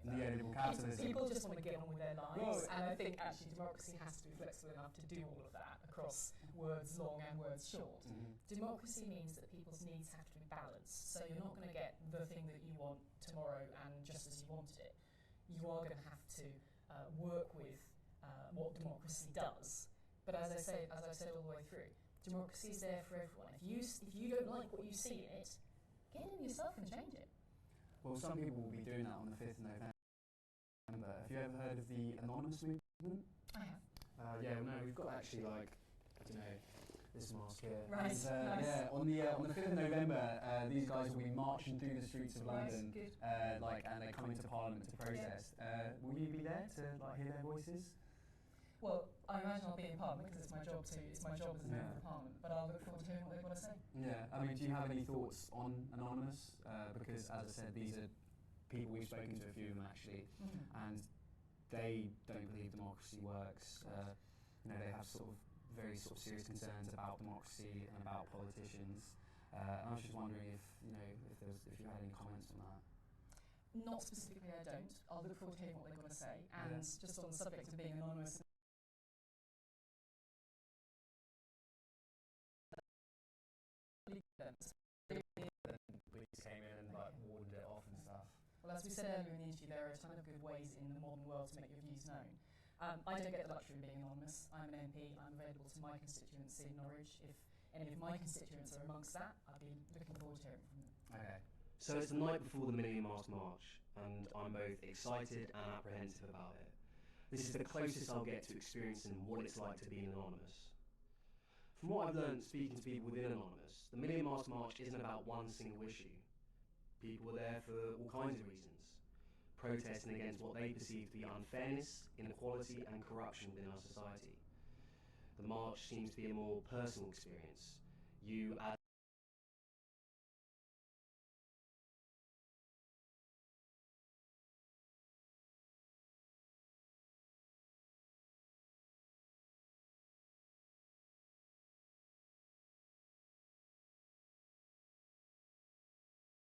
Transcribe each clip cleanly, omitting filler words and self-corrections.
that. Neoliberal capitalism. People just want to get on with their lives, and I think actually democracy has to be flexible enough to do all of that across words long and words short. Democracy means that people's needs have to be balanced, so you're not going to get the thing that you want tomorrow and just as you wanted it. You are going to have to work with what democracy does. But as I've said all the way through, democracy is there for everyone. If you don't like what you see in it, get in yourself and change it. Well, some people will be doing that on the 5th of November. Have you ever heard of the Anonymous movement? I have. Yeah, well, no, we've got actually like, I don't know, this mask here. Right, and, nice. Yeah, on the 5th of November, these guys will be marching through the streets of London, Nice, and they come into Parliament to protest. Will you be there to like hear their voices? Well, I imagine I'll be in Parliament because it's my job as a member of Parliament, but I'll look forward to hearing what they've got to say. Yeah, I mean, do you have any thoughts on Anonymous? Because, as I said, these are people we've spoken to, a few of them actually, and they don't believe democracy works. They have very serious concerns about democracy and about politicians. I was just wondering if you had any comments on that. Not specifically, I don't. I'll look forward to hearing what they've got to say. And just on the subject of being anonymous. Police came in and warded it off and stuff. Well, as we said earlier in the interview, there are a ton of good ways in the modern world to make your views known. I don't get the luxury of being anonymous. I'm an MP. I'm available to my constituency in Norwich. If any of my constituents are amongst that, I'd be looking forward to hearing from them. Okay. So it's the night before the Million Mast March, and I'm both excited and apprehensive about it. This is the closest I'll get to experiencing what it's like to be anonymous. From what I've learned speaking to people within Anonymous, the Million Mast March isn't about one single issue. People are there for all kinds of reasons, protesting against what they perceive to be unfairness, inequality and corruption within our society. The march seems to be a more personal experience. You as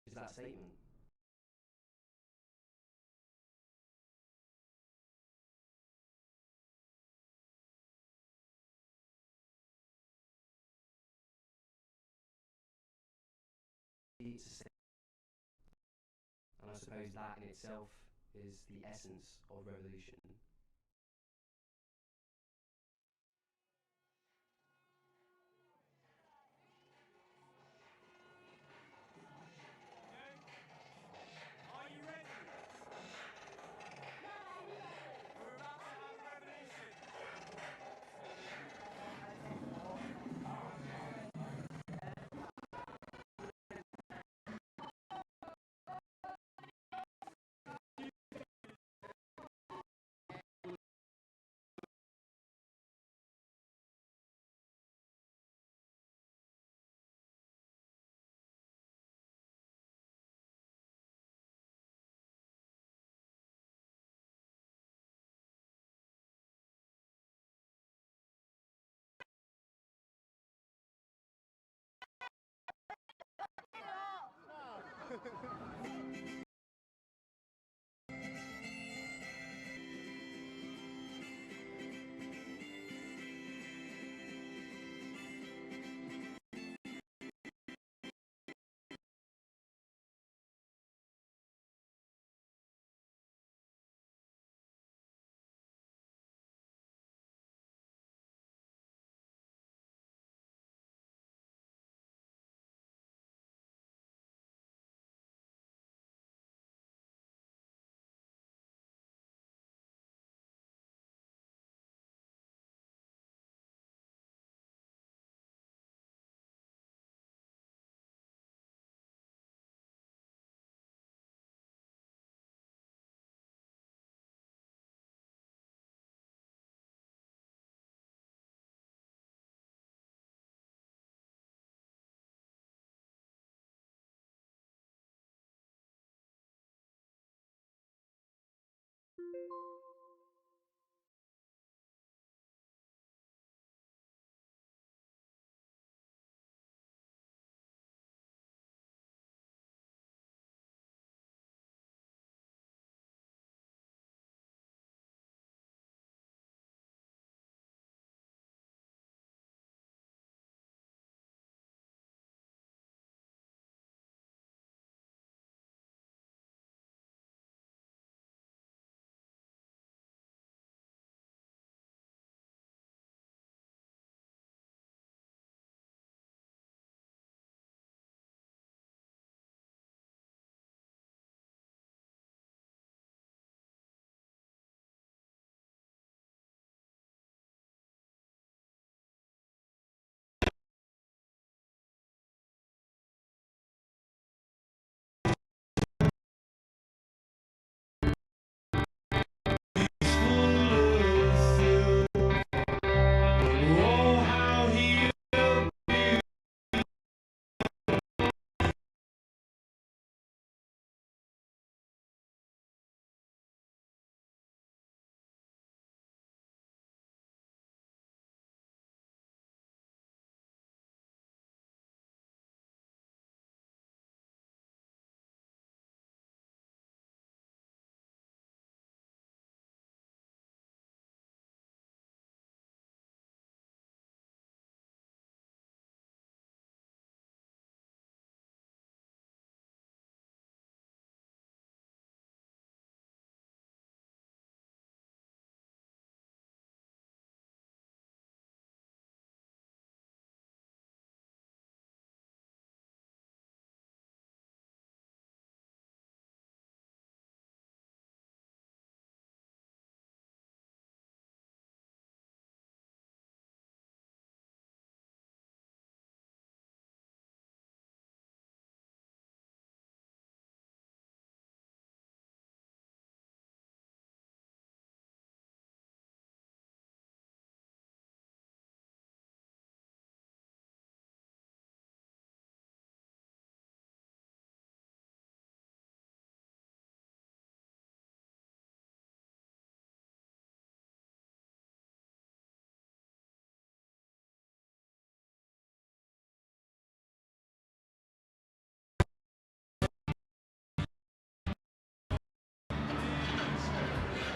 is that statement. And I suppose that in itself is the essence of revolution.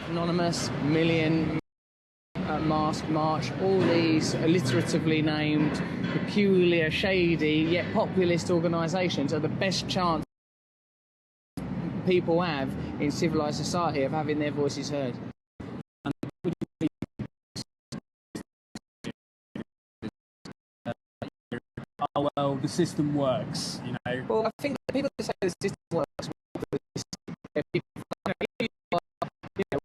Anonymous, Million, Mask March, all these alliteratively named, peculiar, shady, yet populist organisations are the best chance people have in civilised society of having their voices heard. Oh well, the system works, you know. Well, I think that people that say the system works, if you, you know,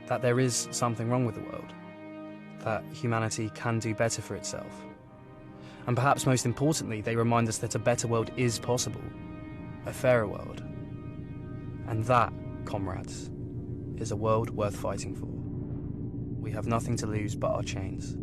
that there is something wrong with the world, that humanity can do better for itself. And perhaps most importantly, they remind us that a better world is possible, a fairer world. And that, comrades, is a world worth fighting for. We have nothing to lose but our chains.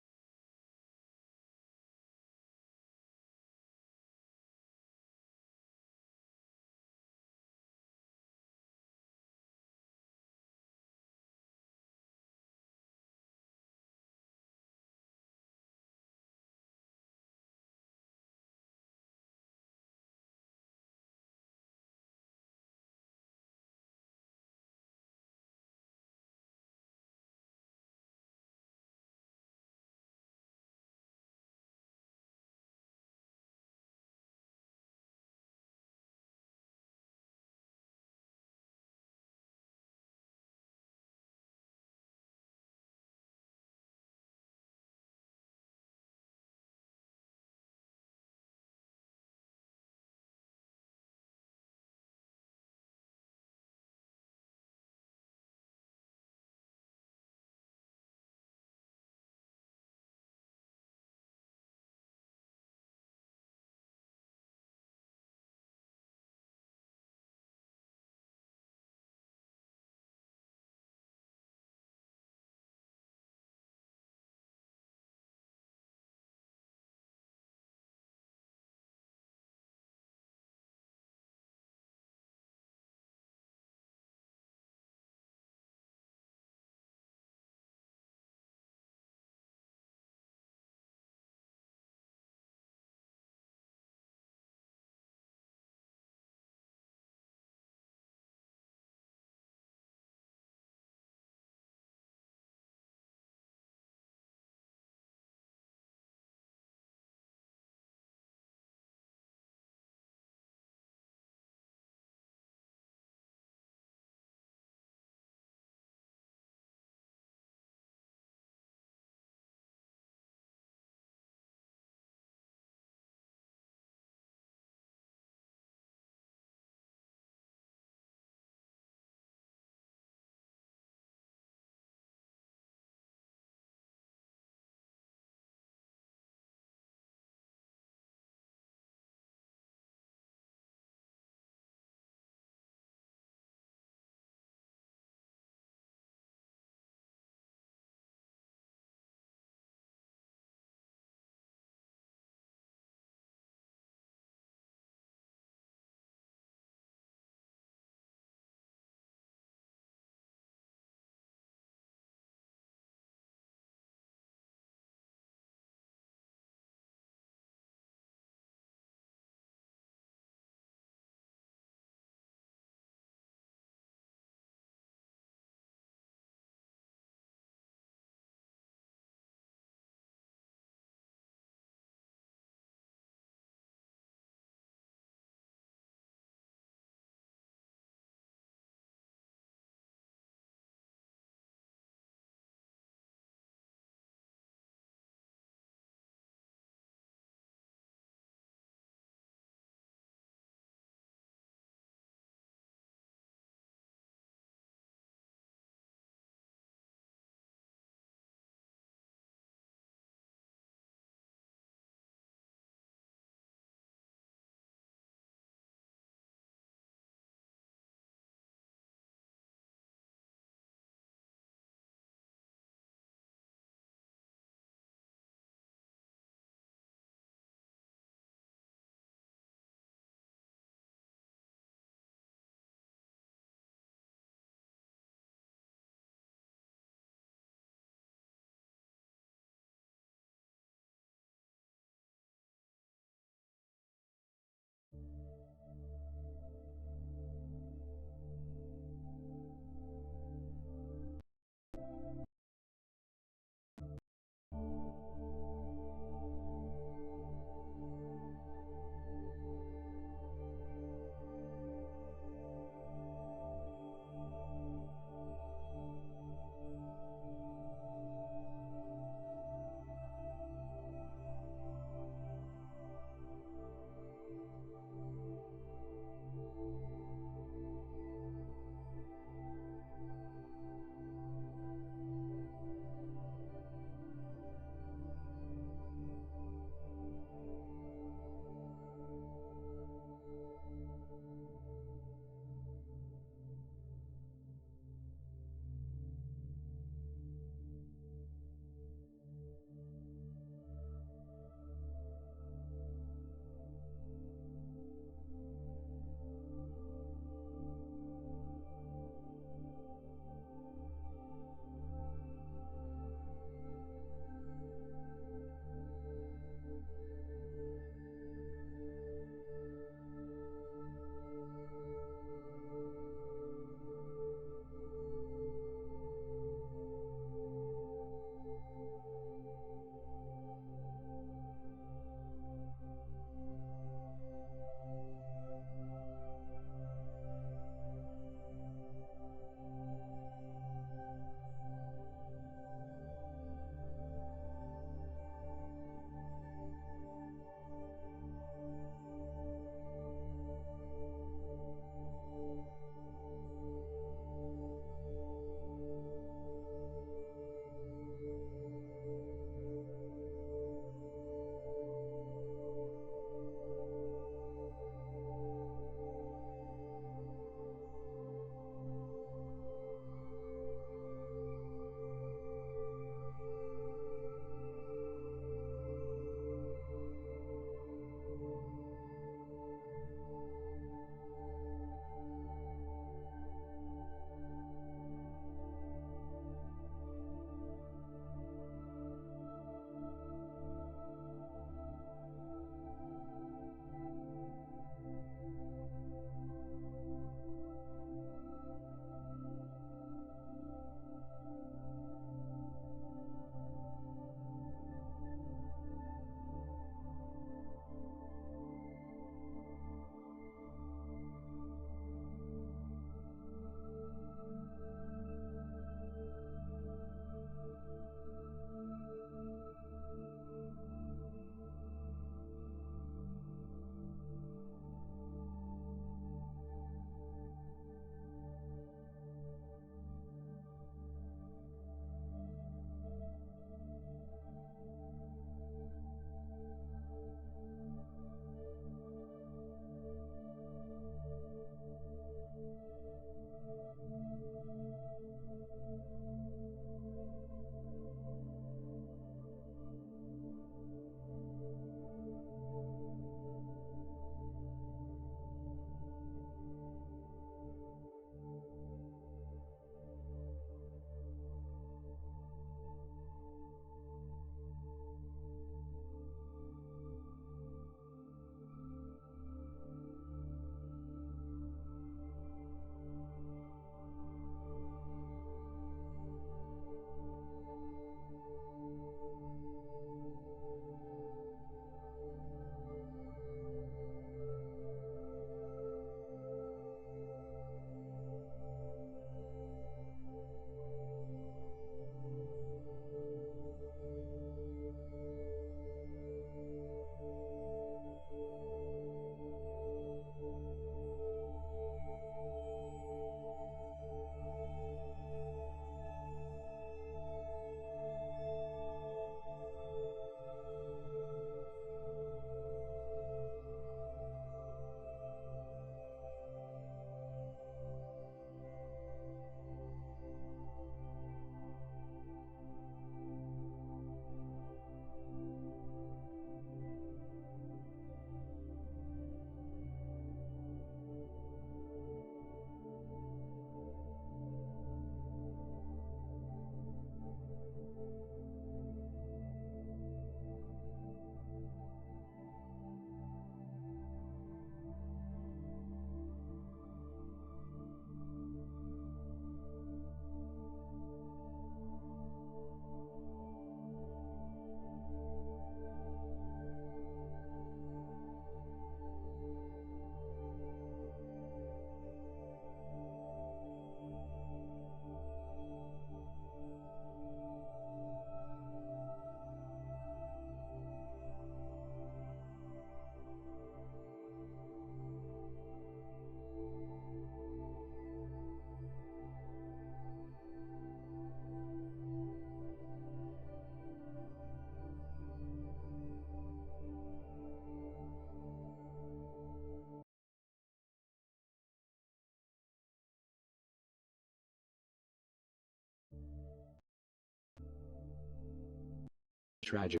tragic,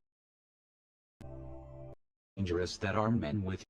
dangerous that are men with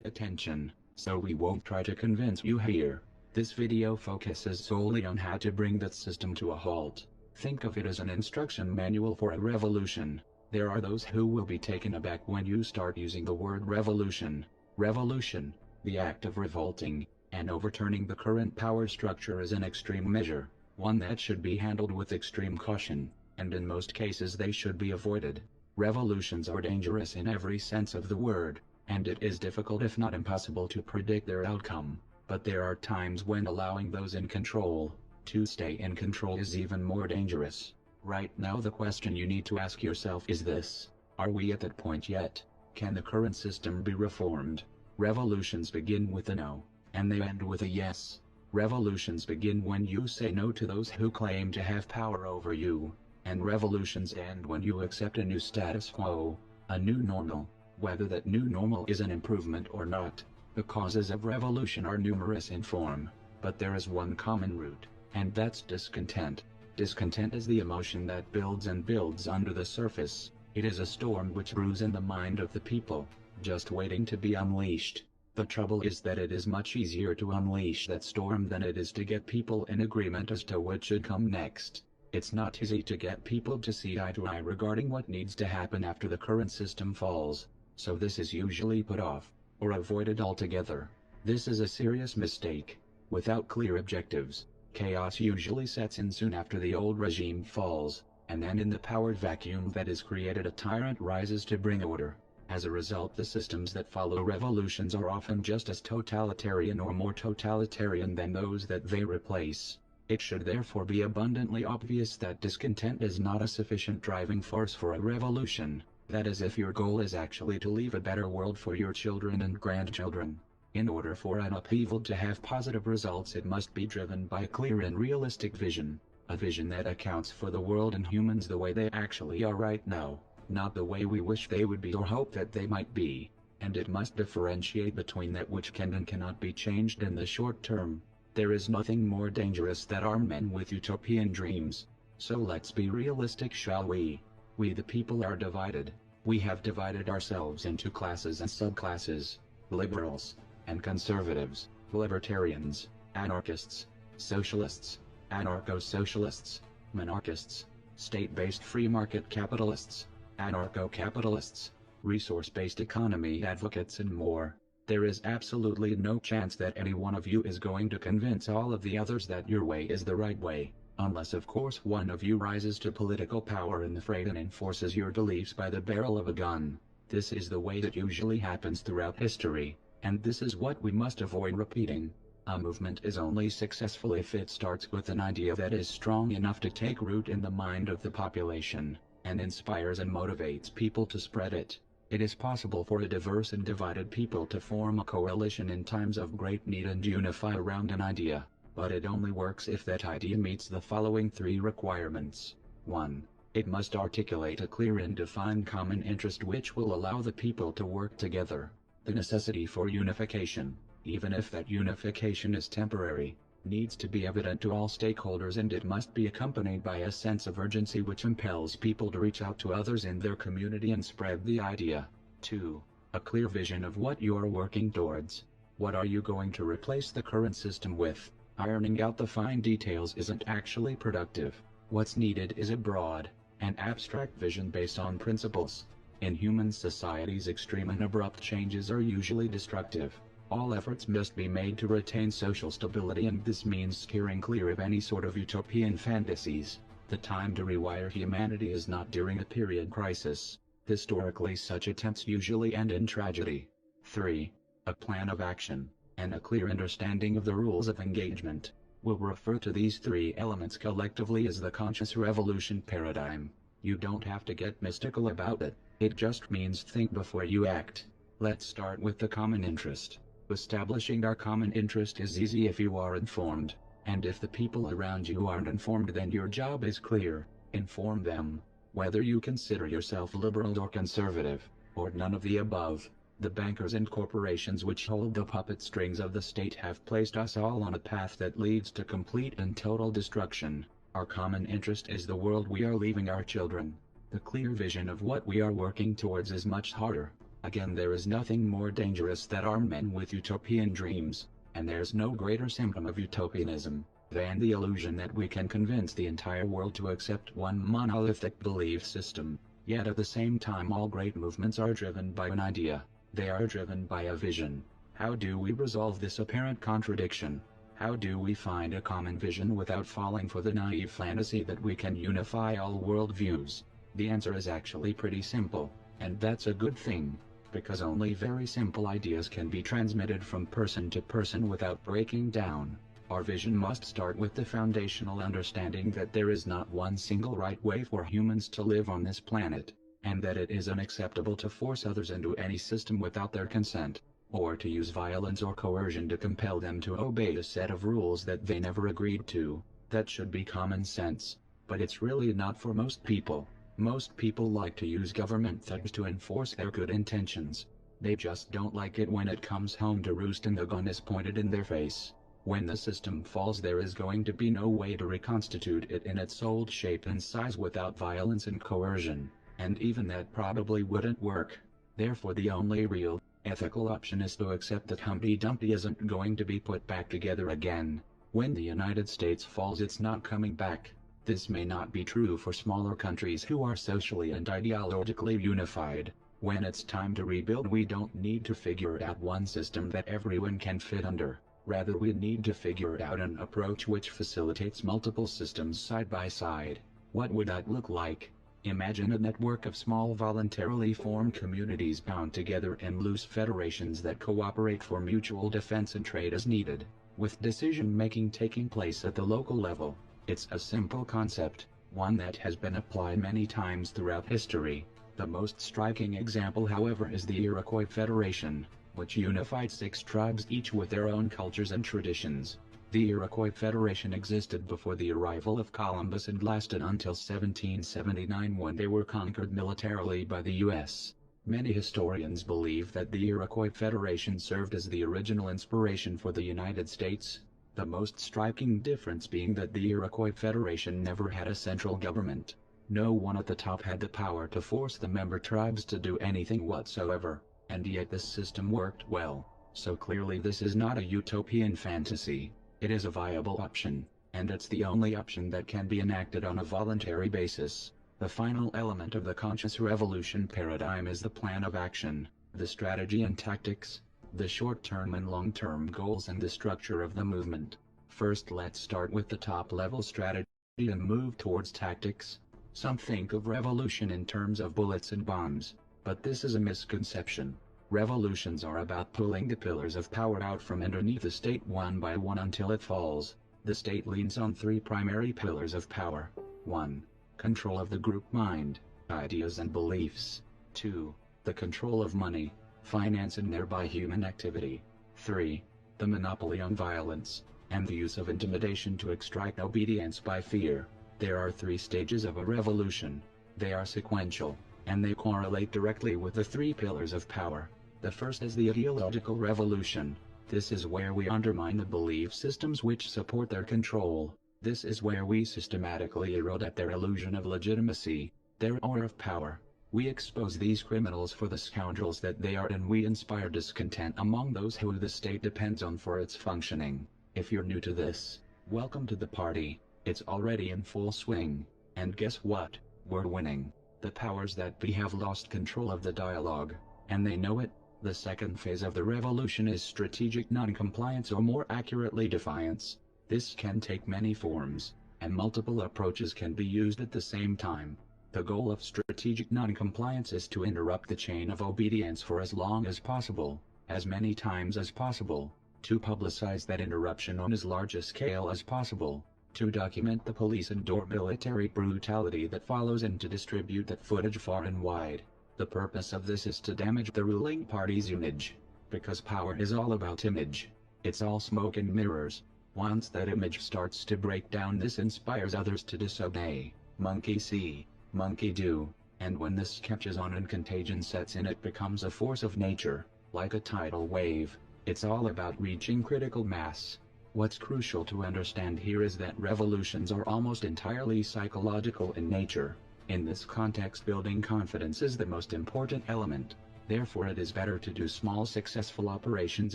attention, so we won't try to convince you here. This video focuses solely on how to bring that system to a halt. Think of it as an instruction manual for a revolution. There are those who will be taken aback when you start using the word revolution. Revolution, the act of revolting and overturning the current power structure, is an extreme measure, one that should be handled with extreme caution, and in most cases they should be avoided. Revolutions are dangerous in every sense of the word, and it is difficult if not impossible to predict their outcome, but there are times when allowing those in control to stay in control is even more dangerous. Right now the question you need to ask yourself is this: are we at that point yet? Can the current system be reformed? Revolutions begin with a no, and they end with a yes. Revolutions begin when you say no to those who claim to have power over you, and revolutions end when you accept a new status quo, a new normal. Whether that new normal is an improvement or not, the causes of revolution are numerous in form, but there is one common root, and that's discontent. Discontent is the emotion that builds and builds under the surface. It is a storm which brews in the mind of the people, just waiting to be unleashed. The trouble is that it is much easier to unleash that storm than it is to get people in agreement as to what should come next. It's not easy to get people to see eye to eye regarding what needs to happen after the current system falls. So this is usually put off, or avoided altogether. This is a serious mistake. Without clear objectives, chaos usually sets in soon after the old regime falls, and then in the power vacuum that is created a tyrant rises to bring order. As a result, the systems that follow revolutions are often just as totalitarian or more totalitarian than those that they replace. It should therefore be abundantly obvious that discontent is not a sufficient driving force for a revolution. That is, if your goal is actually to leave a better world for your children and grandchildren. In order for an upheaval to have positive results, it must be driven by a clear and realistic vision. A vision that accounts for the world and humans the way they actually are right now, not the way we wish they would be or hope that they might be. And it must differentiate between that which can and cannot be changed in the short term. There is nothing more dangerous than our men with utopian dreams. So let's be realistic, shall we? We the people are divided. We have divided ourselves into classes and subclasses: liberals and conservatives, libertarians, anarchists, socialists, anarcho-socialists, monarchists, state-based free market capitalists, anarcho-capitalists, resource-based economy advocates, and more. There is absolutely no chance that any one of you is going to convince all of the others that your way is the right way. Unless of course one of you rises to political power in the fray and enforces your beliefs by the barrel of a gun. This is the way that usually happens throughout history, and this is what we must avoid repeating. A movement is only successful if it starts with an idea that is strong enough to take root in the mind of the population, and inspires and motivates people to spread it. It is possible for a diverse and divided people to form a coalition in times of great need and unify around an idea. But it only works if that idea meets the following three requirements. 1. It must articulate a clear and defined common interest which will allow the people to work together. The necessity for unification, even if that unification is temporary. needs to be evident to all stakeholders, and it must be accompanied by a sense of urgency which impels people to reach out to others in their community and spread the idea. 2. A clear vision of what you are working towards. What are you going to replace the current system with? Ironing out the fine details isn't actually productive. What's needed is a broad and abstract vision based on principles. In human societies, extreme and abrupt changes are usually destructive. All efforts must be made to retain social stability, and this means steering clear of any sort of utopian fantasies. The time to rewire humanity is not during a period crisis. Historically, such attempts usually end in tragedy. 3. A plan of action and a clear understanding of the rules of engagement. We'll refer to these three elements collectively as the conscious revolution paradigm. You don't have to get mystical about it. It just means think before you act. Let's start with the common interest. Establishing our common interest is easy if you are informed. And if the people around you aren't informed, then your job is clear. Inform them. Whether you consider yourself liberal or conservative, or none of the above, the bankers and corporations which hold the puppet strings of the state have placed us all on a path that leads to complete and total destruction. Our common interest is the world we are leaving our children. The clear vision of what we are working towards is much harder. Again, there is nothing more dangerous than armed men with utopian dreams, and there's no greater symptom of utopianism than the illusion that we can convince the entire world to accept one monolithic belief system. Yet at the same time, all great movements are driven by an idea. They are driven by a vision. How do we resolve this apparent contradiction? How do we find a common vision without falling for the naive fantasy that we can unify all worldviews? The answer is actually pretty simple, and that's a good thing, because only very simple ideas can be transmitted from person to person without breaking down. Our vision must start with the foundational understanding that there is not one single right way for humans to live on this planet, and that it is unacceptable to force others into any system without their consent, or to use violence or coercion to compel them to obey a set of rules that they never agreed to. That should be common sense, but it's really not for most people. Most people like to use government thugs to enforce their good intentions. They just don't like it when it comes home to roost and the gun is pointed in their face. When the system falls, there is going to be no way to reconstitute it in its old shape and size without violence and coercion, and even that probably wouldn't work. Therefore, the only real, ethical option is to accept that Humpty Dumpty isn't going to be put back together again. When the United States falls, it's not coming back. This may not be true for smaller countries who are socially and ideologically unified. When it's time to rebuild, we don't need to figure out one system that everyone can fit under. Rather, we need to figure out an approach which facilitates multiple systems side by side. What would that look like? Imagine a network of small voluntarily formed communities bound together in loose federations that cooperate for mutual defense and trade as needed, with decision-making taking place at the local level. It's a simple concept, one that has been applied many times throughout history. The most striking example, however, is the Iroquois Federation, which unified 6 tribes, each with their own cultures and traditions. The Iroquois Federation existed before the arrival of Columbus and lasted until 1779, when they were conquered militarily by the U.S. Many historians believe that the Iroquois Federation served as the original inspiration for the United States. The most striking difference being that the Iroquois Federation never had a central government. No one at the top had the power to force the member tribes to do anything whatsoever, and yet this system worked well. So clearly this is not a utopian fantasy. It is a viable option, and it's the only option that can be enacted on a voluntary basis. The final element of the conscious revolution paradigm is the plan of action, the strategy and tactics, the short-term and long-term goals, and the structure of the movement. First, let's start with the top-level strategy and move towards tactics. Some think of revolution in terms of bullets and bombs, but this is a misconception. Revolutions are about pulling the pillars of power out from underneath the state one by one until it falls. The state leans on 3 primary pillars of power. 1. Control of the group mind, ideas and beliefs. 2. The control of money, finance and thereby human activity. 3. The monopoly on violence, and the use of intimidation to extract obedience by fear. There are 3 stages of a revolution. They are sequential, and they correlate directly with the 3 pillars of power. The first is the ideological revolution. This is where we undermine the belief systems which support their control. This is where we systematically erode at their illusion of legitimacy, their aura of power. We expose these criminals for the scoundrels that they are, and we inspire discontent among those who the state depends on for its functioning. If you're new to this, welcome to the party. It's already in full swing. And guess what? We're winning. The powers that be have lost control of the dialogue, and they know it. The second phase of the revolution is strategic non-compliance, or more accurately defiance. This can take many forms, and multiple approaches can be used at the same time. The goal of strategic non-compliance is to interrupt the chain of obedience for as long as possible, as many times as possible, to publicize that interruption on as large a scale as possible, to document the police and/or military brutality that follows, and to distribute that footage far and wide. The purpose of this is to damage the ruling party's image, because power is all about image. It's all smoke and mirrors. Once that image starts to break down, this inspires others to disobey. Monkey see, monkey do, and when this catches on and contagion sets in, it becomes a force of nature, like a tidal wave. It's all about reaching critical mass. What's crucial to understand here is that revolutions are almost entirely psychological in nature. In this context, building confidence is the most important element. Therefore, it is better to do small successful operations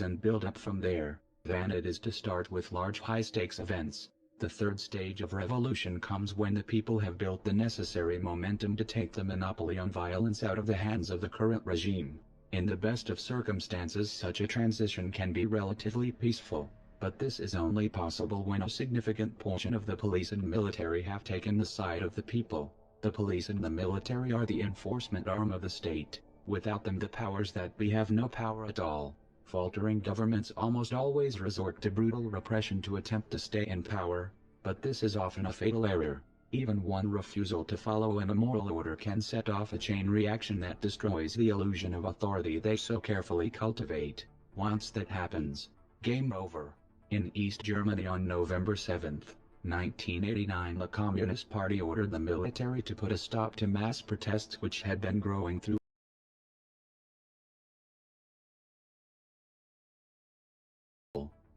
and build up from there, than it is to start with large high-stakes events. The third stage of revolution comes when the people have built the necessary momentum to take the monopoly on violence out of the hands of the current regime. In the best of circumstances, such a transition can be relatively peaceful, but this is only possible when a significant portion of the police and military have taken the side of the people. The police and the military are the enforcement arm of the state. Without them, the powers that be have no power at all. Faltering governments almost always resort to brutal repression to attempt to stay in power, but this is often a fatal error. Even one refusal to follow an immoral order can set off a chain reaction that destroys the illusion of authority they so carefully cultivate. Once that happens, game over. In East Germany on November 7, 1989, the Communist Party ordered the military to put a stop to mass protests which had been growing through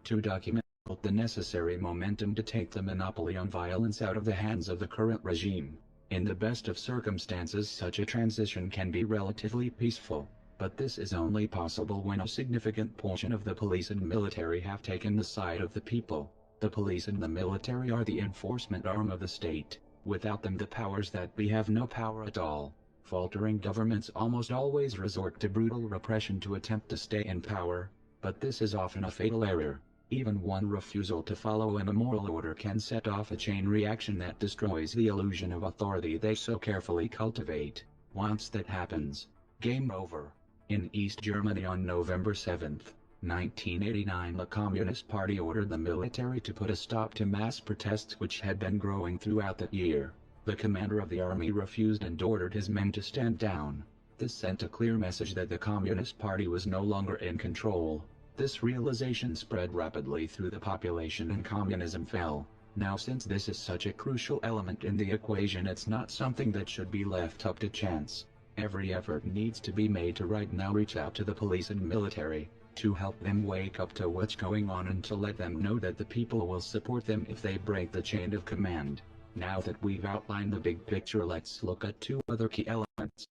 to document the necessary momentum to take the monopoly on violence out of the hands of the current regime. In the best of circumstances, such a transition can be relatively peaceful, but this is only possible when a significant portion of the police and military have taken the side of the people. The police and the military are the enforcement arm of the state. Without them, the powers that be have no power at all. Faltering governments almost always resort to brutal repression to attempt to stay in power, but this is often a fatal error. Even one refusal to follow an immoral order can set off a chain reaction that destroys the illusion of authority they so carefully cultivate. Once that happens, game over. In East Germany on November 7, 1989, the Communist Party ordered the military to put a stop to mass protests which had been growing throughout that year. The commander of the army refused and ordered his men to stand down. This sent a clear message that the Communist Party was no longer in control. This realization spread rapidly through the population and communism fell. Now, since this is such a crucial element in the equation, it's not something that should be left up to chance. Every effort needs to be made to right now reach out to the police and military, to help them wake up to what's going on and to let them know that the people will support them if they break the chain of command. Now that we've outlined the big picture, let's look at two other key elements: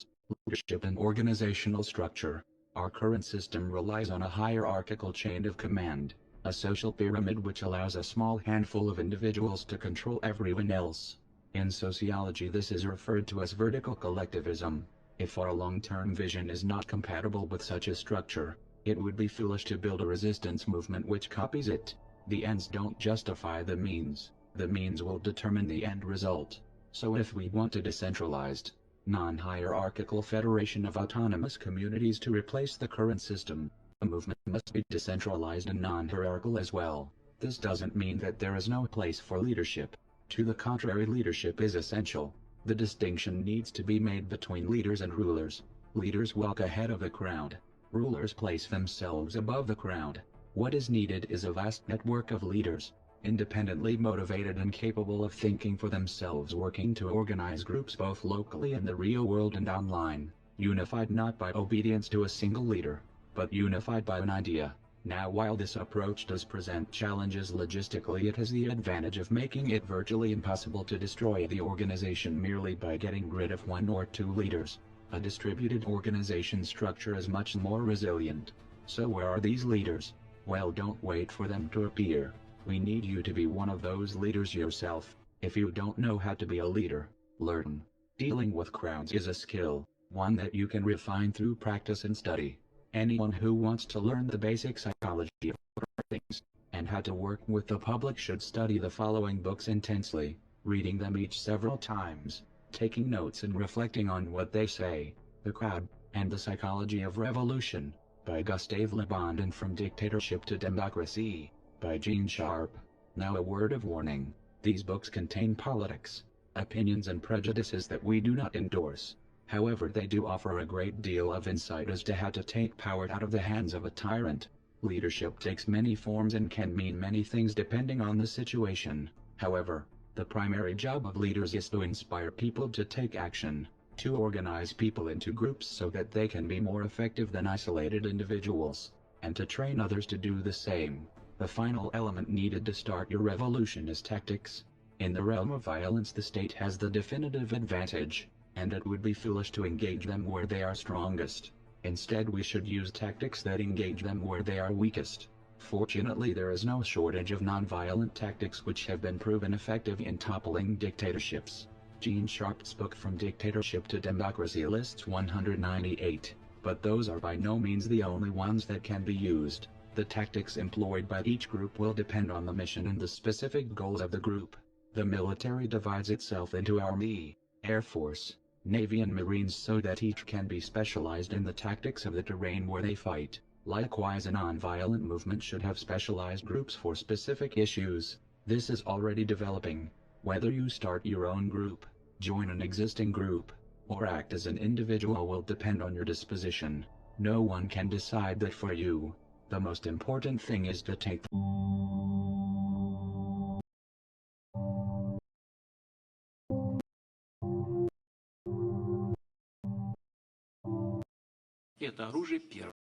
leadership and organizational structure. Our current system relies on a hierarchical chain of command, a social pyramid which allows a small handful of individuals to control everyone else. In sociology, this is referred to as vertical collectivism. If our long-term vision is not compatible with such a structure, it would be foolish to build a resistance movement which copies it. The ends don't justify the means will determine the end result. So if we want a decentralized, non-hierarchical federation of autonomous communities to replace the current system, the movement must be decentralized and non-hierarchical as well. This doesn't mean that there is no place for leadership. To the contrary, leadership is essential. The distinction needs to be made between leaders and rulers. Leaders walk ahead of the crowd. Rulers place themselves above the crowd. What is needed is a vast network of leaders, independently motivated and capable of thinking for themselves, working to organize groups both locally in the real world and online, unified not by obedience to a single leader, but unified by an idea. Now while this approach does present challenges logistically, it has the advantage of making it virtually impossible to destroy the organization merely by getting rid of one or two leaders. A distributed organization structure is much more resilient. So where are these leaders? Well, don't wait for them to appear. We need you to be one of those leaders yourself. If you don't know how to be a leader, learn. Dealing with crowds is a skill, one that you can refine through practice and study. Anyone who wants to learn the basic psychology of things and how to work with the public should study the following books intensely, reading them each several times, taking notes and reflecting on what they say. The Crowd and the Psychology of Revolution, by Gustave Le Bon, and From Dictatorship to Democracy, by Gene Sharp. Now a word of warning, these books contain politics, opinions and prejudices that we do not endorse. However, they do offer a great deal of insight as to how to take power out of the hands of a tyrant. Leadership takes many forms and can mean many things depending on the situation. However, the primary job of leaders is to inspire people to take action, to organize people into groups so that they can be more effective than isolated individuals, and to train others to do the same. The final element needed to start your revolution is tactics. In the realm of violence, the state has the definitive advantage, and it would be foolish to engage them where they are strongest. Instead, we should use tactics that engage them where they are weakest. Fortunately, there is no shortage of non-violent tactics which have been proven effective in toppling dictatorships. Gene Sharp's book From Dictatorship to Democracy lists 198, but those are by no means the only ones that can be used. The tactics employed by each group will depend on the mission and the specific goals of the group. The military divides itself into Army, Air Force, Navy and Marines so that each can be specialized in the tactics of the terrain where they fight. Likewise, a non-violent movement should have specialized groups for specific issues. This is already developing. Whether you start your own group, join an existing group, or act as an individual will depend on your disposition. No one can decide that for you. The most important thing is to take Это оружие первое.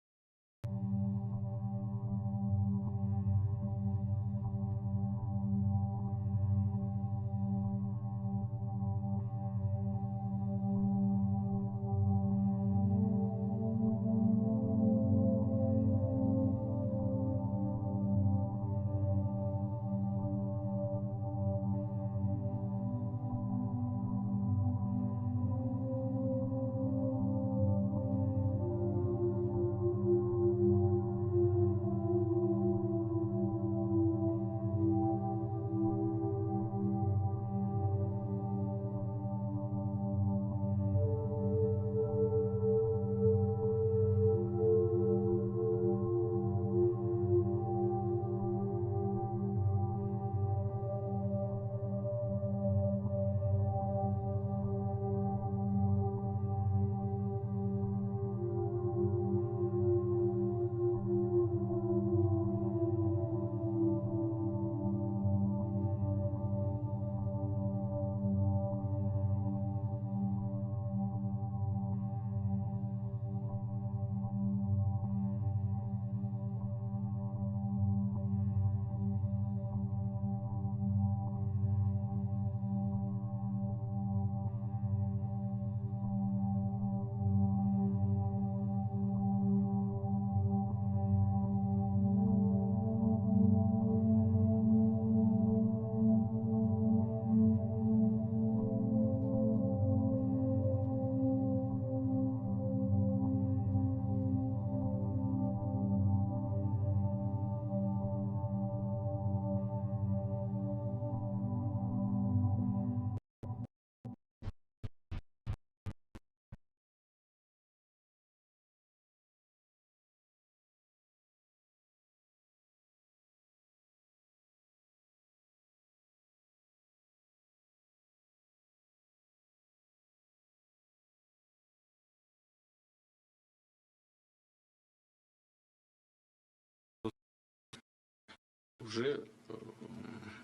Уже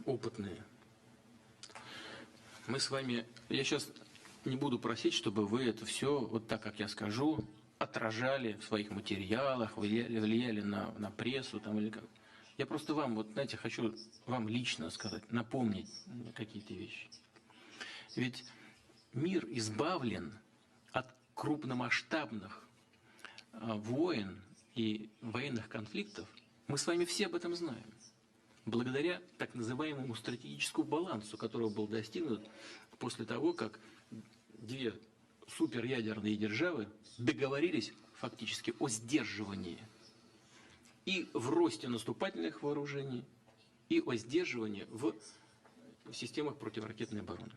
опытные. Мы с вами, я сейчас не буду просить, чтобы вы это все, вот так, как я скажу, отражали в своих материалах, влияли на прессу там, или как. Я просто вам, вот знаете, хочу вам лично сказать, напомнить какие-то вещи. Ведь мир избавлен от крупномасштабных войн и военных конфликтов. Мы с вами все об этом знаем. Благодаря так называемому стратегическому балансу, который был достигнут после того, как две суперядерные державы договорились фактически о сдерживании и в росте наступательных вооружений, и о сдерживании в системах противоракетной обороны.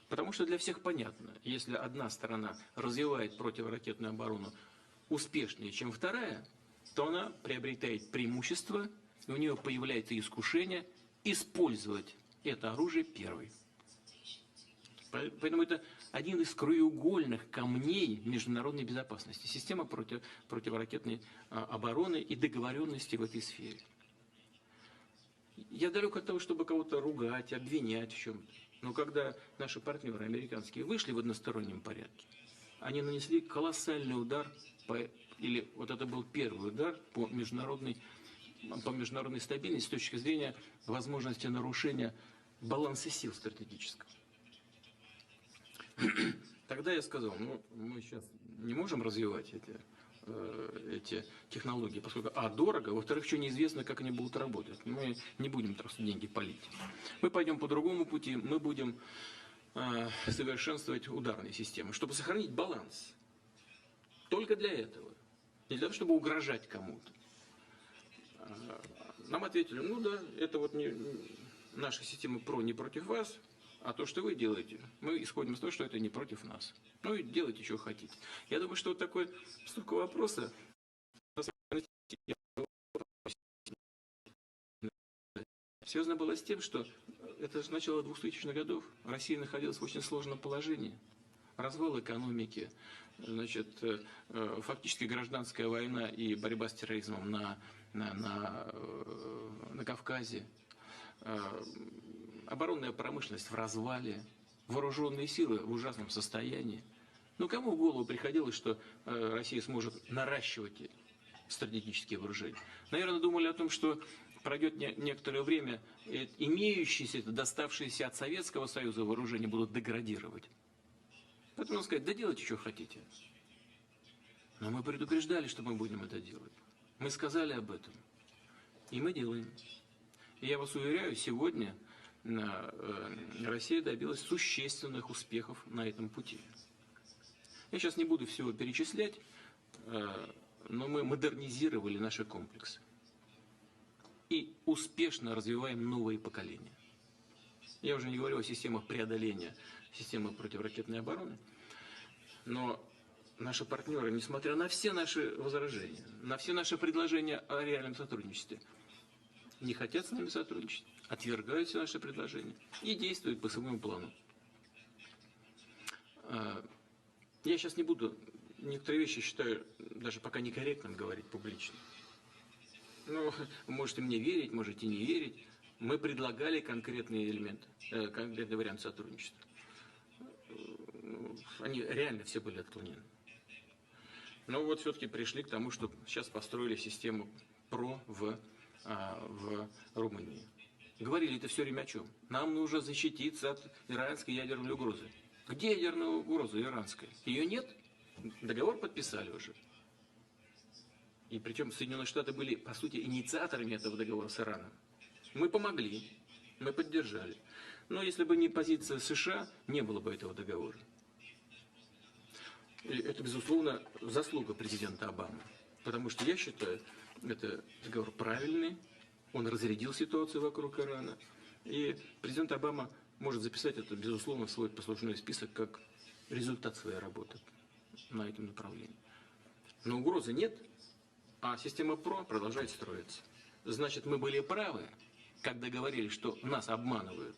Потому что для всех понятно, если одна сторона развивает противоракетную оборону успешнее, чем вторая, то она приобретает преимущество, и у нее появляется искушение использовать это оружие первой. Поэтому это один из краеугольных камней международной безопасности. Система противоракетной обороны и договоренности в этой сфере. Я далек от того, чтобы кого-то ругать, обвинять в чем-то. Но когда наши партнеры американские вышли в одностороннем порядке, они нанесли колоссальный удар, или вот это был первый удар по международной стабильности с точки зрения возможности нарушения баланса сил стратегического. Тогда я сказал, ну, мы сейчас не можем развивать эти технологии, поскольку, дорого, во-вторых, еще неизвестно, как они будут работать. Мы не будем просто деньги палить. Мы пойдем по другому пути, мы будем совершенствовать ударные системы, чтобы сохранить баланс. Только для этого. Не для того, чтобы угрожать кому-то. Нам ответили, ну да, это вот наша система ПРО не против вас, а то, что вы делаете, мы исходим из того, что это не против нас. Ну и делайте, что хотите. Я думаю, что вот такой столько вопроса связано было с тем, что это же начало 2000-х годов. Россия находилась в очень сложном положении. Развал экономики, значит, фактически гражданская война и борьба с терроризмом на Кавказе, оборонная промышленность в развале, вооруженные силы в ужасном состоянии. Ну, кому в голову приходилось, что Россия сможет наращивать стратегические вооружения? Наверное, думали о том, что пройдет некоторое время, имеющиеся, доставшиеся от Советского Союза вооружения будут деградировать. Поэтому сказать, да делайте, что хотите. Но мы предупреждали, что мы будем это делать. Мы сказали об этом. И мы делаем. И я вас уверяю, сегодня Россия добилась существенных успехов на этом пути. Я сейчас не буду всего перечислять, но мы модернизировали наши комплексы. И успешно развиваем новые поколения. Я уже не говорю о системах преодоления, системы противоракетной обороны. Но наши партнеры, несмотря на все наши возражения, на все наши предложения о реальном сотрудничестве, не хотят с нами сотрудничать, отвергают все наши предложения и действуют по своему плану. Я сейчас не буду, некоторые вещи считаю даже пока некорректным говорить публично. Ну, можете мне верить, можете не верить. Мы предлагали конкретные элементы, конкретный вариант сотрудничества. Они реально все были отклонены. Но вот все-таки пришли к тому, что сейчас построили систему ПРО в Румынии. Говорили это все время о чем? Нам нужно защититься от иранской ядерной угрозы. Где ядерная угроза иранская? Ее нет? Договор подписали уже. И причем Соединенные Штаты были, по сути, инициаторами этого договора с Ираном. Мы помогли, мы поддержали. Но если бы не позиция США, не было бы этого договора. И это, безусловно, заслуга президента Обамы. Потому что я считаю, это договор правильный, он разрядил ситуацию вокруг Ирана. И президент Обама может записать это, безусловно, в свой послужной список как результат своей работы на этом направлении. Но угрозы нет, а система ПРО продолжает строиться. Значит, мы были правы, когда говорили, что нас обманывают.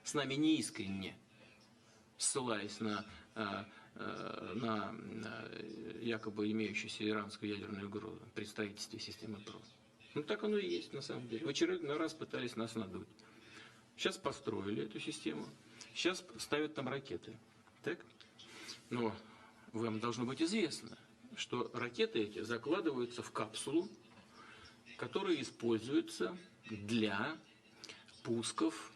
С нами неискренне, ссылаясь на якобы имеющуюся иранскую ядерную угрозу при строительстве системы ПРО. Ну так оно и есть на самом деле. В очередной раз пытались нас надуть. Сейчас построили эту систему, сейчас ставят там ракеты. Так? Но вам должно быть известно, что ракеты эти закладываются в капсулу, которая используется для пусков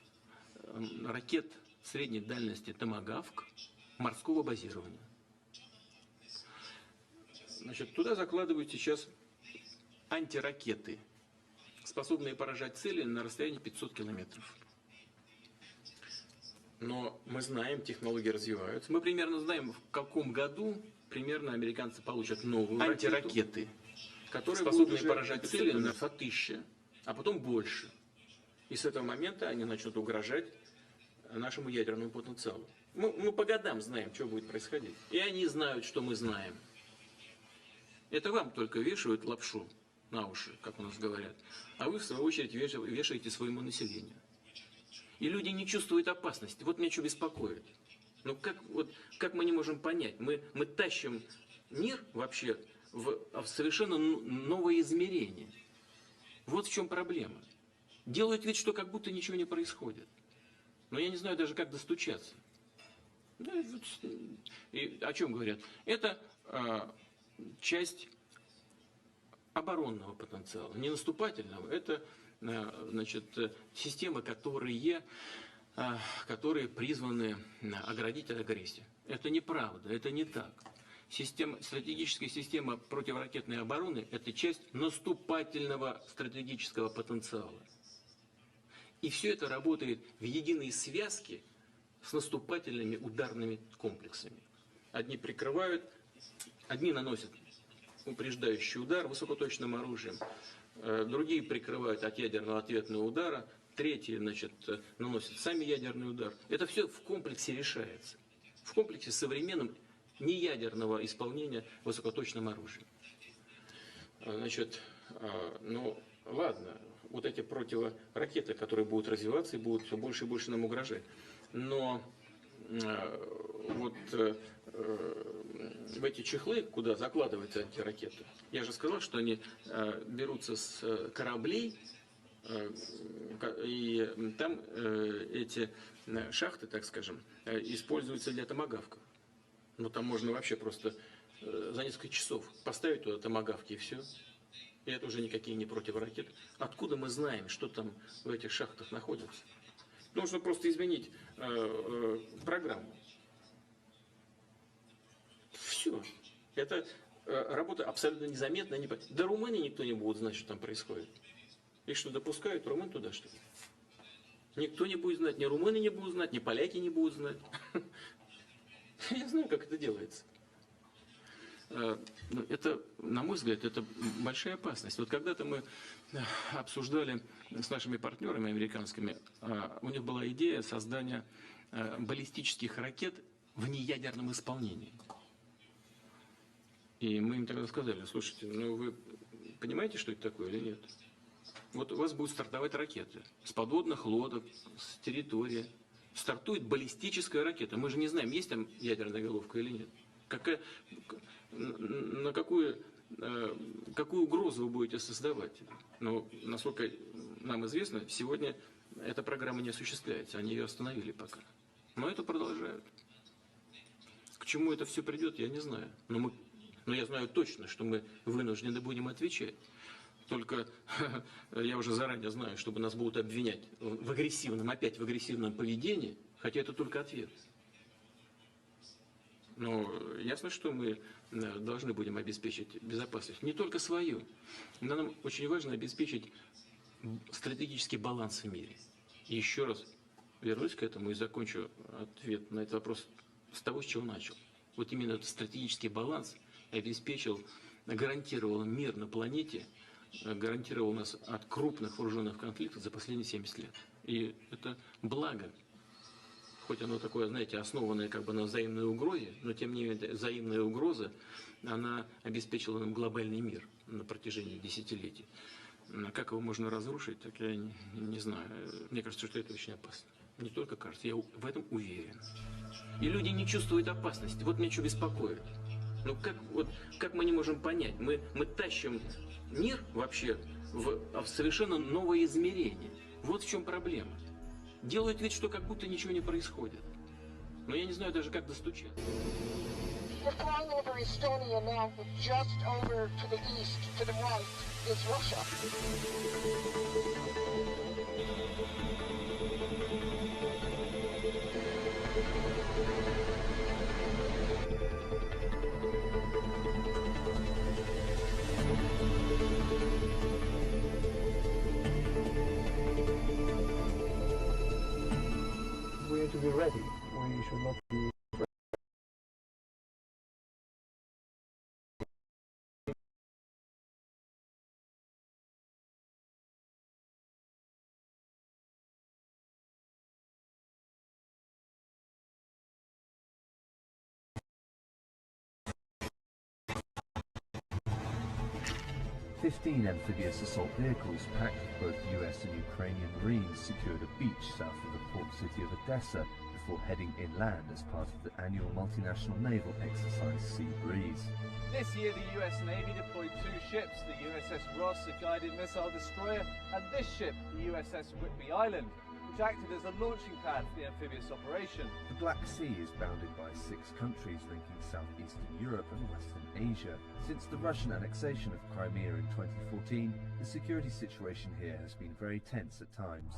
ракет средней дальности «Томагавк» морского базирования. Значит, туда закладывают сейчас антиракеты, способные поражать цели на расстоянии 500 километров. Но мы знаем, технологии развиваются. Мы примерно знаем, в каком году примерно американцы получат новые антиракеты, которые способны поражать цели на 1000, а потом больше. И с этого момента они начнут угрожать нашему ядерному потенциалу. Мы по годам знаем, что будет происходить. И они знают, что мы знаем. Это вам только вешают лапшу на уши, как у нас говорят. А вы, в свою очередь, вешаете своему населению. И люди не чувствуют опасности. Вот меня что беспокоит. Ну как мы не можем понять? Мы тащим мир вообще в совершенно новое измерение. Вот в чем проблема. Делают вид, что как будто ничего не происходит. Но я не знаю даже, как достучаться. Да, и о чем говорят? Это часть оборонного потенциала, не наступательного. Это значит, системы, которые призваны оградить от агрессии. Это неправда, это не так. Стратегическая система противоракетной обороны – это часть наступательного стратегического потенциала. И все это работает в единой связке с наступательными ударными комплексами. Одни прикрывают, одни наносят упреждающий удар высокоточным оружием, другие прикрывают от ядерного ответного удара, третьи, значит, наносят сами ядерный удар. Это все в комплексе решается. В комплексе современном неядерного исполнения высокоточным оружием. Значит, ну ладно, вот эти противоракеты, которые будут развиваться и будут все больше и больше нам угрожать. Но вот в эти чехлы, куда закладываются антиракеты, я же сказал, что они берутся с кораблей, и там эти шахты, так скажем, используются для томагавков. Но там можно вообще просто за несколько часов поставить туда томагавки и все. И это уже никакие не противоракеты. Откуда мы знаем, что там в этих шахтах находится? Нужно просто изменить программу. Все. Это работа абсолютно незаметная. До Румынии никто не будет знать, что там происходит. И что, допускают румын туда, что ли? Никто не будет знать, ни румыны не будут знать, ни поляки не будут знать. Я знаю, как это делается. Это, на мой взгляд, это большая опасность. Вот когда-то мы обсуждали с нашими партнерами американскими, у них была идея создания баллистических ракет в неядерном исполнении. И мы им тогда сказали: слушайте, ну вы понимаете, что это такое или нет? Вот у вас будут стартовать ракеты с подводных лодок, с территории. Стартует баллистическая ракета. Мы же не знаем, есть там ядерная головка или нет. Какую угрозу вы будете создавать? Но, насколько нам известно, сегодня эта программа не осуществляется. Они ее остановили пока. Но это продолжают. К чему это все придет, я не знаю. Но я знаю точно, что мы вынуждены будем отвечать. Только я уже заранее знаю, чтобы нас будут обвинять опять в агрессивном поведении, хотя это только ответ. Но ясно, что мы должны будем обеспечить безопасность, не только свою. Но нам очень важно обеспечить стратегический баланс в мире. И еще раз вернусь к этому и закончу ответ на этот вопрос с того, с чего начал. Вот именно этот стратегический баланс гарантировал мир на планете, гарантировал нас от крупных вооруженных конфликтов за последние 70 лет. И это благо. Хоть оно такое, знаете, основанное как бы на взаимной угрозе, но тем не менее взаимная угроза, она обеспечила нам глобальный мир на протяжении десятилетий. Как его можно разрушить, так я не знаю. Мне кажется, что это очень опасно. Не только кажется, я в этом уверен. И люди не чувствуют опасности. Вот меня что беспокоит. Ну как мы не можем понять? Мы тащим мир вообще в совершенно новое измерение. Вот в чем проблема. Делают вид, что как будто ничего не происходит. Но я не знаю даже, как достучаться. We're flying over Estonia now, but just over to the east, to the right, is Russia. We are to be ready. We should not be. "15 amphibious assault vehicles packed with both US and Ukrainian Marines secured a beach south of the port city of Odessa before heading inland as part of the annual multinational naval exercise Sea Breeze. This year the US Navy deployed 2 ships, the USS Ross, a guided missile destroyer, and this ship, the USS Whidbey Island, which acted as a launching pad for the amphibious operation. The Black Sea is bounded by 6 countries linking southeastern Europe and western Asia. Since the Russian annexation of Crimea in 2014, the security situation here has been very tense at times.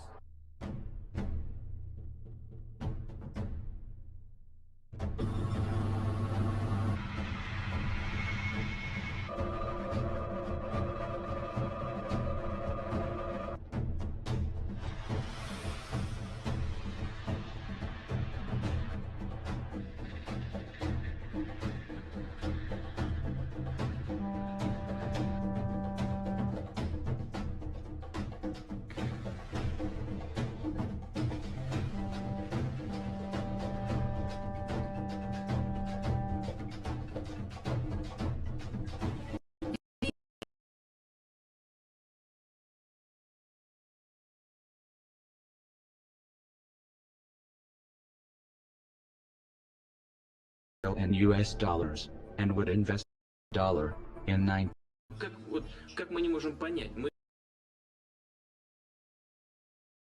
In US dollars, and would invest dollar in 9. Как мы не можем понять?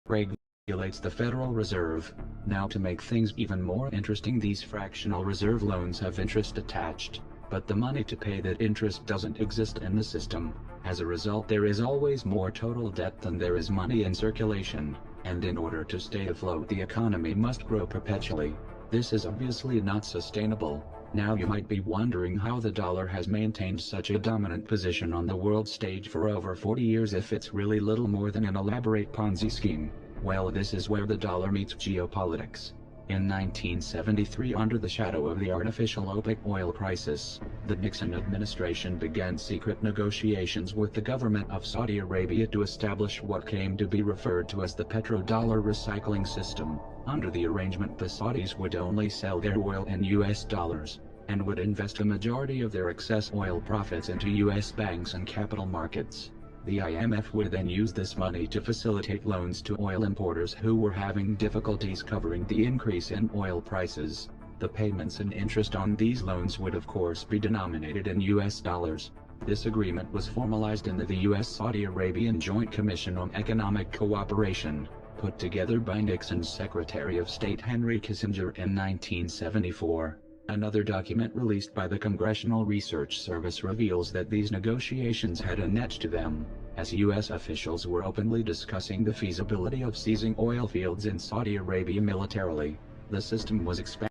Regulates the Federal Reserve. Now, to make things even more interesting, these fractional reserve loans have interest attached, but the money to pay that interest doesn't exist in the system. As a result, there is always more total debt than there is money in circulation, and in order to stay afloat, the economy must grow perpetually. This is obviously not sustainable. Now you might be wondering how the dollar has maintained such a dominant position on the world stage for over 40 years if it's really little more than an elaborate Ponzi scheme. Well, this is where the dollar meets geopolitics. In 1973, under the shadow of the artificial OPEC oil crisis, the Nixon administration began secret negotiations with the government of Saudi Arabia to establish what came to be referred to as the petrodollar recycling system. Under the arrangement, the Saudis would only sell their oil in US dollars, and would invest a majority of their excess oil profits into US banks and capital markets. The IMF would then use this money to facilitate loans to oil importers who were having difficulties covering the increase in oil prices. The payments and interest on these loans would of course be denominated in US dollars. This agreement was formalized in the US-Saudi Arabian Joint Commission on Economic Cooperation, put together by Nixon's Secretary of State Henry Kissinger in 1974. Another document released by the Congressional Research Service reveals that these negotiations had a net to them, as U.S. officials were openly discussing the feasibility of seizing oil fields in Saudi Arabia militarily. The system was expanded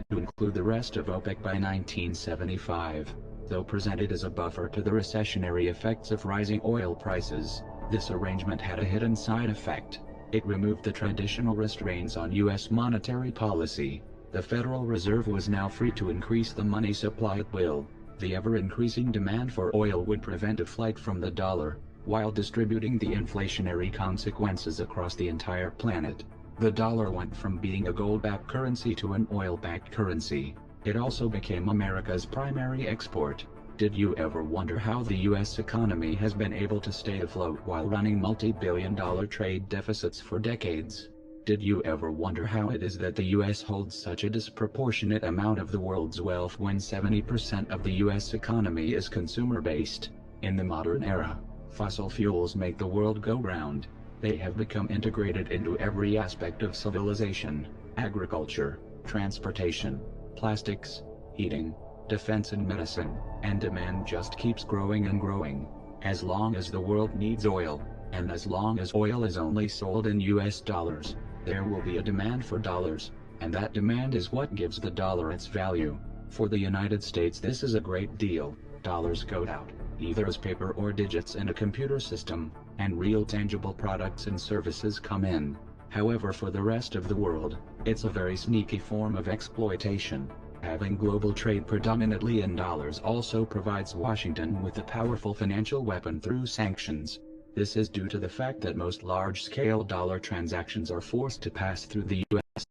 to include the rest of OPEC by 1975. Though presented as a buffer to the recessionary effects of rising oil prices, this arrangement had a hidden side effect. It removed the traditional restraints on U.S. monetary policy. The Federal Reserve was now free to increase the money supply at will. The ever-increasing demand for oil would prevent a flight from the dollar, while distributing the inflationary consequences across the entire planet. The dollar went from being a gold-backed currency to an oil-backed currency. It also became America's primary export. Did you ever wonder how the U.S. economy has been able to stay afloat while running multi-billion-dollar trade deficits for decades? Did you ever wonder how it is that the U.S. holds such a disproportionate amount of the world's wealth when 70% of the U.S. economy is consumer-based? In the modern era, fossil fuels make the world go round. They have become integrated into every aspect of civilization: agriculture, transportation, plastics, heating, defense and medicine, and demand just keeps growing and growing. As long as the world needs oil, and as long as oil is only sold in US dollars, there will be a demand for dollars, and that demand is what gives the dollar its value. For the United States this is a great deal. Dollars go out, either as paper or digits in a computer system, and real tangible products and services come in. However, for the rest of the world, it's a very sneaky form of exploitation. Having global trade predominantly in dollars also provides Washington with a powerful financial weapon through sanctions. This is due to the fact that most large-scale dollar transactions are forced to pass through the U.S.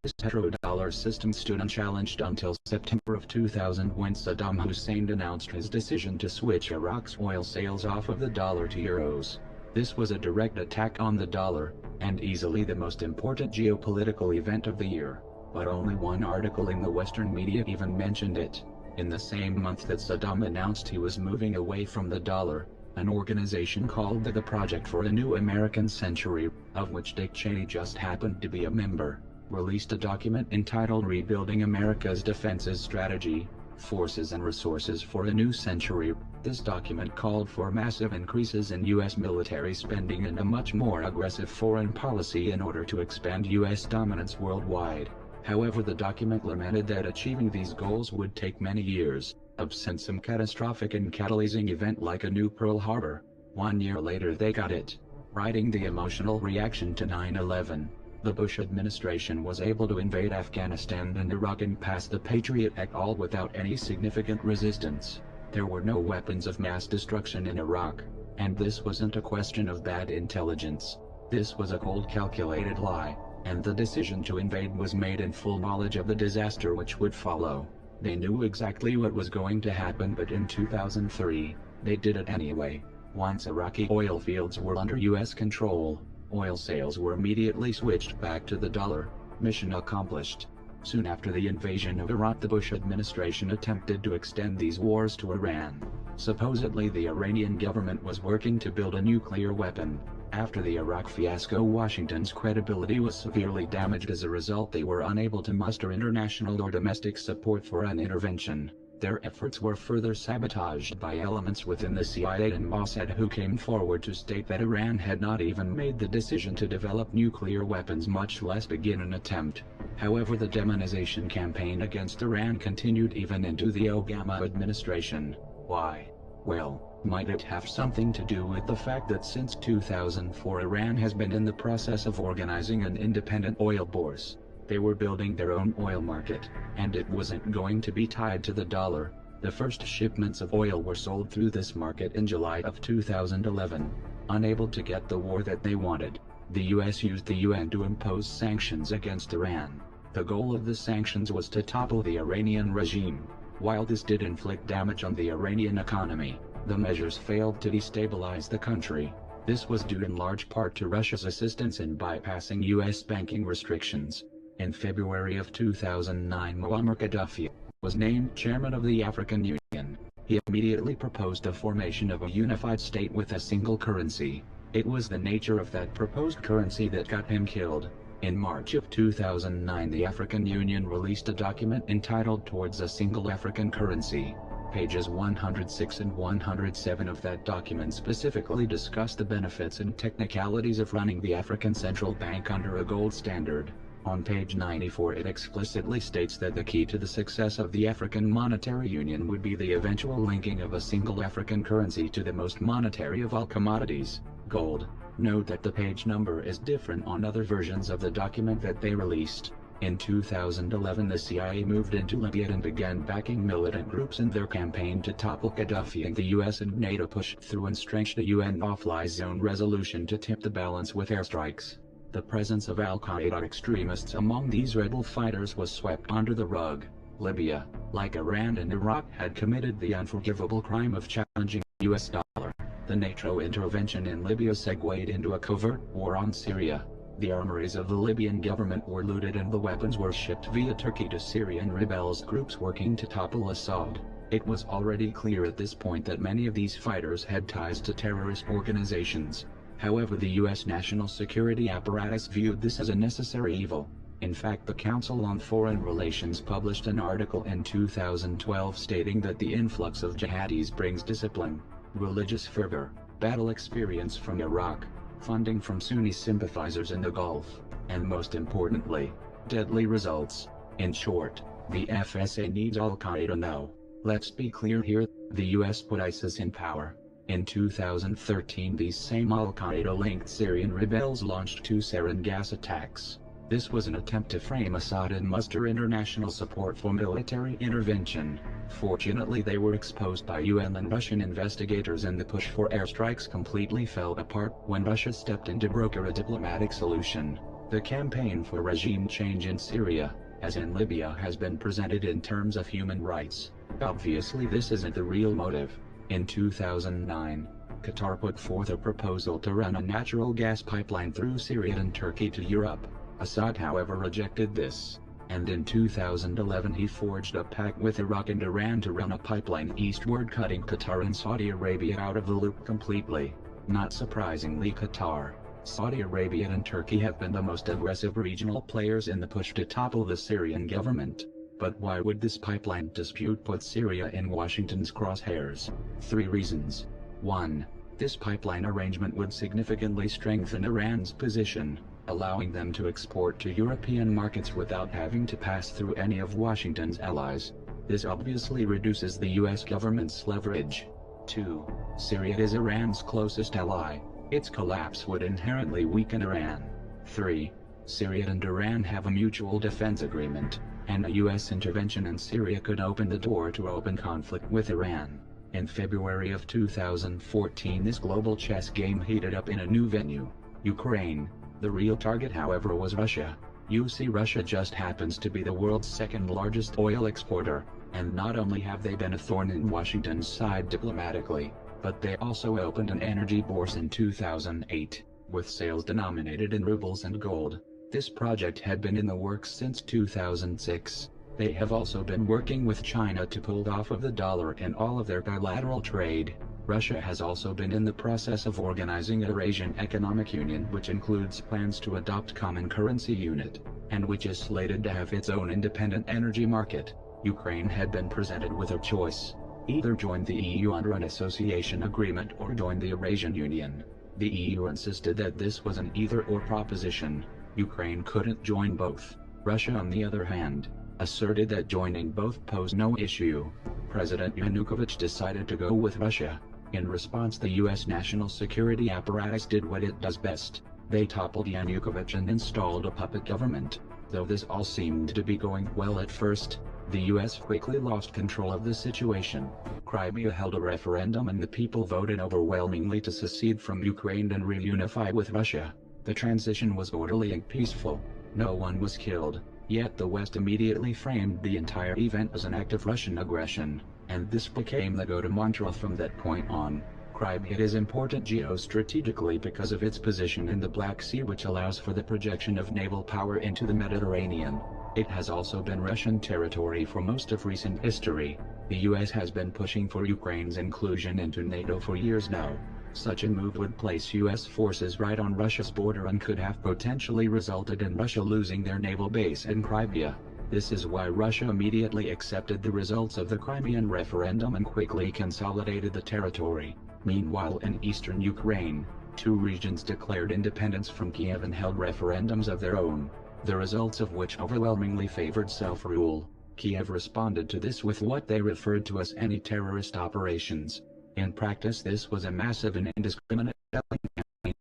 This petrodollar system stood unchallenged until September of 2000 when Saddam Hussein announced his decision to switch Iraq's oil sales off of the dollar to euros. This was a direct attack on the dollar, and easily the most important geopolitical event of the year. But only one article in the Western media even mentioned it. In the same month that Saddam announced he was moving away from the dollar, an organization called the Project for a New American Century, of which Dick Cheney just happened to be a member, released a document entitled Rebuilding America's Defenses Strategy, Forces and Resources for a New Century. This document called for massive increases in U.S. military spending and a much more aggressive foreign policy in order to expand U.S. dominance worldwide. However, the document lamented that achieving these goals would take many years, absent some catastrophic and catalyzing event like a new Pearl Harbor. 1 year later they got it. Writing the emotional reaction to 9/11, the Bush administration was able to invade Afghanistan and Iraq and pass the Patriot Act all without any significant resistance. There were no weapons of mass destruction in Iraq, and this wasn't a question of bad intelligence. This was a cold calculated lie. And the decision to invade was made in full knowledge of the disaster which would follow. They knew exactly what was going to happen, but in 2003, they did it anyway. Once Iraqi oil fields were under U.S. control, oil sales were immediately switched back to the dollar. Mission accomplished. Soon after the invasion of Iraq, the Bush administration attempted to extend these wars to Iran. Supposedly the Iranian government was working to build a nuclear weapon. After the Iraq fiasco, Washington's credibility was severely damaged. As a result, they were unable to muster international or domestic support for an intervention. Their efforts were further sabotaged by elements within the CIA and Mossad who came forward to state that Iran had not even made the decision to develop nuclear weapons, much less begin an attempt. However, the demonization campaign against Iran continued even into the Obama administration. Why? Well, might it have something to do with the fact that since 2004 Iran has been in the process of organizing an independent oil bourse? They were building their own oil market, and it wasn't going to be tied to the dollar. The first shipments of oil were sold through this market in July of 2011. Unable to get the war that they wanted, the US used the UN to impose sanctions against Iran. The goal of the sanctions was to topple the Iranian regime. While this did inflict damage on the Iranian economy, the measures failed to destabilize the country. This was due in large part to Russia's assistance in bypassing U.S. banking restrictions. In February of 2009, Muammar Gaddafi was named chairman of the African Union. He immediately proposed the formation of a unified state with a single currency. It was the nature of that proposed currency that got him killed. In March of 2009, the African Union released a document entitled Towards a Single African Currency. Pages 106 and 107 of that document specifically discuss the benefits and technicalities of running the African Central Bank under a gold standard. On page 94 it explicitly states that the key to the success of the African Monetary Union would be the eventual linking of a single African currency to the most monetary of all commodities, gold. Note that the page number is different on other versions of the document that they released. In 2011 the CIA moved into Libya and began backing militant groups in their campaign to topple Gaddafi, and the US and NATO pushed through and stretched a UN no-fly zone resolution to tip the balance with airstrikes. The presence of al-Qaeda extremists among these rebel fighters was swept under the rug. Libya, like Iran and Iraq, had committed the unforgivable crime of challenging the US dollar. The NATO intervention in Libya segued into a covert war on Syria. The armories of the Libyan government were looted and the weapons were shipped via Turkey to Syrian rebels groups working to topple Assad. It was already clear at this point that many of these fighters had ties to terrorist organizations. However, the U.S. national security apparatus viewed this as a necessary evil. In fact, the Council on Foreign Relations published an article in 2012 stating that the influx of jihadis brings discipline, religious fervor, battle experience from Iraq, funding from Sunni sympathizers in the Gulf, and most importantly, deadly results. In short, the FSA needs Al-Qaeda now. Let's be clear here, the US put ISIS in power. In 2013, these same Al-Qaeda-linked Syrian rebels launched 2 sarin gas attacks. This was an attempt to frame Assad and muster international support for military intervention. Fortunately, they were exposed by UN and Russian investigators, and the push for airstrikes completely fell apart when Russia stepped in to broker a diplomatic solution. The campaign for regime change in Syria, as in Libya, has been presented in terms of human rights. Obviously, this isn't the real motive. In 2009, Qatar put forth a proposal to run a natural gas pipeline through Syria and Turkey to Europe. Assad, however, rejected this, and in 2011 he forged a pact with Iraq and Iran to run a pipeline eastward, cutting Qatar and Saudi Arabia out of the loop completely. Not surprisingly, Qatar, Saudi Arabia and Turkey have been the most aggressive regional players in the push to topple the Syrian government. But why would this pipeline dispute put Syria in Washington's crosshairs? 3 reasons. 1. This pipeline arrangement would significantly strengthen Iran's position, allowing them to export to European markets without having to pass through any of Washington's allies. This obviously reduces the US government's leverage. 2. Syria is Iran's closest ally. Its collapse would inherently weaken Iran. 3. Syria and Iran have a mutual defense agreement, and a US intervention in Syria could open the door to open conflict with Iran. In February of 2014, this global chess game heated up in a new venue, Ukraine. The real target, however, was Russia. You see, Russia just happens to be the world's 2nd largest oil exporter, and not only have they been a thorn in Washington's side diplomatically, but they also opened an energy bourse in 2008, with sales denominated in rubles and gold. This project had been in the works since 2006. They have also been working with China to pull off of the dollar in all of their bilateral trade. Russia has also been in the process of organizing a Eurasian Economic Union, which includes plans to adopt common currency unit, and which is slated to have its own independent energy market. Ukraine had been presented with a choice: either join the EU under an association agreement or join the Eurasian Union. The EU insisted that this was an either-or proposition. Ukraine couldn't join both. Russia, on the other hand, asserted that joining both posed no issue. President Yanukovych decided to go with Russia. In response, the US national security apparatus did what it does best. They toppled Yanukovych and installed a puppet government. Though this all seemed to be going well at first, the US quickly lost control of the situation. Crimea held a referendum and the people voted overwhelmingly to secede from Ukraine and reunify with Russia. The transition was orderly and peaceful. No one was killed. Yet the West immediately framed the entire event as an act of Russian aggression, and this became the go-to mantra from that point on. Crimea is important geostrategically because of its position in the Black Sea, which allows for the projection of naval power into the Mediterranean. It has also been Russian territory for most of recent history. The US has been pushing for Ukraine's inclusion into NATO for years now. Such a move would place US forces right on Russia's border and could have potentially resulted in Russia losing their naval base in Crimea. This is why Russia immediately accepted the results of the Crimean referendum and quickly consolidated the territory. Meanwhile, in eastern Ukraine, 2 regions declared independence from Kiev and held referendums of their own, the results of which overwhelmingly favored self-rule. Kiev responded to this with what they referred to as anti-terrorist operations. In practice, this was a massive and indiscriminate killing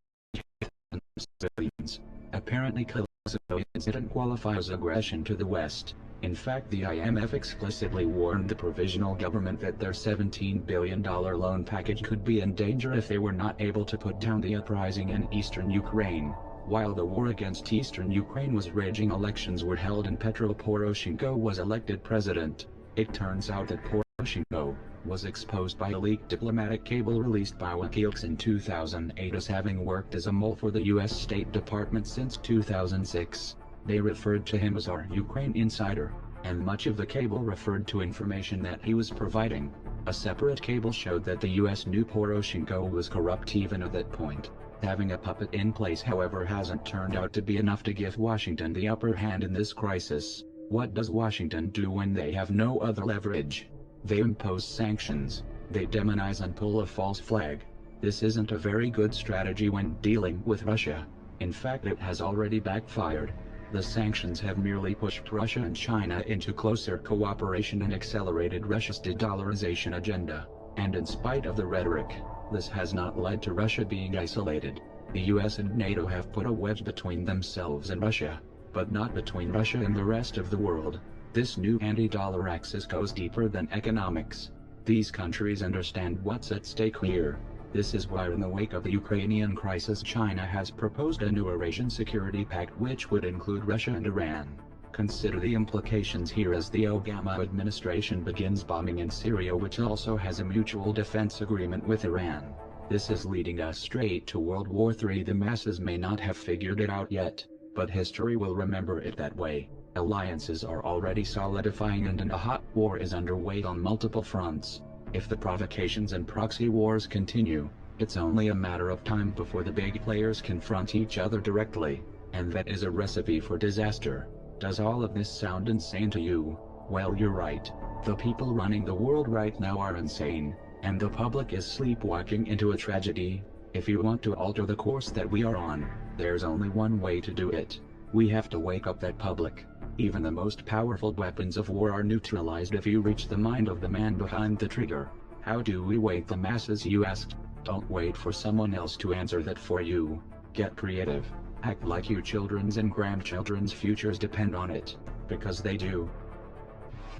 of civilians. Apparently, killing civilians didn't qualify as aggression to the West. In fact, the IMF explicitly warned the provisional government that their $17 billion loan package could be in danger if they were not able to put down the uprising in eastern Ukraine. While the war against eastern Ukraine was raging, elections were held and Petro Poroshenko was elected president. It turns out that Poroshenko was exposed by a leaked diplomatic cable released by WikiLeaks in 2008 as having worked as a mole for the US State Department since 2006. They referred to him as our Ukraine insider. and much of the cable referred to information that he was providing. A separate cable showed that the US knew Poroshenko was corrupt even at that point. Having a puppet in place, however, hasn't turned out to be enough to give Washington the upper hand in this crisis. What does Washington do when they have no other leverage? They impose sanctions. They demonize and pull a false flag. This isn't a very good strategy when dealing with Russia. In fact, it has already backfired. The sanctions have merely pushed Russia and China into closer cooperation and accelerated Russia's de-dollarization agenda. And in spite of the rhetoric, this has not led to Russia being isolated. The US and NATO have put a wedge between themselves and Russia, but not between Russia and the rest of the world. This new anti-dollar axis goes deeper than economics. These countries understand what's at stake here. This is why, in the wake of the Ukrainian crisis, China has proposed a new Eurasian Security Pact which would include Russia and Iran. Consider the implications here as the Obama administration begins bombing in Syria, which also has a mutual defense agreement with Iran. This is leading us straight to World War III. The masses may not have figured it out yet, but history will remember it that way. Alliances are already solidifying and a hot war is underway on multiple fronts. If the provocations and proxy wars continue, it's only a matter of time before the big players confront each other directly, and that is a recipe for disaster. Does all of this sound insane to you? Well, you're right. The people running the world right now are insane, and the public is sleepwalking into a tragedy. If you want to alter the course that we are on, there's only one way to do it. We have to wake up that public. Even the most powerful weapons of war are neutralized if you reach the mind of the man behind the trigger. How do we wake the masses, you asked? Don't wait for someone else to answer that for you. Get creative. Act like your children's and grandchildren's futures depend on it, because they do.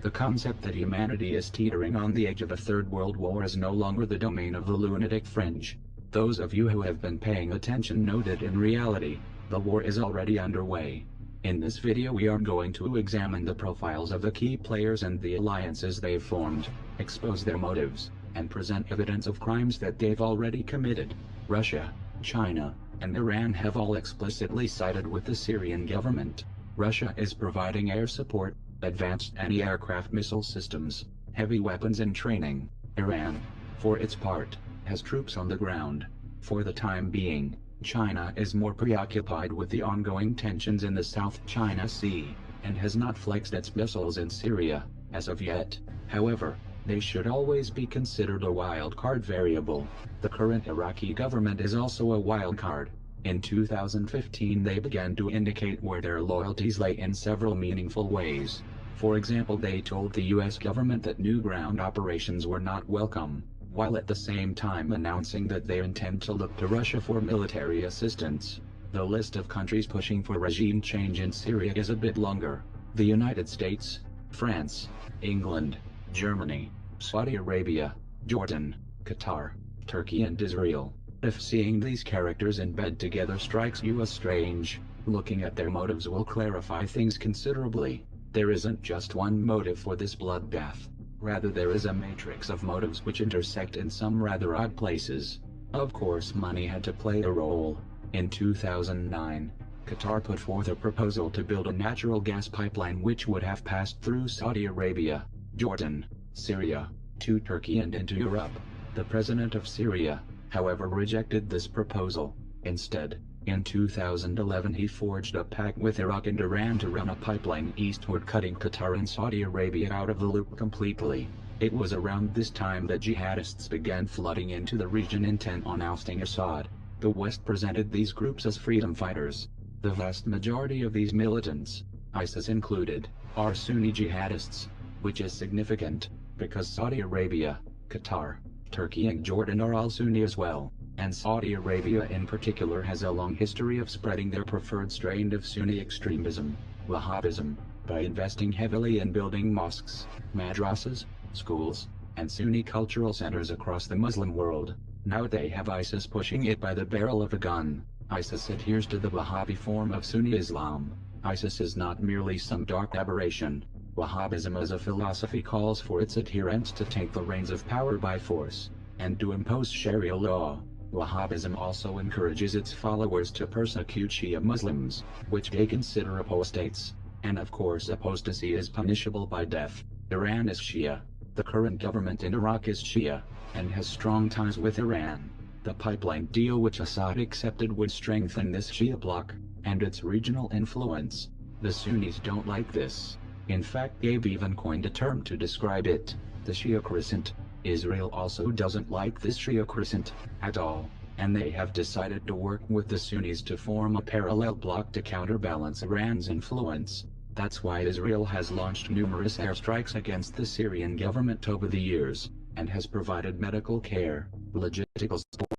The concept that humanity is teetering on the edge of a third world war is no longer the domain of the lunatic fringe. Those of you who have been paying attention know that in reality, the war is already underway. In this video we are going to examine the profiles of the key players and the alliances they've formed, expose their motives, and present evidence of crimes that they've already committed. Russia, China, and Iran have all explicitly sided with the Syrian government. Russia is providing air support, advanced anti-aircraft missile systems, heavy weapons and training. Iran, for its part, has troops on the ground. For the time being, China is more preoccupied with the ongoing tensions in the South China Sea, and has not flexed its missiles in Syria, as of yet. However, they should always be considered a wild card variable. The current Iraqi government is also a wild card. In 2015 they began to indicate where their loyalties lay in several meaningful ways. For example, they told the US government that new ground operations were not welcome, while at the same time announcing that they intend to look to Russia for military assistance. The list of countries pushing for regime change in Syria is a bit longer. The United States, France, England, Germany, Saudi Arabia, Jordan, Qatar, Turkey and Israel. If seeing these characters in bed together strikes you as strange, looking at their motives will clarify things considerably. There isn't just one motive for this bloodbath. Rather, there is a matrix of motives which intersect in some rather odd places. Of course, money had to play a role. In 2009, Qatar put forth a proposal to build a natural gas pipeline which would have passed through Saudi Arabia, Jordan, Syria, to Turkey and into Europe. The president of Syria, however, rejected this proposal. Instead, in 2011 he forged a pact with Iraq and Iran to run a pipeline eastward, cutting Qatar and Saudi Arabia out of the loop completely. It was around this time that jihadists began flooding into the region intent on ousting Assad. The West presented these groups as freedom fighters. The vast majority of these militants, ISIS included, are Sunni jihadists, which is significant, because Saudi Arabia, Qatar, Turkey and Jordan are all Sunni as well, and Saudi Arabia in particular has a long history of spreading their preferred strain of Sunni extremism, Wahhabism, by investing heavily in building mosques, madrasas, schools, and Sunni cultural centers across the Muslim world. Now they have ISIS pushing it by the barrel of a gun. ISIS adheres to the Wahhabi form of Sunni Islam. ISIS is not merely some dark aberration. Wahhabism as a philosophy calls for its adherents to take the reins of power by force, and to impose Sharia law. Wahhabism also encourages its followers to persecute Shia Muslims, which they consider apostates. And of course apostasy is punishable by death. Iran is Shia. The current government in Iraq is Shia, and has strong ties with Iran. The pipeline deal which Assad accepted would strengthen this Shia bloc, and its regional influence. The Sunnis don't like this. In fact, they've even coined a term to describe it, the Shia crescent. Israel also doesn't like this Shia crescent at all, and they have decided to work with the Sunnis to form a parallel bloc to counterbalance Iran's influence. That's why Israel has launched numerous airstrikes against the Syrian government over the years, and has provided medical care, logistical support.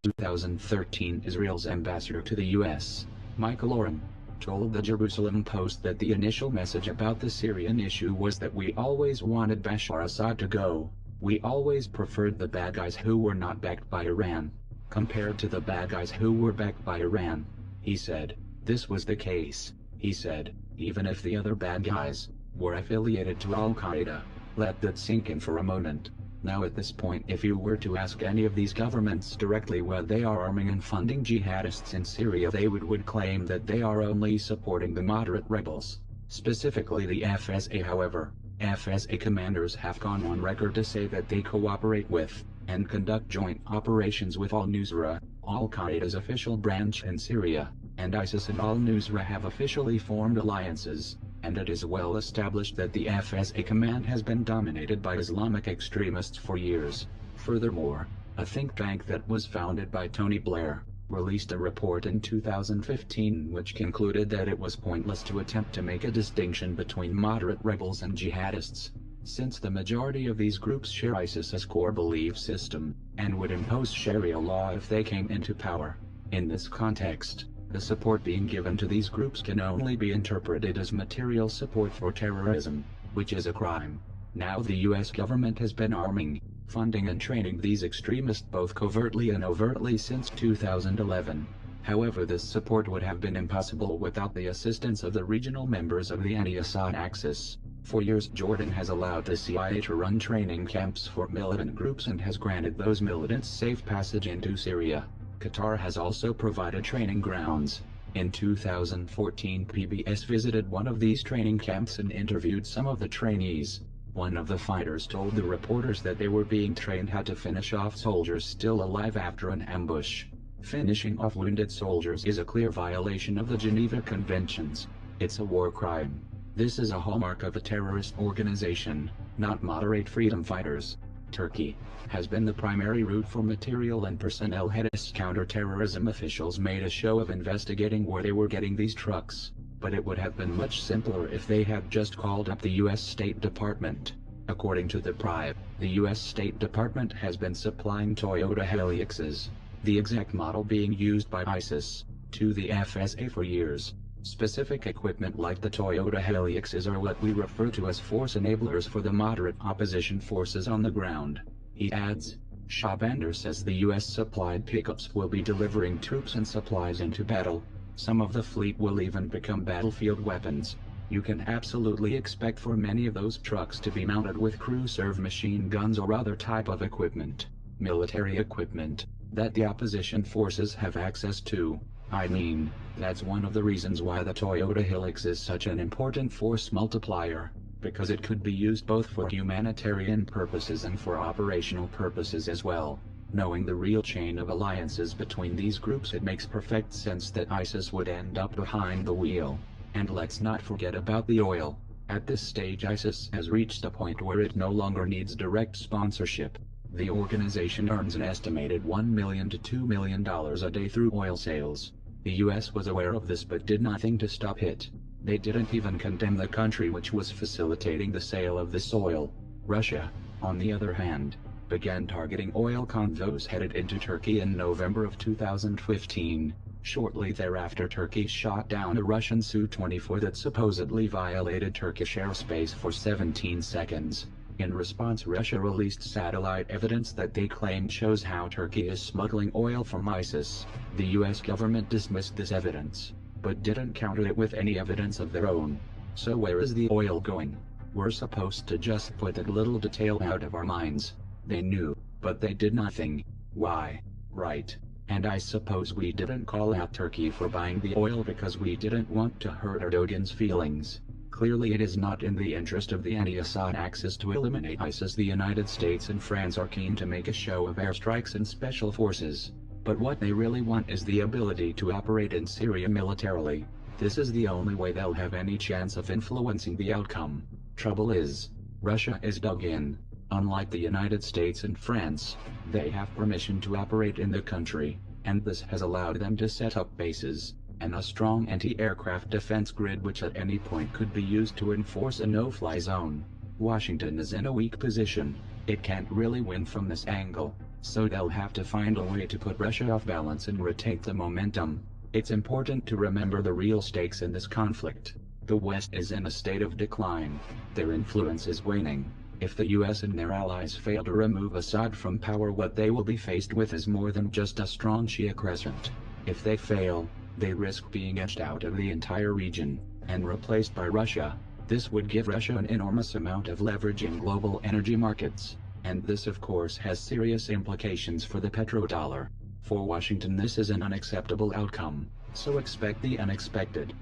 2013, Israel's ambassador to the U.S., Michael Oren, told the Jerusalem Post that the initial message about the Syrian issue was that we always wanted Bashar Assad to go. We always preferred the bad guys who were not backed by Iran, compared to the bad guys who were backed by Iran. He said, this was the case. He said, even if the other bad guys were affiliated to Al-Qaeda. Let that sink in for a moment. Now at this point, if you were to ask any of these governments directly why they are arming and funding jihadists in Syria, they would claim that they are only supporting the moderate rebels, specifically the FSA. However, FSA commanders have gone on record to say that they cooperate with, and conduct joint operations with al-Nusra, Al-Qaeda's official branch in Syria, and ISIS and al-Nusra have officially formed alliances. And it is well established that the FSA command has been dominated by Islamic extremists for years. Furthermore, a think tank that was founded by Tony Blair released a report in 2015 which concluded that it was pointless to attempt to make a distinction between moderate rebels and jihadists, since the majority of these groups share ISIS's core belief system, and would impose Sharia law if they came into power. In this context, the support being given to these groups can only be interpreted as material support for terrorism, which is a crime. Now the US government has been arming, funding and training these extremists both covertly and overtly since 2011. However, this support would have been impossible without the assistance of the regional members of the anti-Assad axis. For years, Jordan has allowed the CIA to run training camps for militant groups and has granted those militants safe passage into Syria. Qatar has also provided training grounds. In 2014, PBS visited one of these training camps and interviewed some of the trainees. One of the fighters told the reporters that they were being trained how to finish off soldiers still alive after an ambush. Finishing off wounded soldiers is a clear violation of the Geneva Conventions. It's a war crime. This is a hallmark of a terrorist organization, not moderate freedom fighters. Turkey has been the primary route for material and personnel. Counter-terrorism officials made a show of investigating where they were getting these trucks, but it would have been much simpler if they had just called up the U.S. State Department. According to the Prive, the U.S. State Department has been supplying Toyota Hiluxes, the exact model being used by ISIS, to the FSA for years. Specific equipment like the Toyota Hiluxes are what we refer to as force enablers for the moderate opposition forces on the ground. He adds, Shabander says the U.S. supplied pickups will be delivering troops and supplies into battle. Some of the fleet will even become battlefield weapons. You can absolutely expect for many of those trucks to be mounted with crew-serve machine guns or other type of equipment, military equipment, that the opposition forces have access to. I mean, that's one of the reasons why the Toyota Hilux is such an important force multiplier, because it could be used both for humanitarian purposes and for operational purposes as well. Knowing the real chain of alliances between these groups, it makes perfect sense that ISIS would end up behind the wheel. And let's not forget about the oil. At this stage, ISIS has reached a point where it no longer needs direct sponsorship. The organization earns an estimated $1 million to $2 million a day through oil sales. The US was aware of this but did nothing to stop it. They didn't even condemn the country which was facilitating the sale of this oil. Russia, on the other hand, began targeting oil convoys headed into Turkey in November of 2015. Shortly thereafter, Turkey shot down a Russian Su-24 that supposedly violated Turkish airspace for 17 seconds. In response, Russia released satellite evidence that they claimed shows how Turkey is smuggling oil from ISIS. The US government dismissed this evidence, but didn't counter it with any evidence of their own. So where is the oil going? We're supposed to just put that little detail out of our minds. They knew, but they did nothing. Why? Right. And I suppose we didn't call out Turkey for buying the oil because we didn't want to hurt Erdogan's feelings. Clearly it is not in the interest of the anti-Assad axis to eliminate ISIS. The United States and France are keen to make a show of airstrikes and special forces. But what they really want is the ability to operate in Syria militarily. This is the only way they'll have any chance of influencing the outcome. Trouble is, Russia is dug in. Unlike the United States and France, they have permission to operate in the country, and this has allowed them to set up bases, and a strong anti-aircraft defense grid which at any point could be used to enforce a no-fly zone. Washington is in a weak position. It can't really win from this angle, so they'll have to find a way to put Russia off balance and retake the momentum. It's important to remember the real stakes in this conflict. The West is in a state of decline. Their influence is waning. If the US and their allies fail to remove Assad from power, what they will be faced with is more than just a strong Shia crescent. If they fail, they risk being edged out of the entire region, and replaced by Russia. This would give Russia an enormous amount of leverage in global energy markets, and this of course has serious implications for the petrodollar. For Washington this is an unacceptable outcome, so expect the unexpected.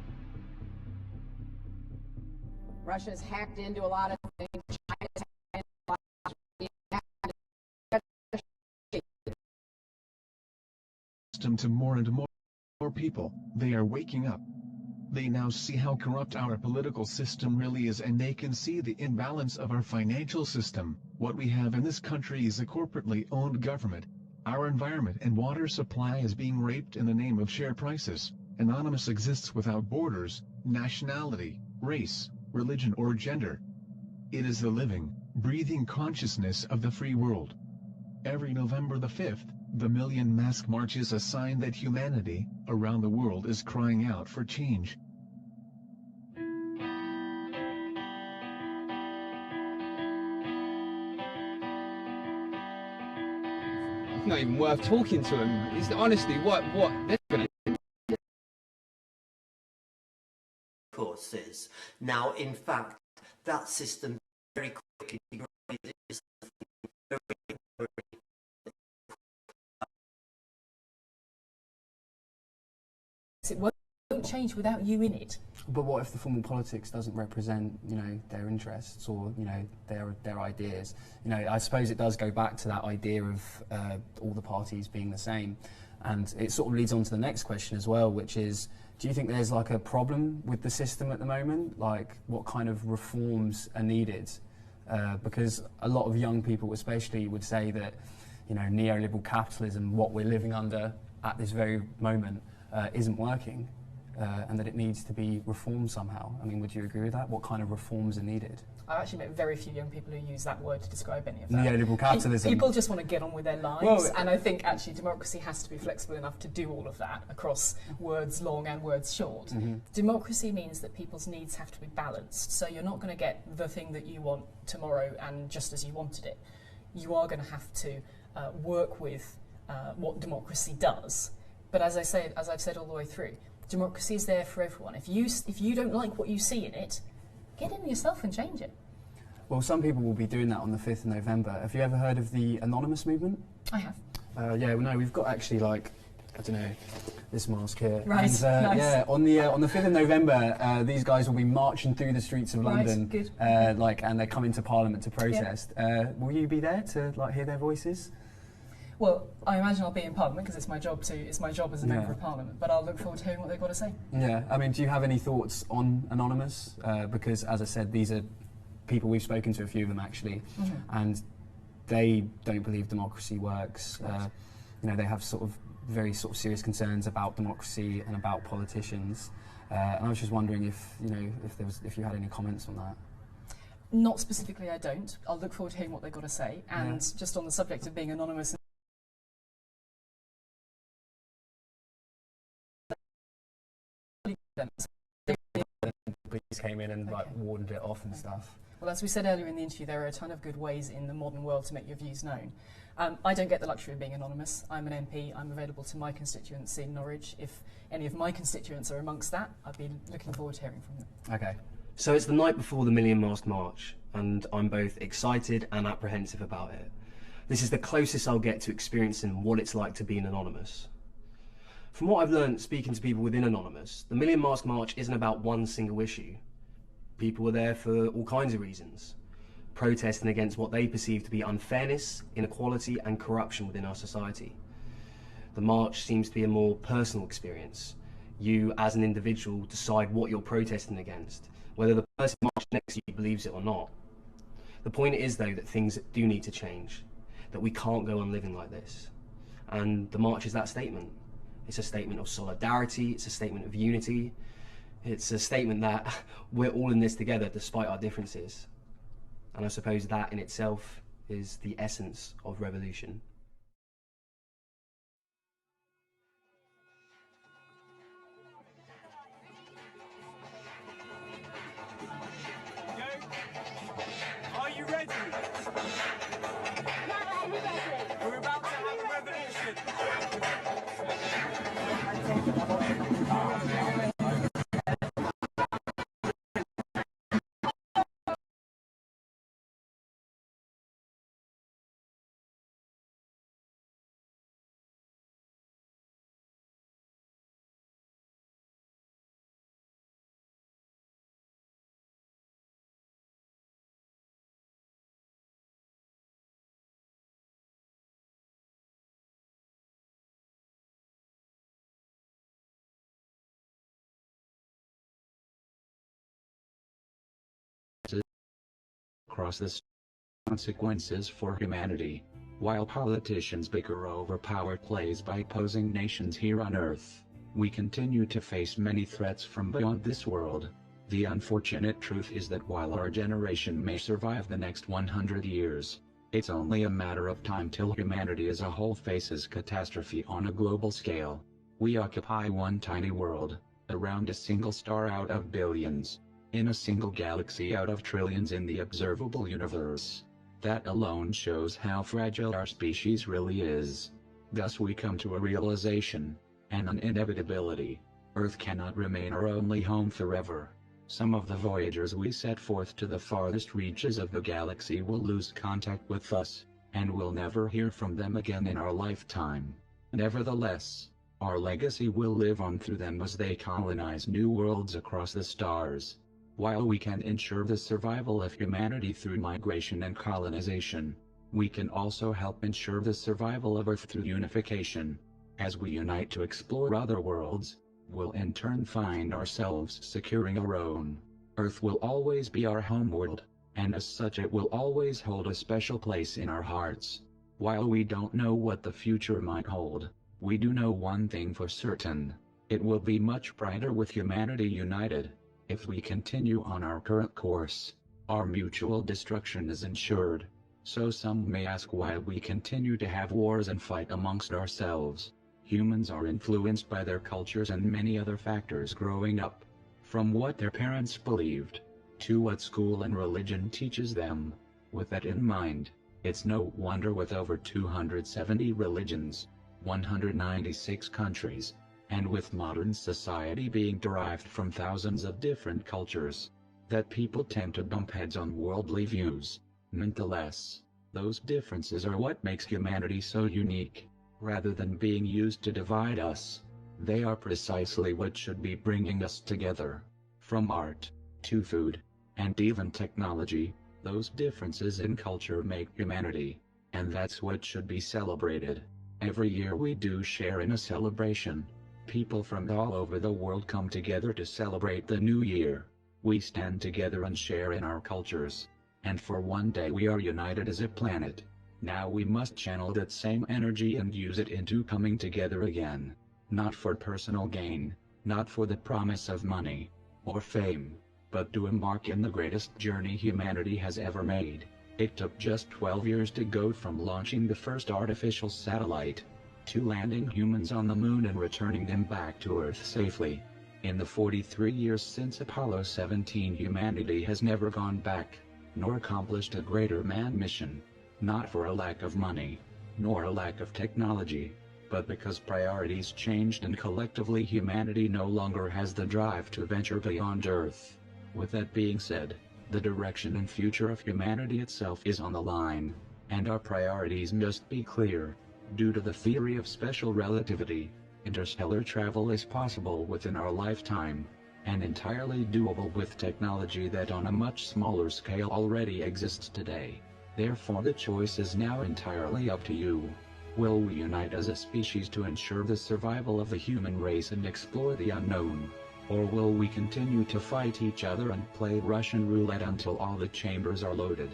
Russia's hacked into a lot of things. China's hacked into a lot of things. To more and more people, they are waking up. They now see how corrupt our political system really is, and they can see the imbalance of our financial system. What we have in this country is a corporately owned government. Our environment and water supply is being raped in the name of share prices. Anonymous exists without borders, nationality, race, religion or gender. It is the living, breathing consciousness of the free world. Every November the 5th, the Million Mask March is a sign that humanity, around the world, is crying out for change. It's not even worth talking to him. It's honestly what they're gonna courses. Now, in fact, that system very quickly is it won't change without you in it. But what if the formal politics doesn't represent, you know, their interests or, you know, their ideas? You know, I suppose it does go back to that idea of all the parties being the same, and it sort of leads on to the next question as well, which is, do you think there's like a problem with the system at the moment? Like, what kind of reforms are needed? Because a lot of young people, especially, would say that, you know, neoliberal capitalism, what we're living under at this very moment, isn't working. And that it needs to be reformed somehow. I mean, would you agree with that? What kind of reforms are needed? I've actually met very few young people who use that word to describe any of that. Neoliberal capitalism. People just want to get on with their lives, well, and I think actually democracy has to be flexible enough to do all of that across words long and words short. Mm-hmm. Democracy means that people's needs have to be balanced, so you're not going to get the thing that you want tomorrow and just as you wanted it. You are going to have to work with what democracy does. But as I've said all the way through, democracy is there for everyone. If you don't like what you see in it, get in yourself and change it. Well, some people will be doing that on the 5th of November. Have you ever heard of the Anonymous movement? I have. Yeah, well, no, we've got actually, like, I don't know, this mask here. Right, and, nice. Yeah, on the 5th of November, these guys will be marching through the streets of London, good. and they're coming to Parliament to protest. Yeah. Will you be there to like hear their voices? Well, I imagine I'll be in Parliament because it's my job as a member of Parliament. But I'll look forward to hearing what they've got to say. Yeah, I mean, do you have any thoughts on Anonymous? Because, as I said, these are people we've spoken to, a few of them actually, and they don't believe democracy works. Right. You know, they have sort of very sort of serious concerns about democracy and about politicians. And I was just wondering if, you know, if you had any comments on that. Not specifically, I don't. I'll look forward to hearing what they've got to say. And just on the subject of being anonymous. Police came in and like warded it off and stuff. Well, as we said earlier in the interview, there are a ton of good ways in the modern world to make your views known. I don't get the luxury of being anonymous. I'm an MP. I'm available to my constituency in Norwich. If any of my constituents are amongst that, I'd be looking forward to hearing from them. Okay. So it's the night before the Million Mask March, and I'm both excited and apprehensive about it. This is the closest I'll get to experiencing what it's like to be an anonymous. From what I've learned speaking to people within Anonymous, the Million Mask March isn't about one single issue. People are there for all kinds of reasons, protesting against what they perceive to be unfairness, inequality and corruption within our society. The march seems to be a more personal experience. You, as an individual, decide what you're protesting against, whether the person marching next to you believes it or not. The point is, though, that things do need to change, that we can't go on living like this. And the march is that statement. It's a statement of solidarity, it's a statement of unity, it's a statement that we're all in this together despite our differences. And I suppose that in itself is the essence of revolution. Are you ready? We're about to have a revolution. Across the consequences for humanity. While politicians bicker over power plays by opposing nations here on Earth, we continue to face many threats from beyond this world. The unfortunate truth is that while our generation may survive the next 100 years, it's only a matter of time till humanity as a whole faces catastrophe on a global scale. We occupy one tiny world, around a single star out of billions, in a single galaxy out of trillions in the observable universe. That alone shows how fragile our species really is. Thus we come to a realization, and an inevitability. Earth cannot remain our only home forever. Some of the voyagers we set forth to the farthest reaches of the galaxy will lose contact with us, and we'll never hear from them again in our lifetime. Nevertheless, our legacy will live on through them as they colonize new worlds across the stars. While we can ensure the survival of humanity through migration and colonization, we can also help ensure the survival of Earth through unification. As we unite to explore other worlds, we'll in turn find ourselves securing our own. Earth will always be our homeworld, and as such it will always hold a special place in our hearts. While we don't know what the future might hold, we do know one thing for certain. It will be much brighter with humanity united. If we continue on our current course, our mutual destruction is ensured. So some may ask why we continue to have wars and fight amongst ourselves. Humans are influenced by their cultures and many other factors growing up. From what their parents believed, to what school and religion teaches them. With that in mind, it's no wonder with over 270 religions, 196 countries, and with modern society being derived from thousands of different cultures, that people tend to bump heads on worldly views. Nonetheless, those differences are what makes humanity so unique. Rather than being used to divide us, they are precisely what should be bringing us together. From art, to food, and even technology, those differences in culture make humanity, and that's what should be celebrated. Every year we do share in a celebration. People from all over the world come together to celebrate the new year. We stand together and share in our cultures. And for one day we are united as a planet. Now we must channel that same energy and use it into coming together again. Not for personal gain, not for the promise of money, or fame, but to embark in the greatest journey humanity has ever made. It took just 12 years to go from launching the first artificial satellite, to landing humans on the moon and returning them back to Earth safely. In the 43 years since Apollo 17, humanity has never gone back, nor accomplished a greater manned mission. Not for a lack of money, nor a lack of technology, but because priorities changed and collectively humanity no longer has the drive to venture beyond Earth. With that being said, the direction and future of humanity itself is on the line, and our priorities must be clear. Due to the theory of special relativity, Interstellar travel is possible within our lifetime, and entirely doable with technology that on a much smaller scale already exists today. Therefore the choice is now entirely up to you. Will we unite as a species to ensure the survival of the human race and explore the unknown? Or will we continue to fight each other and play Russian roulette until all the chambers are loaded?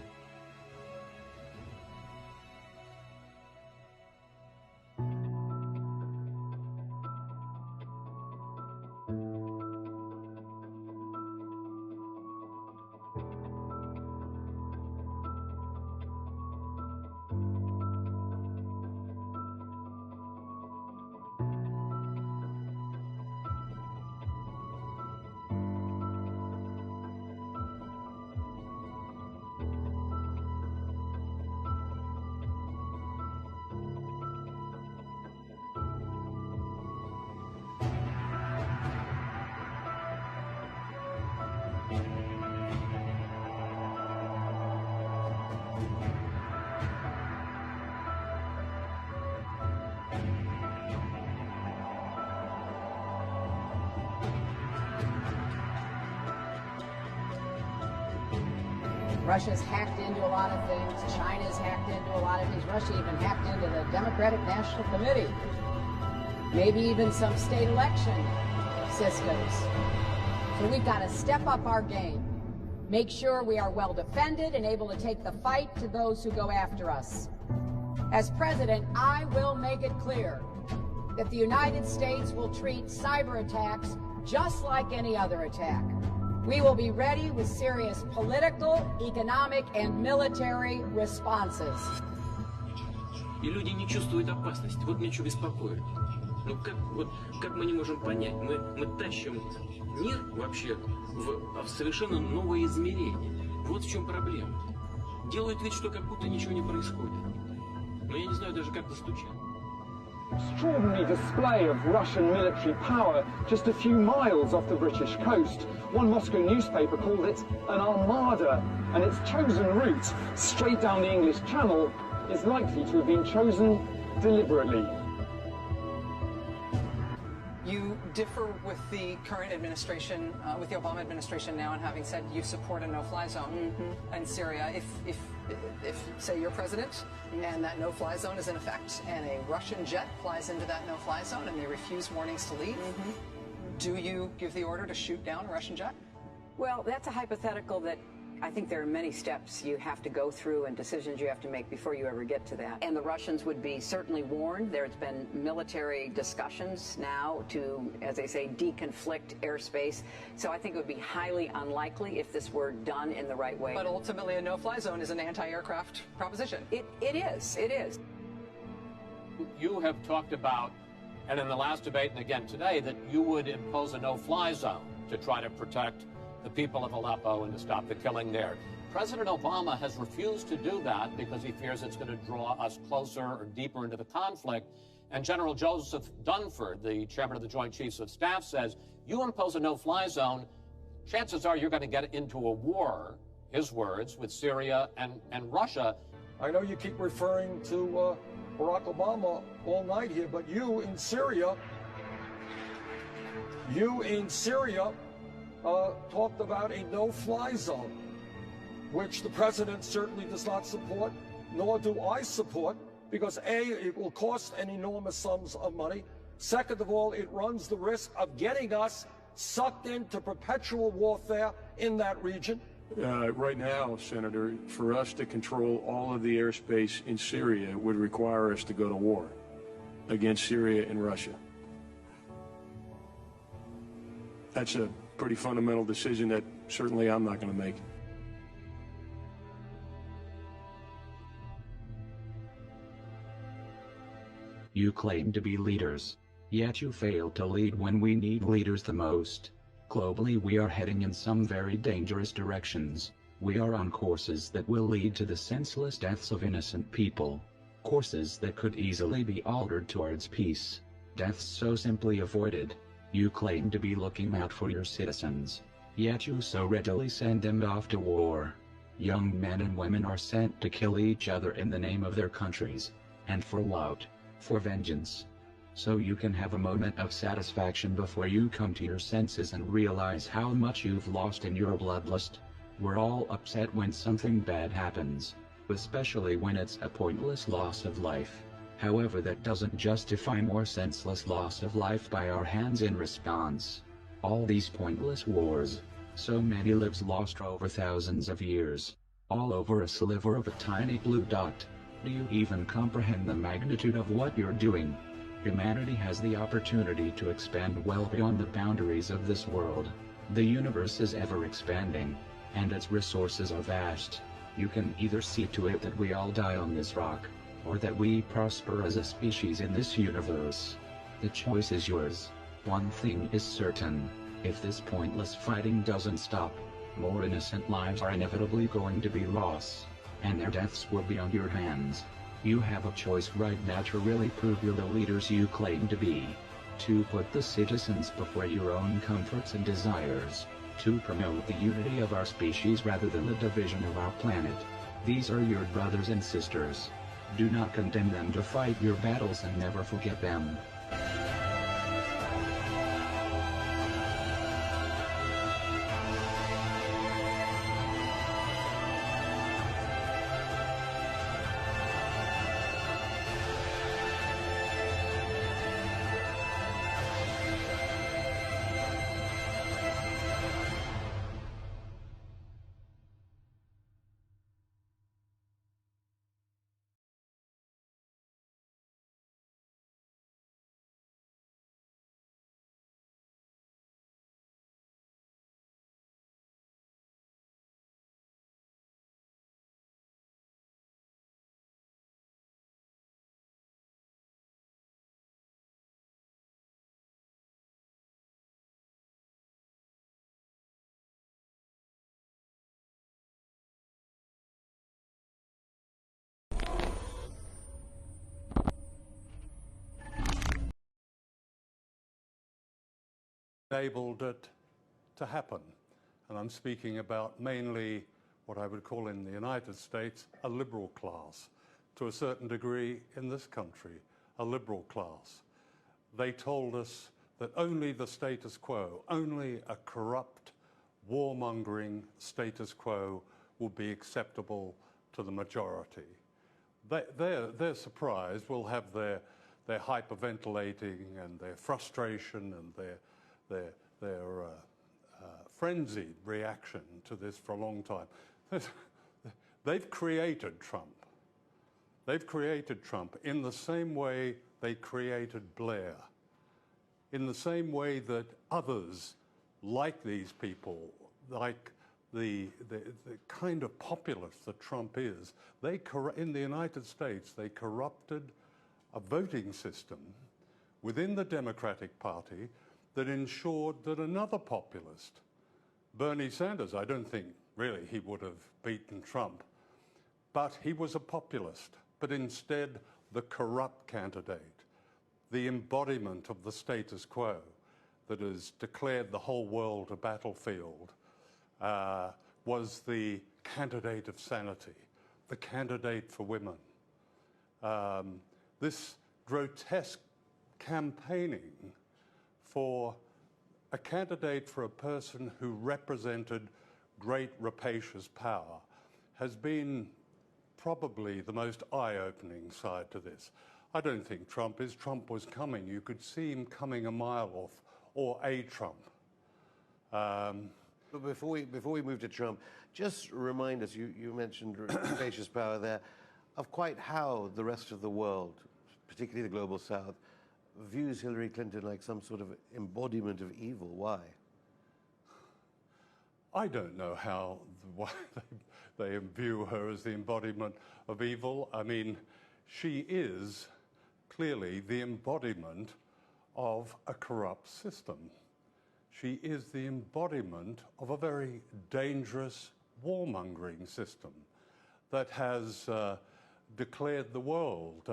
Russia's hacked into a lot of things. China's hacked into a lot of things. Russia even hacked into the Democratic National Committee. Maybe even some state election systems. So we've got to step up our game. Make sure we are well defended and able to take the fight to those who go after us. As president, I will make it clear that the United States will treat cyber attacks just like any other attack. We will be ready with serious political, economic, and military responses. И люди не чувствуют опасности. Вот меня что беспокоит. Ну как мы не можем понять? Мы тащим мир вообще в совершенно новое измерение. Вот в чем проблема. Делают вид, что как будто ничего не происходит. Но я не знаю даже, как достучаться. Extraordinary display of Russian military power just a few miles off the British coast. One Moscow newspaper called it an armada, and its chosen route straight down the English Channel is likely to have been chosen deliberately. You differ with the current administration, with the Obama administration now, and having said you support a no-fly zone in Syria. If, say, you're president, and that no-fly zone is in effect, and a Russian jet flies into that no-fly zone, and they refuse warnings to leave, do you give the order to shoot down a Russian jet? Well, that's a hypothetical that I think there are many steps you have to go through and decisions you have to make before you ever get to that. And the Russians would be certainly warned. There's been military discussions now to, as they say, deconflict airspace. So I think it would be highly unlikely if this were done in the right way. But ultimately, a no-fly zone is an anti-aircraft proposition. It is. You have talked about, and in the last debate and again today, that you would impose a no-fly zone to try to protect the people of Aleppo and to stop the killing there. President Obama has refused to do that because he fears it's going to draw us closer or deeper into the conflict. And General Joseph Dunford, the chairman of the Joint Chiefs of Staff, says, you impose a no-fly zone, chances are you're going to get into a war, his words, with Syria and Russia. I know you keep referring to Barack Obama all night here, but you in Syria talked about a no-fly zone, which the president certainly does not support, nor do I support, because A, it will cost an enormous sums of money. Second of all, it runs the risk of getting us sucked into perpetual warfare in that region. Right now, Senator, for us to control all of the airspace in Syria would require us to go to war against Syria and Russia. That's a pretty fundamental decision that certainly I'm not going to make. You claim to be leaders, yet you fail to lead when we need leaders the most. Globally, we are heading in some very dangerous directions. We are on courses that will lead to the senseless deaths of innocent people. Courses that could easily be altered towards peace. Deaths so simply avoided. You claim to be looking out for your citizens, yet you so readily send them off to war. Young men and women are sent to kill each other in the name of their countries. And for what? For vengeance. so you can have a moment of satisfaction before you come to your senses and realize how much you've lost in your bloodlust. We're all upset when something bad happens, especially when it's a pointless loss of life. However, that doesn't justify more senseless loss of life by our hands in response. All these pointless wars, so many lives lost over thousands of years, all over a sliver of a tiny blue dot. Do you even comprehend the magnitude of what you're doing? Humanity has the opportunity to expand well beyond the boundaries of this world. The universe is ever expanding, and its resources are vast. You can either see to it that we all die on this rock, or that we prosper as a species in this universe. The choice is yours. One thing is certain: if this pointless fighting doesn't stop, more innocent lives are inevitably going to be lost, and their deaths will be on your hands. You have a choice right now to really prove you're the leaders you claim to be, to put the citizens before your own comforts and desires, to promote the unity of our species rather than the division of our planet. These are your brothers and sisters. Do not condemn them to fight your battles and never forget them. Enabled it to happen. And I'm speaking about mainly what I would call in the United States a liberal class. To a certain degree in this country, a liberal class. They told us that only the status quo, only a corrupt, warmongering status quo will be acceptable to the majority. Their surprise will have their hyperventilating and their frustration and their frenzied reaction to this for a long time. They've created Trump. They've created Trump in the same way they created Blair, in the same way that others like these people, like the kind of populist that Trump is, in the United States, they corrupted a voting system within the Democratic Party that ensured that another populist, Bernie Sanders, I don't think really he would have beaten Trump, but he was a populist, but instead the corrupt candidate, the embodiment of the status quo that has declared the whole world a battlefield, was the candidate of sanity, the candidate for women. This grotesque campaigning for a candidate for a person who represented great rapacious power has been probably the most eye-opening side to this. I don't think Trump was coming. You could see him coming a mile off, or a Trump. But before we move to Trump, just remind us, you mentioned rapacious power there, of quite how the rest of the world, particularly the global south, views Hillary Clinton like some sort of embodiment of evil. Why? I don't know why they view her as the embodiment of evil. I mean, she is clearly the embodiment of a corrupt system. She is the embodiment of a very dangerous warmongering system that has declared the world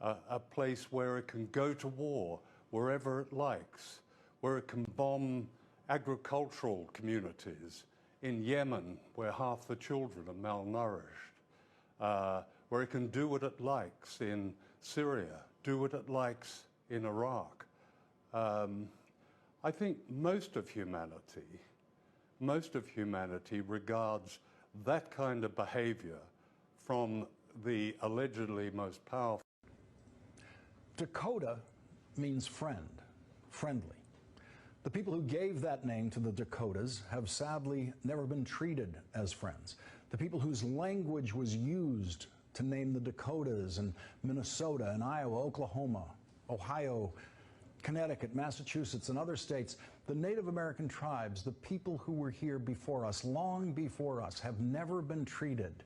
a place where it can go to war wherever it likes, where it can bomb agricultural communities in Yemen, where half the children are malnourished, where it can do what it likes in Syria, do what it likes in Iraq. I think most of humanity regards that kind of behavior from the allegedly most powerful. Dakota means friend, friendly. The people who gave that name to the Dakotas have sadly never been treated as friends. The people whose language was used to name the Dakotas and Minnesota and Iowa, Oklahoma, Ohio, Connecticut, Massachusetts, and other states, the Native American tribes, the people who were here before us, long before us, have never been treated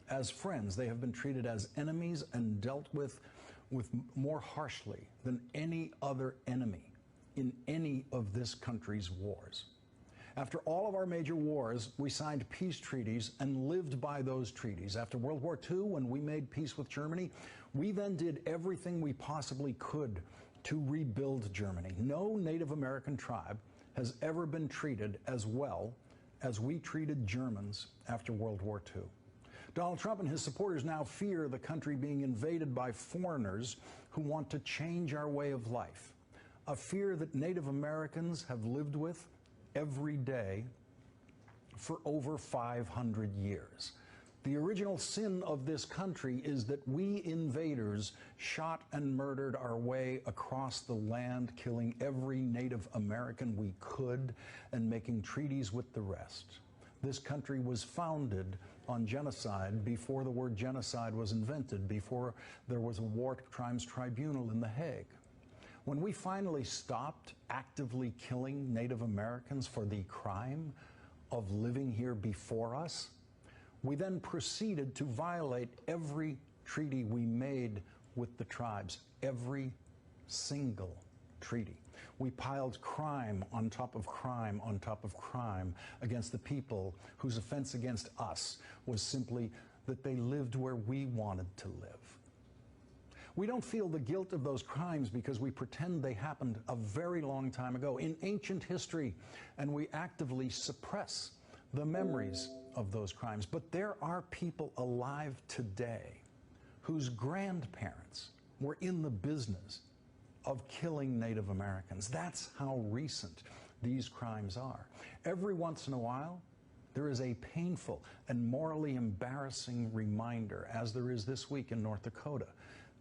as friends. They have been treated as enemies and dealt with more harshly than any other enemy in any of this country's wars. After all of our major wars, we signed peace treaties and lived by those treaties. After World War II, when we made peace with Germany, we then did everything we possibly could to rebuild Germany. No Native American tribe has ever been treated as well as we treated Germans after World War II. Donald Trump and his supporters now fear the country being invaded by foreigners who want to change our way of life, a fear that Native Americans have lived with every day for over 500 years. The original sin of this country is that we invaders shot and murdered our way across the land, killing every Native American we could and making treaties with the rest. This country was founded on genocide before the word genocide was invented, before there was a war crimes tribunal in The Hague. When we finally stopped actively killing Native Americans for the crime of living here before us, we then proceeded to violate every treaty we made with the tribes, every single treaty. We piled crime on top of crime on top of crime against the people whose offense against us was simply that they lived where we wanted to live. We don't feel the guilt of those crimes because we pretend they happened a very long time ago in ancient history, and we actively suppress the memories of those crimes. But there are people alive today whose grandparents were in the business of killing Native Americans. That's how recent these crimes are. Every once in a while, there is a painful and morally embarrassing reminder, as there is this week in North Dakota,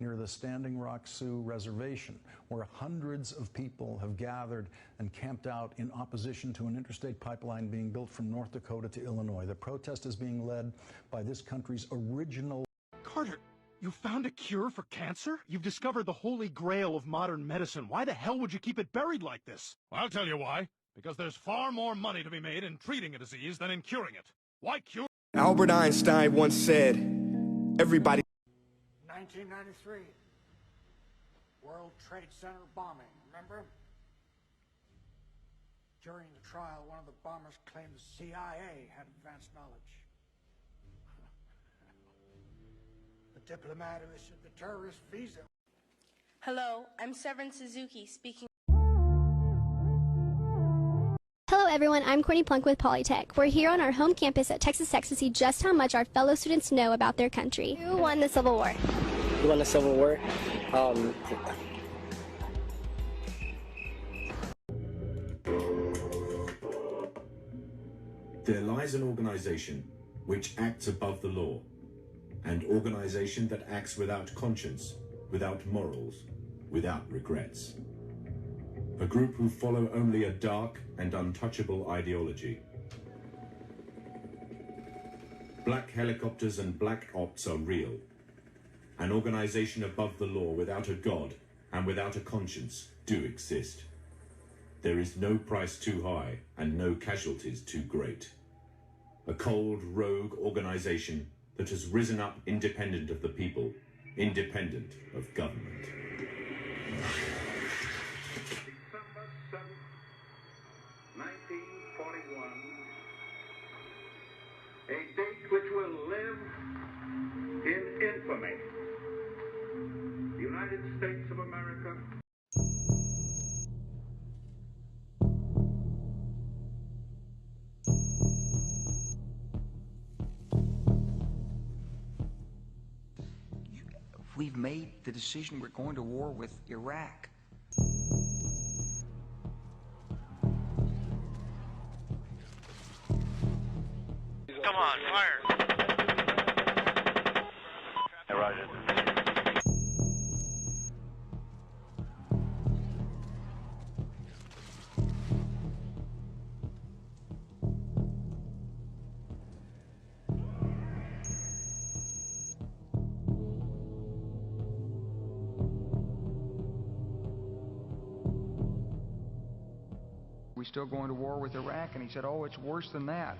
near the Standing Rock Sioux Reservation, where hundreds of people have gathered and camped out in opposition to an interstate pipeline being built from North Dakota to Illinois. The protest is being led by this country's original... Carter, you found a cure for cancer? You've discovered the holy grail of modern medicine. Why the hell would you keep it buried like this? I'll tell you why. Because there's far more money to be made in treating a disease than in curing it. Why cure? Albert Einstein once said, everybody... 1993, World Trade Center bombing, remember? During the trial, one of the bombers claimed the CIA had advanced knowledge. The diplomat who issued the terrorist visa. Hello, I'm Severin Suzuki speaking. Hello everyone, I'm Courtney Plunk with Polytech. We're here on our home campus at Texas Tech to see just how much our fellow students know about their country. Who won the Civil War? Who won the Civil War? There lies an organization which acts above the law, an organization that acts without conscience, without morals, without regrets. A group who follow only a dark and untouchable ideology. Black helicopters and black ops are real. An organization above the law without a god and without a conscience do exist. There is no price too high and no casualties too great. A cold, rogue organization that has risen up independent of the people, independent of government. December 7th, 1941, a date which will live in infamy. The United States of America. We've made the decision we're going to war with Iraq. Come on, fire. Hey, Roger. We still going to war with Iraq? And he said, oh, it's worse than that.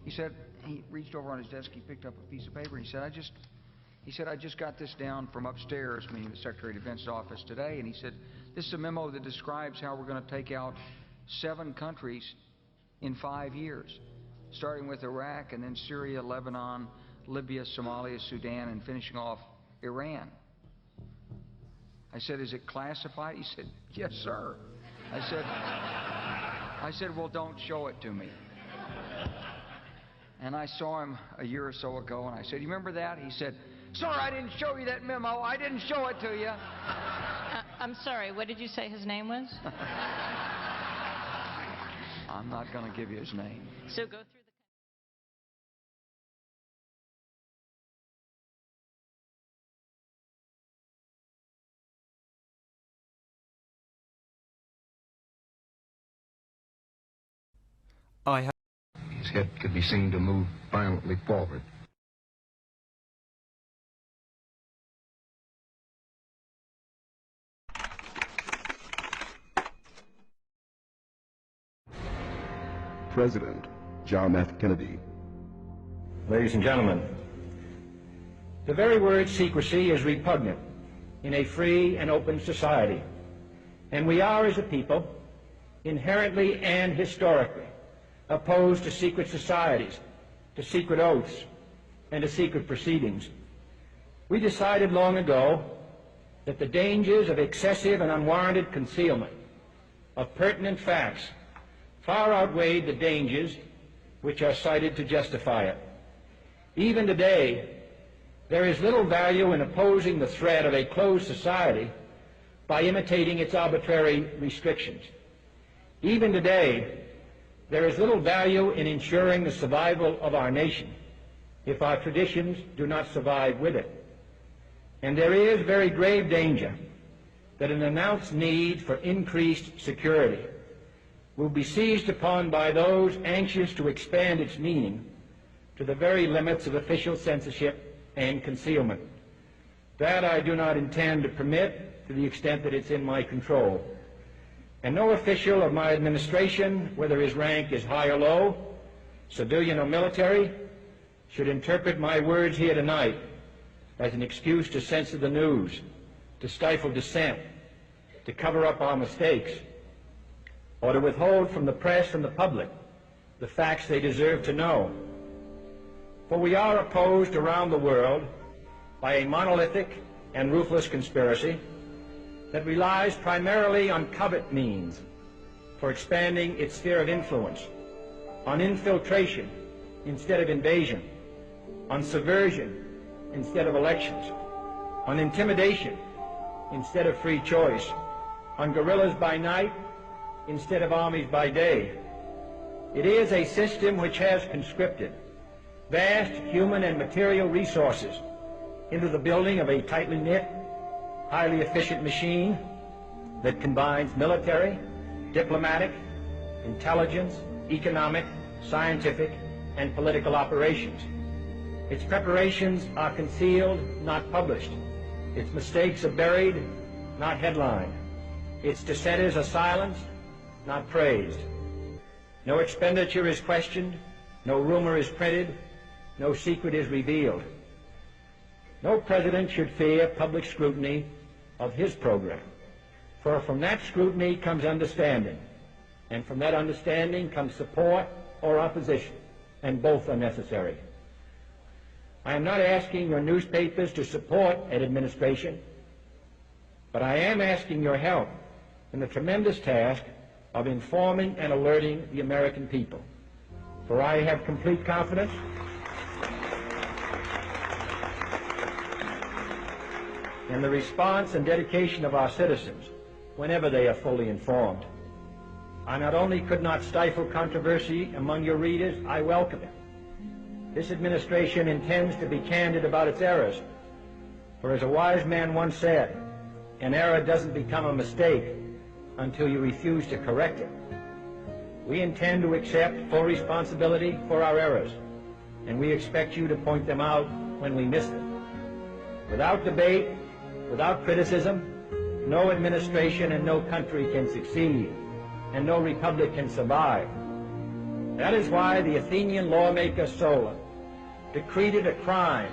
He said, he reached over on his desk, he picked up a piece of paper, and he said, I just got this down from upstairs, meaning the Secretary of Defense's office today, and he said, this is a memo that describes how we're going to take out 7 countries in 5 years, starting with Iraq and then Syria, Lebanon, Libya, Somalia, Sudan, and finishing off Iran. I said, is it classified? He said, yes, sir. I said, well, don't show it to me. And I saw him a year or so ago, and I said, you remember that? He said, sir, I didn't show you that memo. I didn't show it to you. I'm sorry, what did you say his name was? I'm not going to give you his name. So go through His head could be seen to move violently forward. President John F. Kennedy. Ladies and gentlemen, the very word secrecy is repugnant in a free and open society, and we are, as a people, inherently and historically opposed to secret societies, to secret oaths, and to secret proceedings. We decided long ago that the dangers of excessive and unwarranted concealment of pertinent facts far outweighed the dangers which are cited to justify it. Even today, there is little value in opposing the threat of a closed society by imitating its arbitrary restrictions. Even today, there is little value in ensuring the survival of our nation if our traditions do not survive with it. And there is very grave danger that an announced need for increased security will be seized upon by those anxious to expand its meaning to the very limits of official censorship and concealment. That I do not intend to permit to the extent that it's in my control. And no official of my administration, whether his rank is high or low, civilian or military, should interpret my words here tonight as an excuse to censor the news, to stifle dissent, to cover up our mistakes, or to withhold from the press and the public the facts they deserve to know. For we are opposed around the world by a monolithic and ruthless conspiracy that relies primarily on covert means for expanding its sphere of influence, on infiltration instead of invasion, on subversion instead of elections, on intimidation instead of free choice, on guerrillas by night instead of armies by day. It is a system which has conscripted vast human and material resources into the building of a tightly knit, highly efficient machine that combines military, diplomatic, intelligence, economic, scientific, and political operations. Its preparations are concealed, not published. Its mistakes are buried, not headlined. Its dissenters are silenced, not praised. No expenditure is questioned, no rumor is printed, no secret is revealed. No president should fear public scrutiny of his program, for from that scrutiny comes understanding, and from that understanding comes support or opposition, and both are necessary. I am not asking your newspapers to support an administration, but I am asking your help in the tremendous task of informing and alerting the American people. For I have complete confidence in the response and dedication of our citizens whenever they are fully informed. I not only could not stifle controversy among your readers, I welcome it. This administration intends to be candid about its errors. For as a wise man once said, an error doesn't become a mistake until you refuse to correct it. We intend to accept full responsibility for our errors, and we expect you to point them out when we miss them. Without debate, without criticism, no administration and no country can succeed, and no republic can survive. That is why the Athenian lawmaker Solon decreed it a crime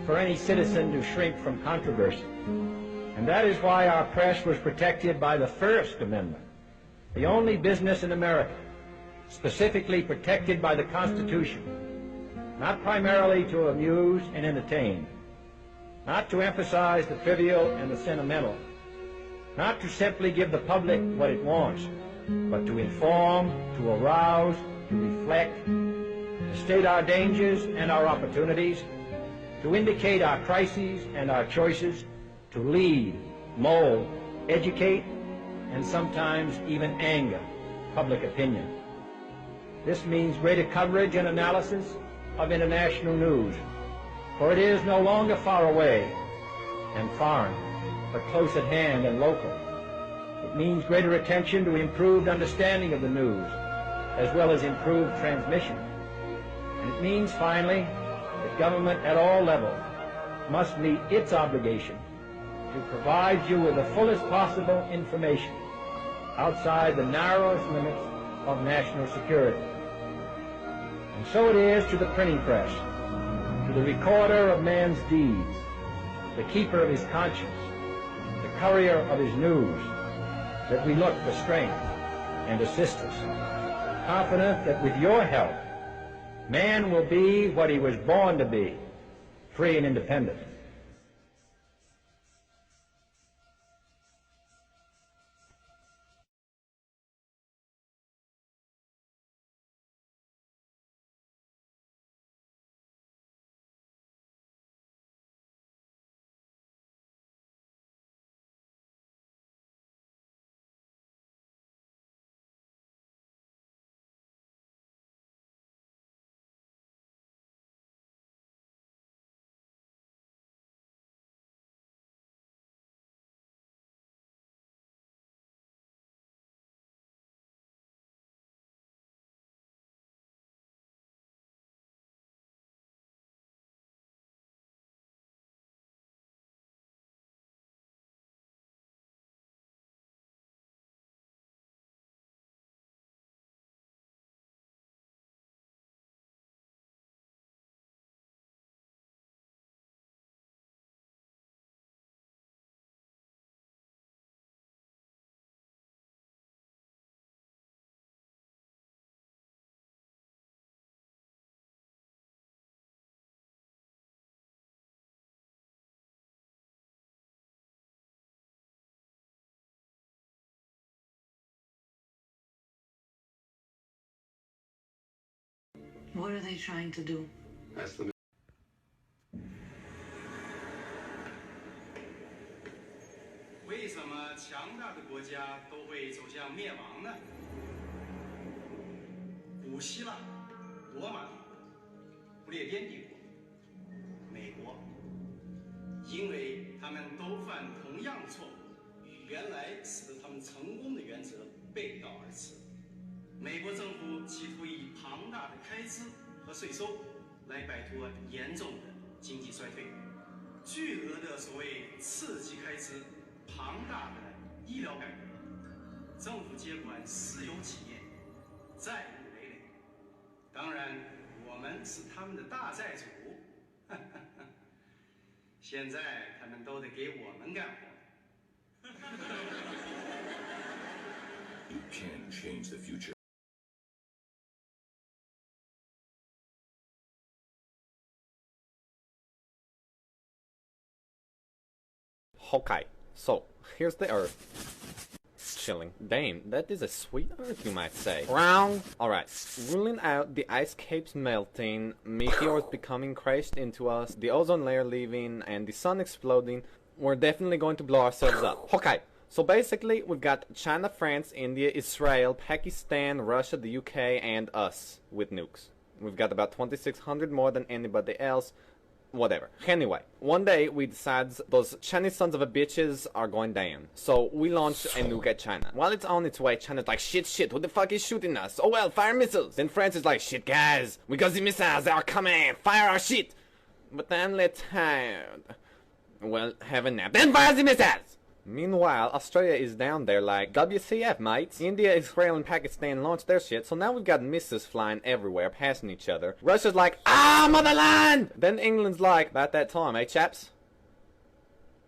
for any citizen to shrink from controversy. And that is why our press was protected by the First Amendment, the only business in America specifically protected by the Constitution, not primarily to amuse and entertain, not to emphasize the trivial and the sentimental, not to simply give the public what it wants, but to inform, to arouse, to reflect, to state our dangers and our opportunities, to indicate our crises and our choices, to lead, mold, educate, and sometimes even anger public opinion. This means greater coverage and analysis of international news, for it is no longer far away and foreign, but close at hand and local. It means greater attention to improved understanding of the news, as well as improved transmission. And it means, finally, that government at all levels must meet its obligation to provide you with the fullest possible information outside the narrowest limits of national security. And so it is to the printing press, to the recorder of man's deeds, the keeper of his conscience, the courier of his news, that we look for strength and assistance, confident that with your help, man will be what he was born to be, free and independent. What are they trying to do? That's the 为什么强大的国家都会走向灭亡呢？古希腊、罗马帝国、不列颠帝国、美国，因为他们都犯同样错误，与原来使得他们成功的原则背道而驰。美国政府企图以庞大的开支和税收来摆脱严重的经济衰退，巨额的所谓刺激开支。 庞大的医疗改革，政府接管私有企业，债务累累。当然，我们是他们的大债主。现在他们都得给我们干活。You can change the future. Okay. So, here's the Earth. Chilling. Damn, that is a sweet Earth, you might say. Wrong! Alright, ruling out the ice caps melting, meteors becoming crashed into us, the ozone layer leaving, and the sun exploding, we're definitely going to blow ourselves up. Okay, so basically, we've got China, France, India, Israel, Pakistan, Russia, the UK, and us with nukes. We've got about 2,600 more than anybody else. Whatever. Anyway, one day we decide those Chinese sons of a bitches are going down. So we launch a nuke at China. While it's on its way, China's like, shit, who the fuck is shooting us? Oh well, fire missiles. Then France is like, shit guys, we got the missiles, they are coming, fire our shit. But then let's well, have a nap. Then fire the missiles! Meanwhile, Australia is down there like, WCF, mates. India, Israel, and Pakistan launched their shit, so now we've got missiles flying everywhere, passing each other. Russia's like, ah, motherland! Then England's like, about that time, eh, chaps?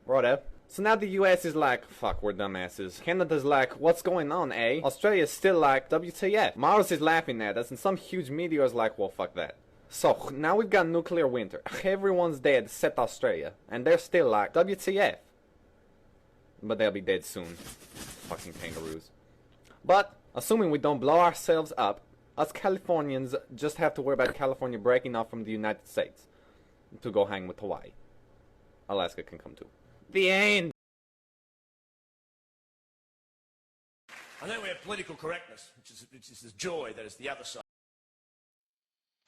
Righto. So now the US is like, fuck, we're dumbasses. Canada's like, what's going on, eh? Australia's still like, WTF. Mars is laughing at us, and some huge meteor's like, well, fuck that. So, now we've got nuclear winter. Everyone's dead except Australia. And they're still like, WTF. But they'll be dead soon. Fucking kangaroos. But, assuming we don't blow ourselves up, us Californians just have to worry about California breaking off from the United States to go hang with Hawaii. Alaska can come too. The end! I know we have political correctness, which is the joy that is the other side.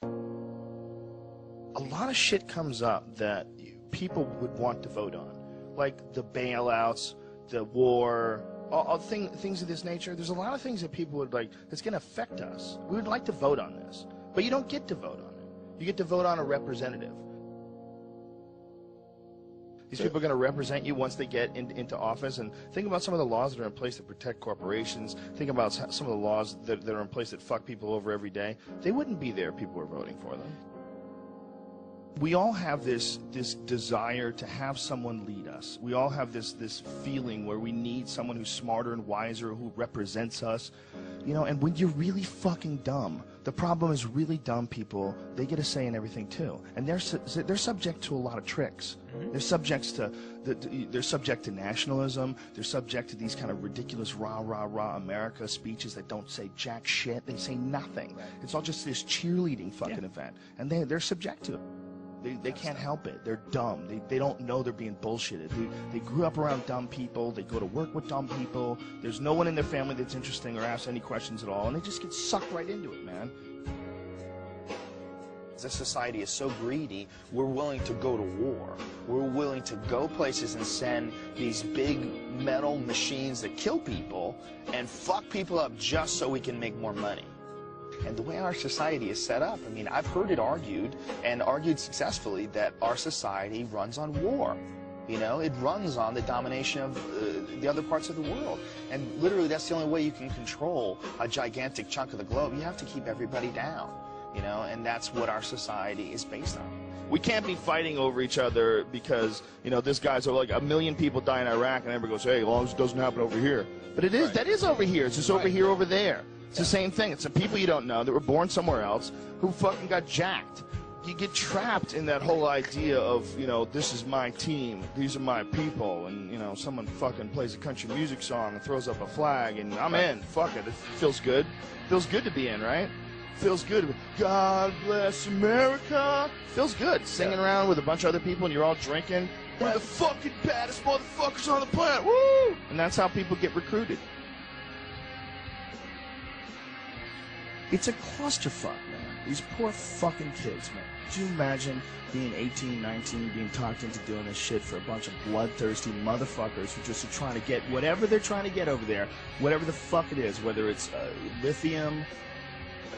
A lot of shit comes up that people would want to vote on. Like the bailouts, the war, all things of this nature. There's a lot of things that people would like that's going to affect us. We would like to vote on this, but you don't get to vote on it. You get to vote on a representative. These people are going to represent you once they get into office. And think about some of the laws that are in place that protect corporations. Think about some of the laws that are in place that fuck people over every day. They wouldn't be there if people were voting for them. We all have this desire to have someone lead us. We all have this feeling where we need someone who's smarter and wiser, who represents us. You know, and when you're really fucking dumb, the problem is really dumb people, they get a say in everything too. And they're subject to a lot of tricks. They're subject to nationalism. They're subject to these kind of ridiculous rah, rah, rah America speeches that don't say jack shit. They say nothing. It's all just this cheerleading fucking event. And they're subject to it. They can't help it. They're dumb. They don't know they're being bullshitted. They grew up around dumb people. They go to work with dumb people. There's no one in their family that's interesting or asks any questions at all, and they just get sucked right into it, man. This society is so greedy, we're willing to go to war. We're willing to go places and send these big metal machines that kill people and fuck people up just so we can make more money. And the way our society is set up, I mean, I've heard it argued, and argued successfully, that our society runs on war. You know, it runs on the domination of the other parts of the world. And literally, that's the only way you can control a gigantic chunk of the globe. You have to keep everybody down, you know, and that's what our society is based on. We can't be fighting over each other because, you know, this guy's like 1 million people die in Iraq, and everybody goes, hey, as long as it doesn't happen over here. But it is, that is over here. It's just over here, over there. It's the same thing. It's the people you don't know that were born somewhere else who fucking got jacked. You get trapped in that whole idea of, you know, this is my team, these are my people, and, you know, someone fucking plays a country music song and throws up a flag, and I'm in. Fuck it. It feels good. Feels good to be in, right? Feels good. God bless America. Feels good. Singing around with a bunch of other people and you're all drinking. We're the fucking baddest motherfuckers on the planet. Woo! And that's how people get recruited. It's a clusterfuck, man. These poor fucking kids, man. Could you imagine being 18, 19, being talked into doing this shit for a bunch of bloodthirsty motherfuckers who just are trying to get whatever they're trying to get over there, whatever the fuck it is, whether it's lithium,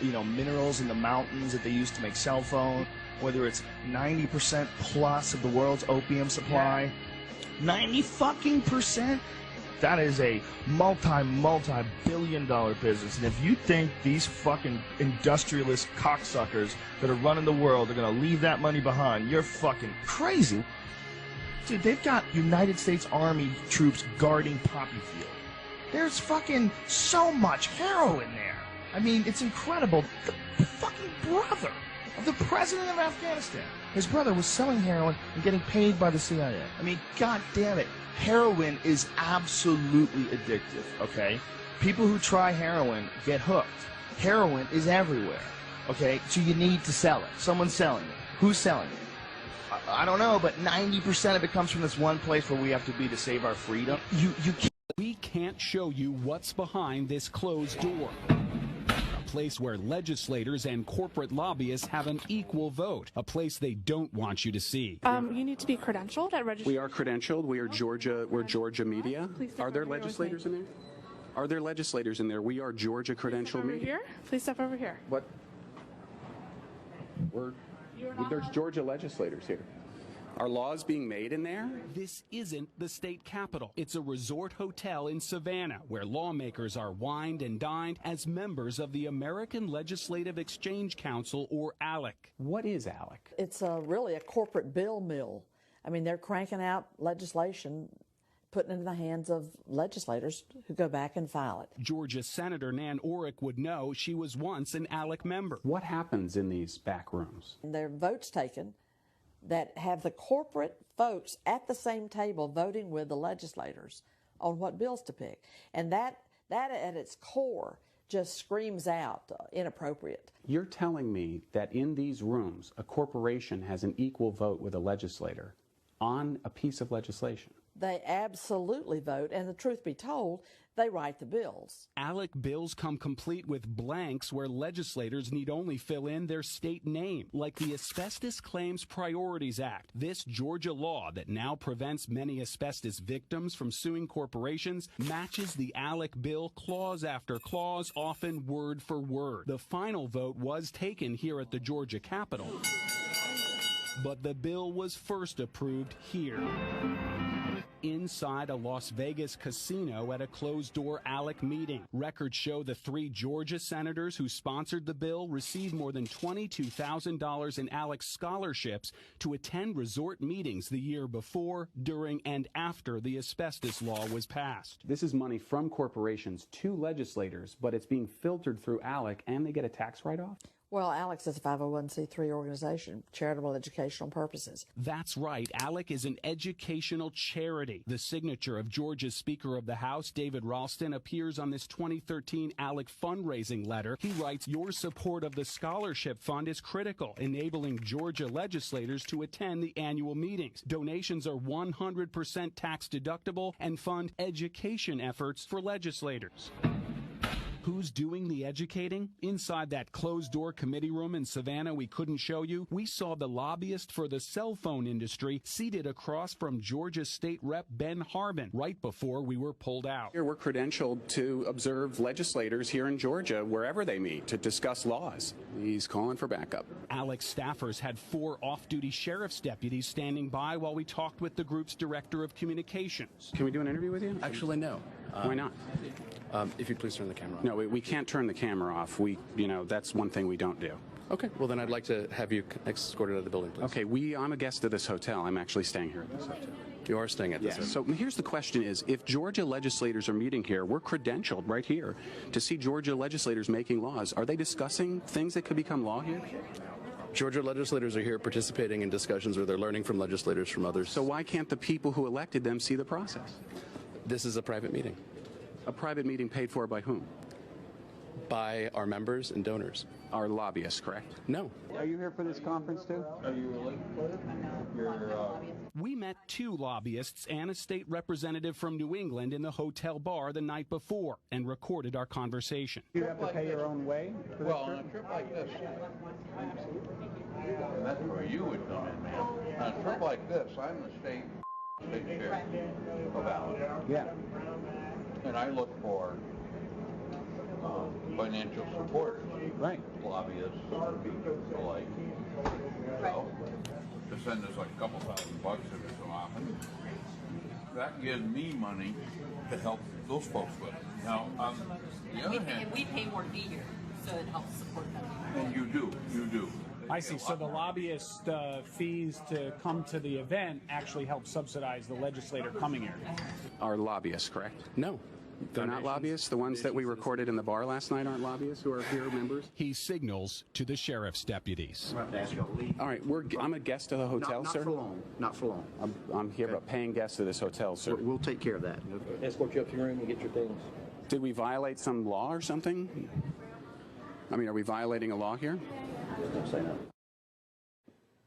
you know, minerals in the mountains that they use to make cell phones, whether it's 90% plus of the world's opium supply. 90% That is a multi-billion-dollar business. And if you think these fucking industrialist cocksuckers that are running the world are going to leave that money behind, you're fucking crazy. Dude, they've got United States Army troops guarding Poppy Field. There's fucking so much heroin there. I mean, it's incredible. The fucking brother of the president of Afghanistan, his brother was selling heroin and getting paid by the CIA. I mean, god damn it. Heroin is absolutely addictive, okay? People who try heroin get hooked. Heroin is everywhere, okay? So you need to sell it. Someone's selling it. Who's selling it? I don't know, but 90% of it comes from this one place where we have to be to save our freedom. We can't show you what's behind this closed door. place where legislators and corporate lobbyists have an equal vote, a place they don't want you to see. You need to be credentialed at registration. We are credentialed. We are Georgia. We're Georgia Media. Are there legislators in there? Are there legislators in there? We are Georgia credentialed media. Here? Please step over here. What? There's Georgia legislators here. Are laws being made in there? This isn't the state capitol. It's a resort hotel in Savannah where lawmakers are wined and dined as members of the American Legislative Exchange Council, or ALEC. What is ALEC? It's really a corporate bill mill. I mean, they're cranking out legislation, putting it in the hands of legislators who go back and file it. Georgia Senator Nan Orrick would know. She was once an ALEC member. What happens in these back rooms? There are votes taken that have the corporate folks at the same table voting with the legislators on what bills to pick. And that at its core just screams out inappropriate. You're telling me that in these rooms, a corporation has an equal vote with a legislator on a piece of legislation? They absolutely vote, and the truth be told, they write the bills. ALEC bills come complete with blanks where legislators need only fill in their state name, like the Asbestos Claims Priorities Act. This Georgia law that now prevents many asbestos victims from suing corporations matches the ALEC bill clause after clause, often word for word. The final vote was taken here at the Georgia Capitol, but the bill was first approved here, inside a Las Vegas casino at a closed-door ALEC meeting. Records show the 3 Georgia senators who sponsored the bill received more than $22,000 in ALEC scholarships to attend resort meetings the year before, during, and after the asbestos law was passed. This is money from corporations to legislators, but it's being filtered through ALEC, and they get a tax write-off? Well, ALEC is a 501c3 organization, charitable educational purposes. That's right. ALEC is an educational charity. The signature of Georgia's Speaker of the House, David Ralston, appears on this 2013 ALEC fundraising letter. He writes, "Your support of the scholarship fund is critical, enabling Georgia legislators to attend the annual meetings. Donations are 100% tax deductible and fund education efforts for legislators." Who's doing the educating? Inside that closed-door committee room in Savannah we couldn't show you, we saw the lobbyist for the cell phone industry seated across from Georgia State Rep Ben Harbin right before we were pulled out. Here we're credentialed to observe legislators here in Georgia wherever they meet to discuss laws. He's calling for backup. ALEC staffers had 4 off-duty sheriff's deputies standing by while we talked with the group's director of communications. Can we do an interview with you? Actually, no. Why not? If you'd please turn the camera off. No, we can't turn the camera off. That's one thing we don't do. Okay, well then I'd like to have you escorted out of the building, please. Okay, I'm a guest of this hotel. I'm actually staying here at this hotel. You are staying at this hotel? So here's the question is, if Georgia legislators are meeting here, we're credentialed right here to see Georgia legislators making laws. Are they discussing things that could become law here? Georgia legislators are here participating in discussions where they're learning from legislators from others. So why can't the people who elected them see the process? This is a private meeting. A private meeting paid for by whom? By our members and donors. Our lobbyists, correct? No. Are you here for this conference too? Are you We met 2 lobbyists and a state representative from New England in the hotel bar the night before and recorded our conversation. You have to pay your own way for this on a trip like this, that's where you would come in, man. On a trip like this, I'm the state chair of ALEC. Yeah. And I look for financial support, right? Lobbyists, alike. So, to send us like a couple $1,000 every so often, that gives me money to help those folks with. Now, on the other hand, we pay more to be here, so it helps support them. And you do. I see. So the lobbyist fees to come to the event actually help subsidize the legislator coming here. Our lobbyists, correct? No. They're not lobbyists? The ones that we recorded in the bar last night aren't lobbyists who are here members? He signals to the sheriff's deputies. All right, I'm a guest of the hotel, not sir? For long. Not for long. I'm here, but paying guest of this hotel, sir. We'll take care of that. Escort you up to your room and get your things. Did we violate some law or something? I mean, are we violating a law here? Don't say no.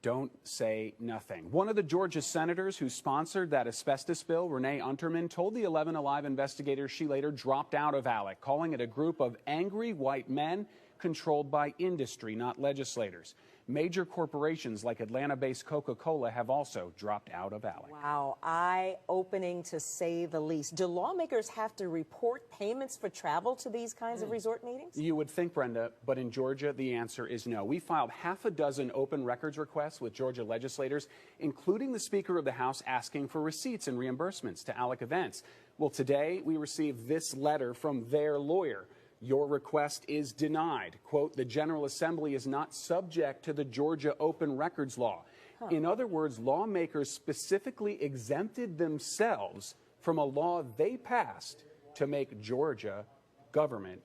Don't say nothing. One of the Georgia senators who sponsored that asbestos bill, Renee Unterman, told the 11 Alive investigators she later dropped out of ALEC, calling it a group of angry white men controlled by industry, not legislators. Major corporations like Atlanta-based Coca-Cola have also dropped out of ALEC. Wow, eye-opening to say the least. Do lawmakers have to report payments for travel to these kinds of resort meetings? You would think, Brenda, but in Georgia, the answer is no. We filed half a dozen open records requests with Georgia legislators, including the Speaker of the House asking for receipts and reimbursements to ALEC events. Well, today we received this letter from their lawyer. Your request is denied. Quote, the General Assembly is not subject to the Georgia Open Records Law. In other words, lawmakers specifically exempted themselves from a law they passed to make Georgia government.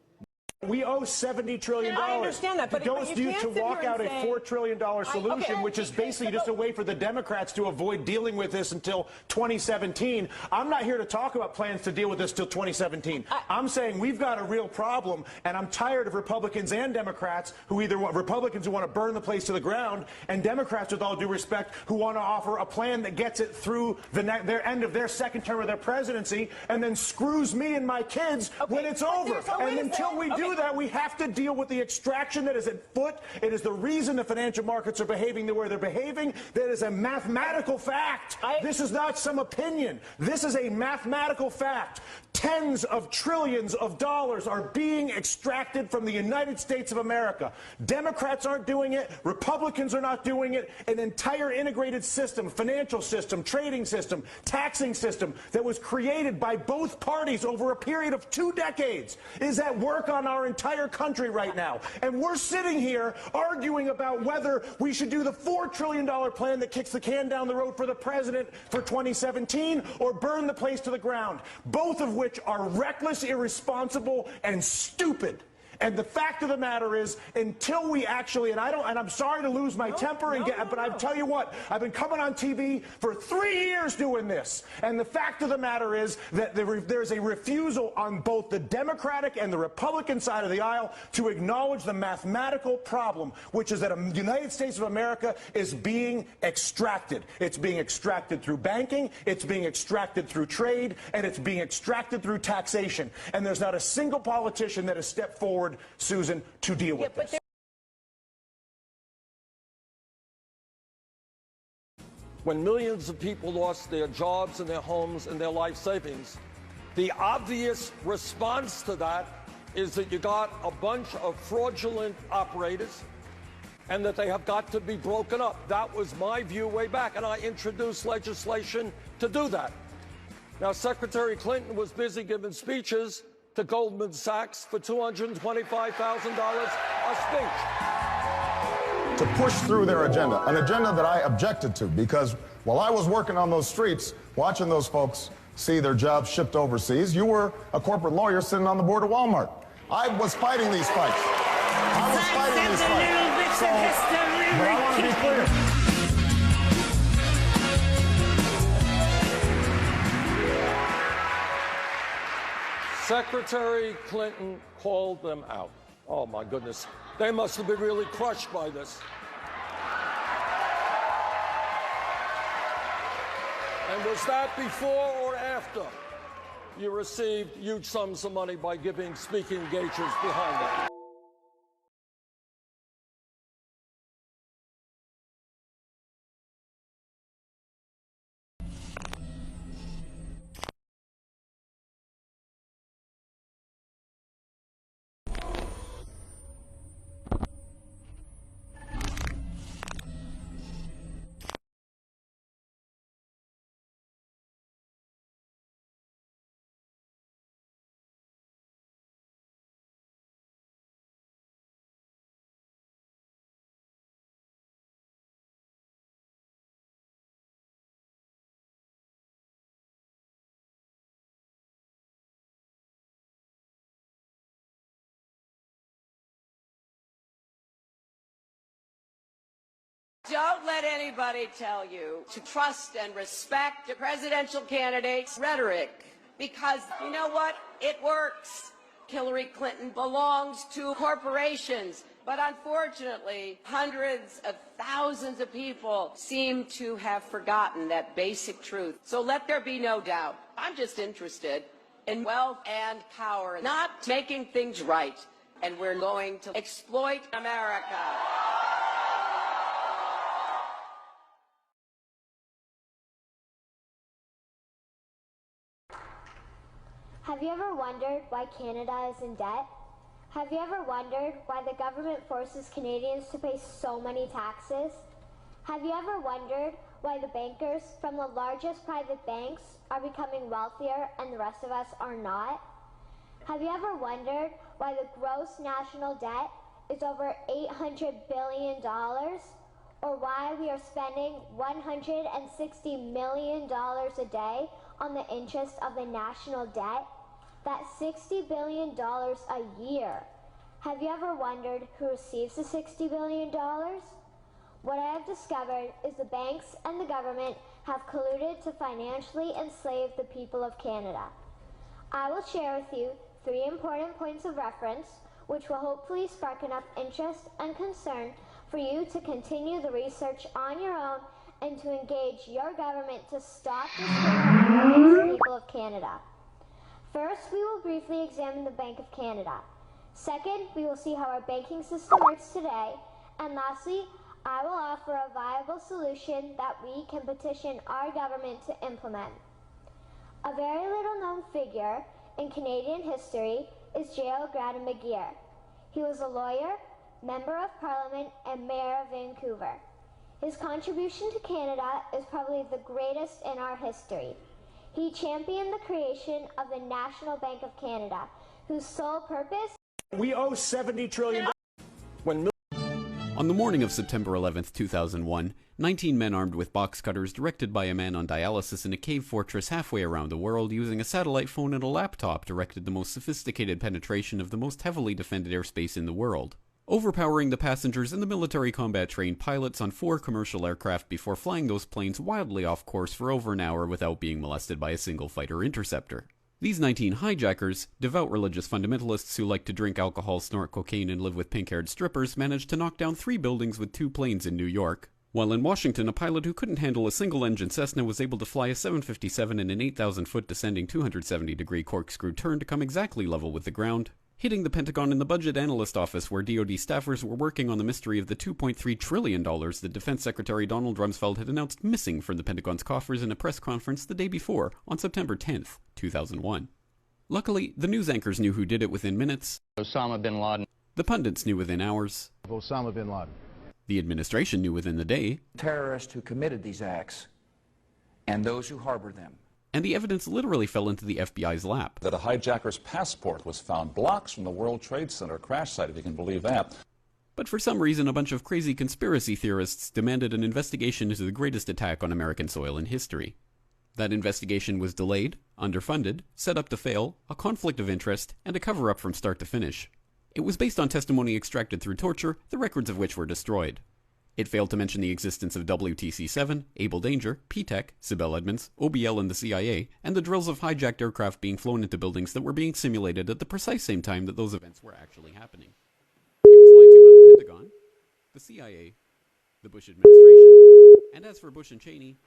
We owe $70 trillion. I understand that, but it goes you to walk out a $4 trillion solution, which is basically just a way for the Democrats to avoid dealing with this until 2017. I'm not here to talk about plans to deal with this till 2017. I'm saying we've got a real problem, and I'm tired of Republicans and Democrats who either want Republicans who want to burn the place to the ground, and Democrats, with all due respect, who want to offer a plan that gets it through their end of their second term of their presidency, and then screws me and my kids when it's over. And until we do that, we have to deal with the extraction that is at foot. It is the reason the financial markets are behaving the way they're behaving. That is a mathematical fact. This is not some opinion. This is a mathematical fact. Tens of trillions of dollars are being extracted from the United States of America. Democrats aren't doing it. Republicans are not doing it. An entire integrated system, financial system, trading system, taxing system that was created by both parties over a period of 2 decades is at work on our entire country right now. And we're sitting here arguing about whether we should do the $4 trillion plan that kicks the can down the road for the president for 2017 or burn the place to the ground, both of which are reckless, irresponsible, and stupid. And the fact of the matter is, until we actually, and I'm sorry to lose my temper, but I tell you what, I've been coming on TV for 3 years doing this. And the fact of the matter is that there's a refusal on both the Democratic and the Republican side of the aisle to acknowledge the mathematical problem, which is that the United States of America is being extracted. It's being extracted through banking, it's being extracted through trade, and it's being extracted through taxation. And there's not a single politician that has stepped forward, Susan, to deal with this. When millions of people lost their jobs and their homes and their life savings, the obvious response to that is that you got a bunch of fraudulent operators and that they have got to be broken up. That was my view way back, and I introduced legislation to do that. Now, Secretary Clinton was busy giving speeches to Goldman Sachs for $225,000 a speech. To push through their agenda, an agenda that I objected to, because while I was working on those streets, watching those folks see their jobs shipped overseas, you were a corporate lawyer sitting on the board of Walmart. I was fighting these fights. I was fighting these fights. But I want to be clear. Secretary Clinton called them out. Oh, my goodness. They must have been really crushed by this. And was that before or after you received huge sums of money by giving speaking engagements behind it? Don't let anybody tell you to trust and respect the presidential candidate's rhetoric, because you know what? It works. Hillary Clinton belongs to corporations, but unfortunately, hundreds of thousands of people seem to have forgotten that basic truth. So let there be no doubt. I'm just interested in wealth and power, not making things right. and we're going to exploit America. Have you ever wondered why Canada is in debt? Have you ever wondered why the government forces Canadians to pay so many taxes? Have you ever wondered why the bankers from the largest private banks are becoming wealthier and the rest of us are not? Have you ever wondered why the gross national debt is over $800 billion? Or why we are spending $160 million a day on the interest of the national debt? That's $60 billion a year. Have you ever wondered who receives the $60 billion? What I have discovered is the banks and the government have colluded to financially enslave the people of Canada. I will share with you 3 important points of reference, which will hopefully spark enough interest and concern for you to continue the research on your own and to engage your government to stop this against the people of Canada. First, we will briefly examine the Bank of Canada. Second, we will see how our banking system works today. And lastly, I will offer a viable solution that we can petition our government to implement. A very little known figure in Canadian history is J.O. Gradon McGeer. He was a lawyer, member of Parliament, and Mayor of Vancouver. His contribution to Canada is probably the greatest in our history. He championed the creation of the National Bank of Canada, whose sole purpose... We owe $70 trillion. On the morning of September 11th, 2001, 19 men armed with box cutters directed by a man on dialysis in a cave fortress halfway around the world using a satellite phone and a laptop directed the most sophisticated penetration of the most heavily defended airspace in the world, overpowering the passengers and the military combat-trained pilots on 4 commercial aircraft before flying those planes wildly off course for over an hour without being molested by a single fighter interceptor. These 19 hijackers, devout religious fundamentalists who like to drink alcohol, snort cocaine, and live with pink-haired strippers, managed to knock down 3 buildings with 2 planes in New York, while in Washington a pilot who couldn't handle a single-engine Cessna was able to fly a 757 in an 8,000-foot descending 270-degree corkscrew turn to come exactly level with the ground, hitting the Pentagon in the budget analyst office where DoD staffers were working on the mystery of the $2.3 trillion that Defense Secretary Donald Rumsfeld had announced missing from the Pentagon's coffers in a press conference the day before, on September 10th, 2001. Luckily, the news anchors knew who did it within minutes. Osama bin Laden. The pundits knew within hours. Osama bin Laden. The administration knew within the day. Terrorists who committed these acts and those who harbored them. And the evidence literally fell into the FBI's lap. That a hijacker's passport was found blocks from the World Trade Center crash site, if you can believe that. But for some reason, a bunch of crazy conspiracy theorists demanded an investigation into the greatest attack on American soil in history. That investigation was delayed, underfunded, set up to fail, a conflict of interest, and a cover-up from start to finish. It was based on testimony extracted through torture, the records of which were destroyed. It failed to mention the existence of WTC-7, Able Danger, P-TECH, Sibel Edmonds, OBL and the CIA, and the drills of hijacked aircraft being flown into buildings that were being simulated at the precise same time that those events were actually happening. It was lied to by the Pentagon, the CIA, the Bush administration, and as for Bush and Cheney,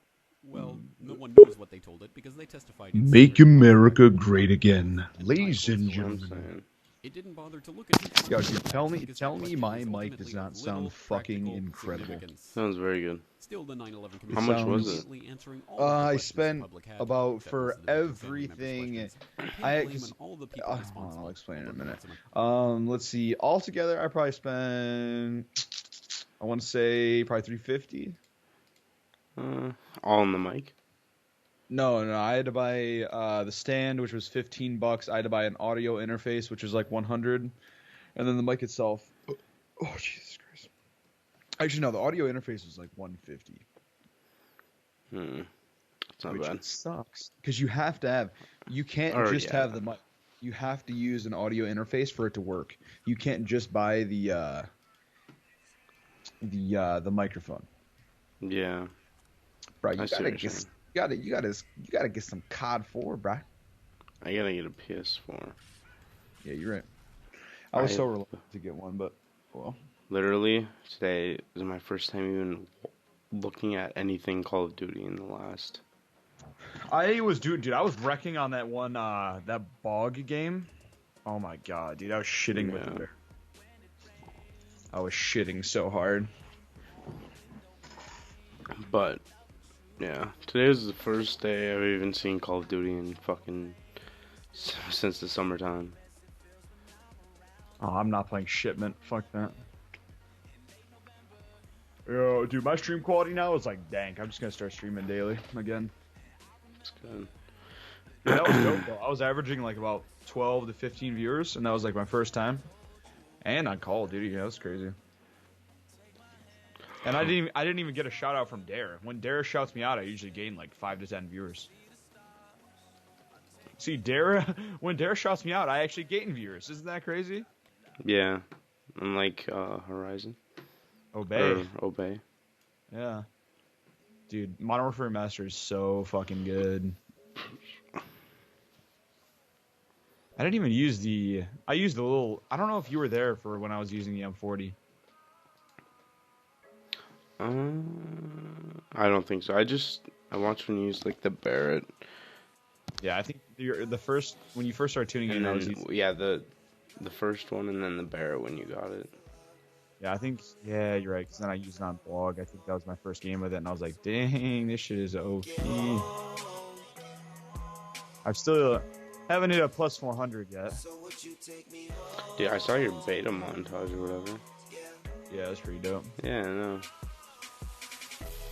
well, no one knows what they told it because they testified in Make America great again, ladies and gentlemen. It didn't bother to look at Yo, dude, tell me my mic does not sound fucking incredible. Sounds very good. Still the 9/11 How much was it? I spent about for everything. I'll explain in a minute. Let's see. Altogether, I probably spent. I want to say probably $350. All on the mic. No, I had to buy the stand, which was $15. I had to buy an audio interface, which was like $100, and then the mic itself. Oh, Jesus Christ! Actually, no, the audio interface was like $150. It's not which bad. Sucks because you have to have. You can't just have the mic. You have to use an audio interface for it to work. You can't just buy the microphone. Yeah. Bro, you gotta get some COD 4, bro. I gotta get a PS4. Yeah, you're right. I was so reluctant to get one, but well. Literally, today is my first time even looking at anything Call of Duty in the last. I was wrecking on that one that bog game. Oh my god, dude, I was shitting with it there. I was shitting so hard. But yeah, today was the first day I've even seen Call of Duty in fucking since the summertime. Oh, I'm not playing Shipment. Fuck that. Yo, dude, my stream quality now is like dank. I'm just gonna start streaming daily again. It's good. Yeah, that was dope though. I was averaging like about 12 to 15 viewers, and that was like my first time. And on Call of Duty, yeah, that was crazy. And I didn't even get a shout out from Dare. When Dare shouts me out, I usually gain like 5 to 10 viewers. See, Dare, when Dare shouts me out, I actually gain viewers. Isn't that crazy? Yeah, unlike Horizon. Obey. Yeah. Dude, Modern Warfare Master is so fucking good. I didn't even use I used the little, I don't know if you were there for when I was using the M40. I don't think so. I watched when you used like the Barrett. Yeah, I think the first, when you first started tuning in, I was using... Yeah, the first one and then the Barrett when you got it. Yeah, I think, yeah, you're right, because then I used it on blog. I think that was my first game with it, and I was like, dang, this shit is OP. I've still haven't hit a plus 400 yet. Dude, I saw your beta montage or whatever. Yeah, that's pretty dope. Yeah, I know.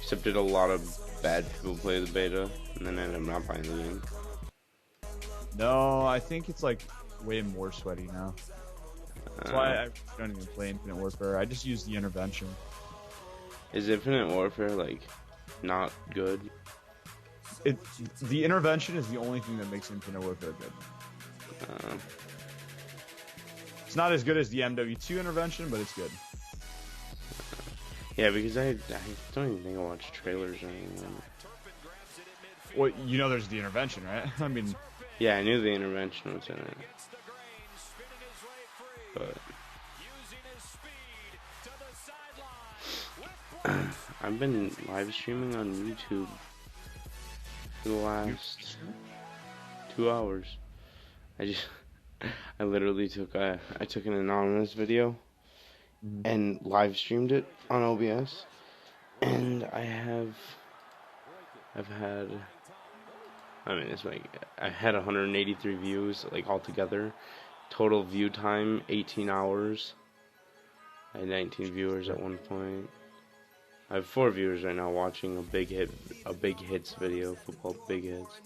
Except did a lot of bad people play the beta, and then ended up not buying the game. No, I think it's like way more sweaty now. That's why I don't even play Infinite Warfare. I just use the intervention. Is Infinite Warfare like not good? The intervention is the only thing that makes Infinite Warfare good. It's not as good as the MW2 intervention, but it's good. Yeah, because I don't even think I watched trailers or anything. Well, you know there's the intervention, right? I mean... Yeah, I knew the intervention was in it. But... I've been live streaming on YouTube for the last 2 hours. I literally took an anonymous video and live streamed it on OBS, and I've had, I mean, it's like I had 183 views like altogether. Total view time 18 hours. I had 19 viewers at one point. I have 4 viewers right now watching a big hits video, football big hits.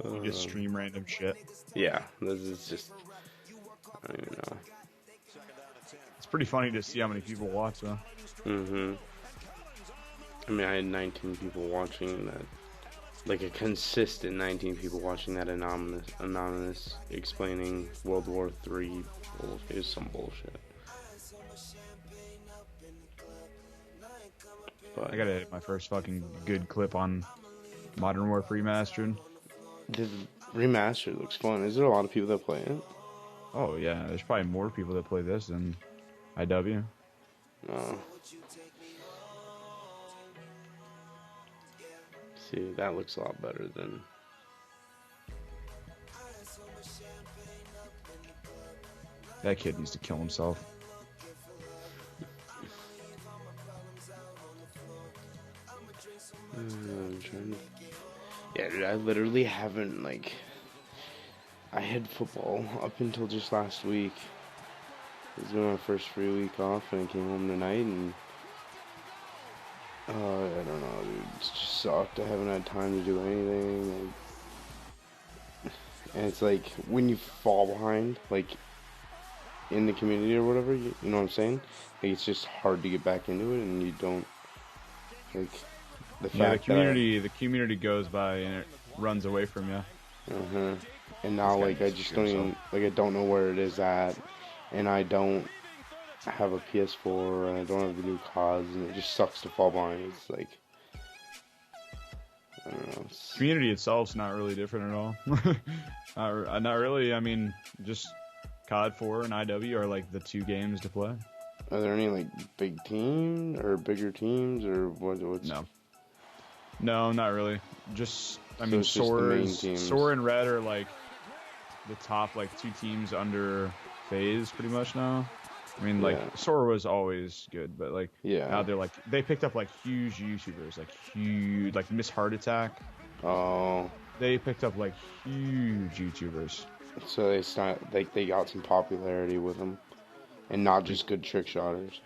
You just stream random shit. Yeah, this is just, I don't even know. It's pretty funny to see how many people watch though. I mean, I had 19 people watching that, like a consistent 19 people watching that anonymous explaining World War 3 is some bullshit. But I gotta hit my first fucking good clip on Modern Warfare Remastered. The remastered looks fun. Is there a lot of people that play it? Oh yeah, there's probably more people that play this than IW. Oh. See, that looks a lot better than... That kid needs to kill himself. I'm trying to... Yeah, dude, I literally haven't, like... I had football up until just last week. It's been my first free week off, and I came home tonight, and... I don't know, dude. It just sucked. I haven't had time to do anything. And it's like, when you fall behind, like, in the community or whatever, you know what I'm saying? Like, it's just hard to get back into it, and you don't, like... The community goes by and it runs away from you. And now, like, I just don't even, like, I don't know where it is at, and I don't have a PS4, and I don't have the new CODs, and it just sucks to fall behind. It's like, I don't know. Community itself's not really different at all. Not really. I mean, just COD 4 and IW are like the 2 games to play. Are there any like big teams or bigger teams or what's? No, not really. Just, I mean, Soar and Red are like the top like 2 teams under FaZe pretty much now. I mean, like Sora was always good, but like now they picked up like huge YouTubers, like huge, like Miss Heart Attack. Oh. They picked up like huge YouTubers. So it's not like they got some popularity with them, and not just good trick shotters.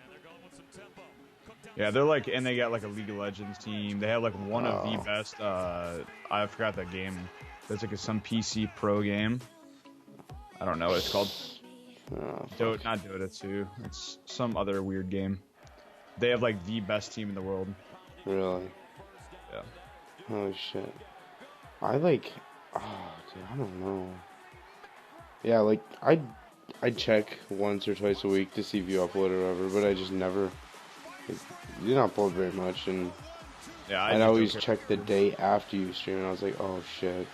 Yeah, they're like, and they got like a League of Legends team. They have like one of the best. I forgot that game. There's like some PC pro game. I don't know what it's called. Not Dota 2. It's some other weird game. They have like the best team in the world. Really? Yeah. Holy shit. I like. Oh, dude, I don't know. Yeah, like I check once or twice a week to see if you upload or whatever, but I just never. You don't upload very much, and yeah, I'd always check the day after you stream, and I was like, oh shit.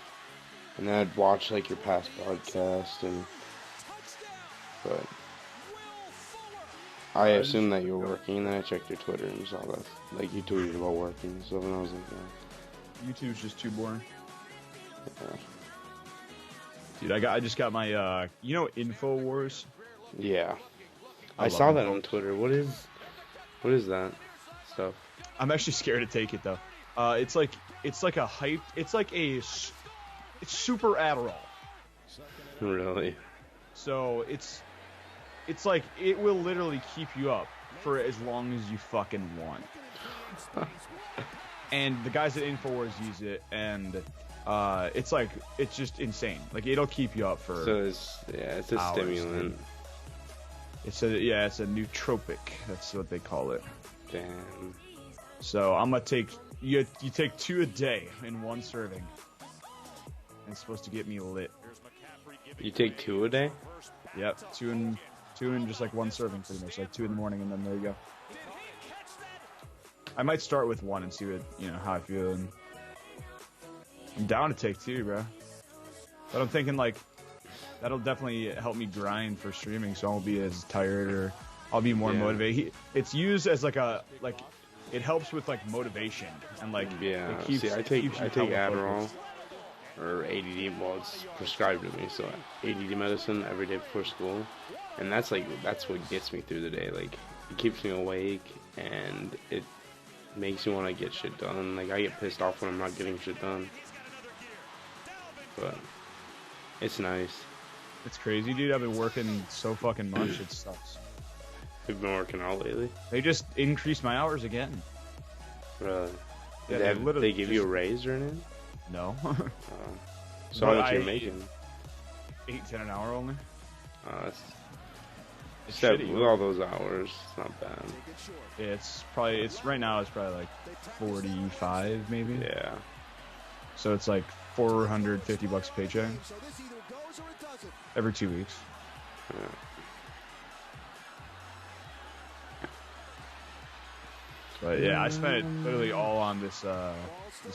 And then I'd watch like your past broadcast, but I assumed that you were working, and then I checked your Twitter and saw that like you tweeted about working and stuff, and I was like, yeah. YouTube's just too boring. Yeah. Dude, I just got my InfoWars. Yeah, I saw that on Twitter. What is that stuff? I'm actually scared to take it though. It's like a hype. It's super Adderall. Really? So it's like it will literally keep you up for as long as you fucking want. And the guys at InfoWars use it, and it's just insane. Like it'll keep you up for. So it's a stimulant. It's a nootropic. That's what they call it. Damn. So I'm gonna take you take 2 a day in one serving. It's supposed to get me lit. You take 2 a day? Yep, two in just like one serving pretty much, like 2 in the morning, and then there you go. I might start with 1 and see what how I feel. And I'm down to take 2, bro. But I'm thinking like that'll definitely help me grind for streaming, so I won't be as tired, or I'll be more motivated. It's used as it helps with like motivation and like it keeps. See, I take Adderall or ADD. Well, it's prescribed to me, so ADD medicine every day before school, and that's what gets me through the day. Like it keeps me awake, and it makes me want to get shit done. Like I get pissed off when I'm not getting shit done, but it's nice. It's crazy, dude. I've been working so fucking much, it sucks. You've been working out lately? They just increased my hours again. Really? Yeah, Did they give you a raise or anything? No. So how much you're making? $8.10 an hour only. It's shitty. With all those hours, it's not bad. Yeah, right now it's probably like 45 maybe. Yeah. So it's like $450 a paycheck. Every 2 weeks. Yeah. But yeah, I spent it literally all on this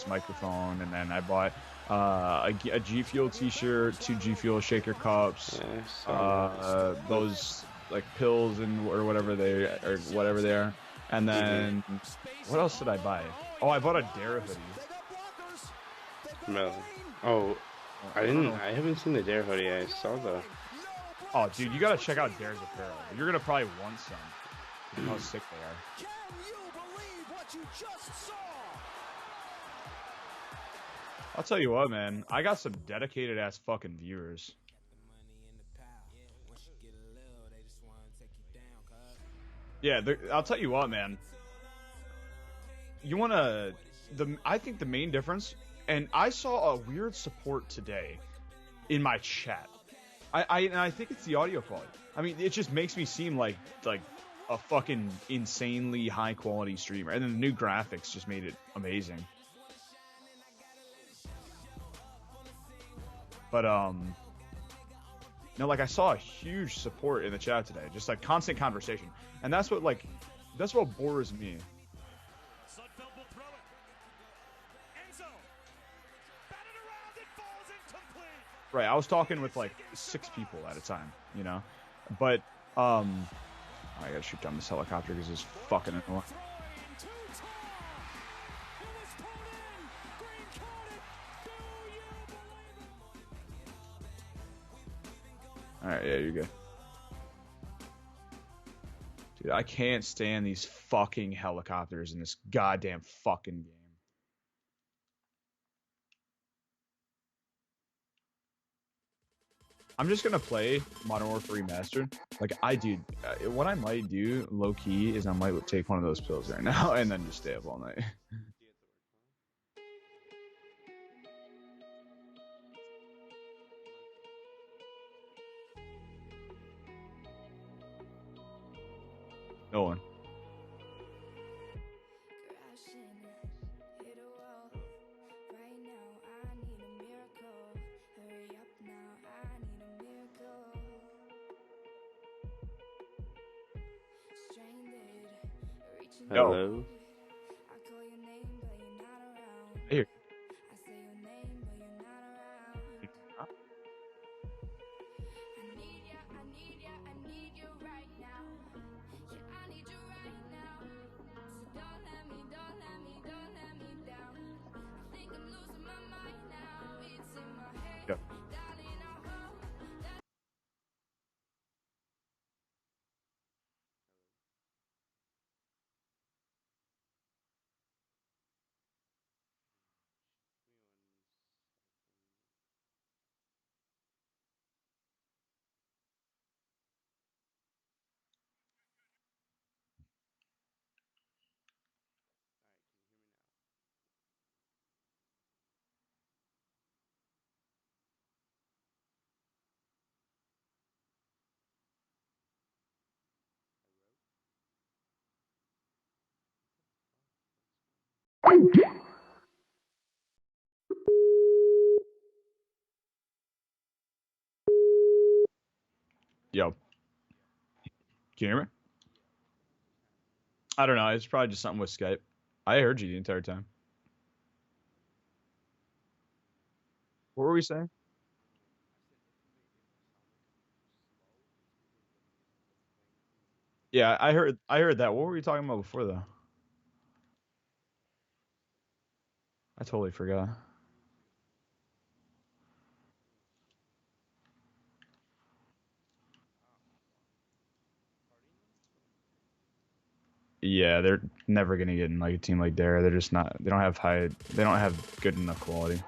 microphone, and then I bought a G Fuel T-shirt, 2 G Fuel shaker cups, those like pills or whatever they are, and then what else did I buy? Oh, I bought a Dare hoodie. Really? Oh. I haven't seen the Dare hoodie. I saw the. Oh, dude, you gotta check out Dare's apparel. You're gonna probably want some. You know how sick they are. Can you believe what you just saw? I'll tell you what, man. I got some dedicated ass fucking viewers. Yeah, I'll tell you what, man. I think the main difference. And I saw a weird support today in my chat. I think it's the audio quality. I mean, it just makes me seem like a fucking insanely high quality streamer. And then the new graphics just made it amazing. But like I saw a huge support in the chat today, just like constant conversation, and that's what bores me. Right, I was talking with like 6 people at a time, but I gotta shoot down this helicopter because it's fucking annoying. Alright, yeah, you're good. Dude, I can't stand these fucking helicopters in this goddamn fucking game. I'm just gonna play Modern Warfare Remastered. Like, dude, what I might do, low key, is I might take one of those pills right now and then just stay up all night. No one. Hello. Here. Go. Yo. Can you hear me? I don't know. It's probably just something with Skype. I heard you the entire time. What were we saying? Yeah, I heard that. What were we talking about before though? I totally forgot. Yeah, they're never gonna get in like a team like Dare. They're just not. They don't have They don't have good enough quality.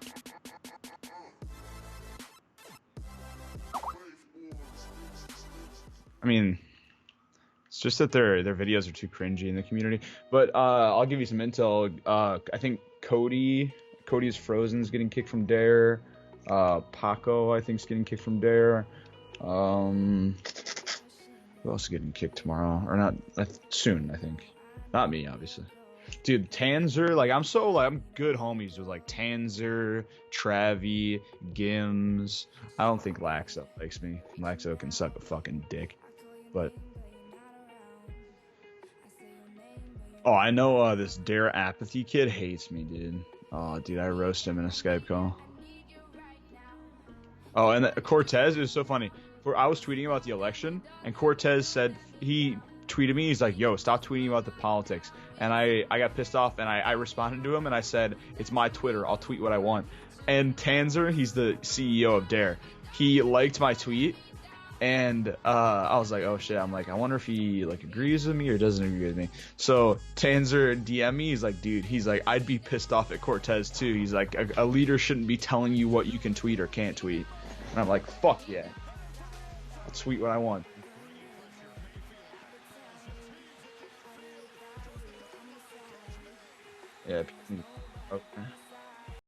I mean, it's just that their videos are too cringy in the community. But I'll give you some intel. I think Cody's Frozen's getting kicked from Dare. Paco, I think, is getting kicked from Dare. Who else is getting kicked tomorrow? Or not soon, I think. Not me, obviously. Dude, Tanzer, like, I'm good homies with, like, Tanzer, Travi, Gims. I don't think Laxo likes me. Laxo can suck a fucking dick. But... Oh, I know this Dare Apathy kid hates me, dude. Oh, dude, I roast him in a Skype call. Oh, and Cortez, it was so funny. I was tweeting about the election, and Cortez said, he tweeted me, he's like, yo, stop tweeting about the politics. And I got pissed off, and I responded to him, and I said, it's my Twitter, I'll tweet what I want. And Tanzer, he's the CEO of Dare, he liked my tweet, and I was like, oh shit, I'm like, I wonder if he like agrees with me or doesn't agree with me. So Tanzer DM me, he's like, dude, he's like, I'd be pissed off at Cortez too. He's like, a leader shouldn't be telling you what you can tweet or can't tweet. And I'm like, fuck yeah. I'll tweet what I want. Yeah. Okay.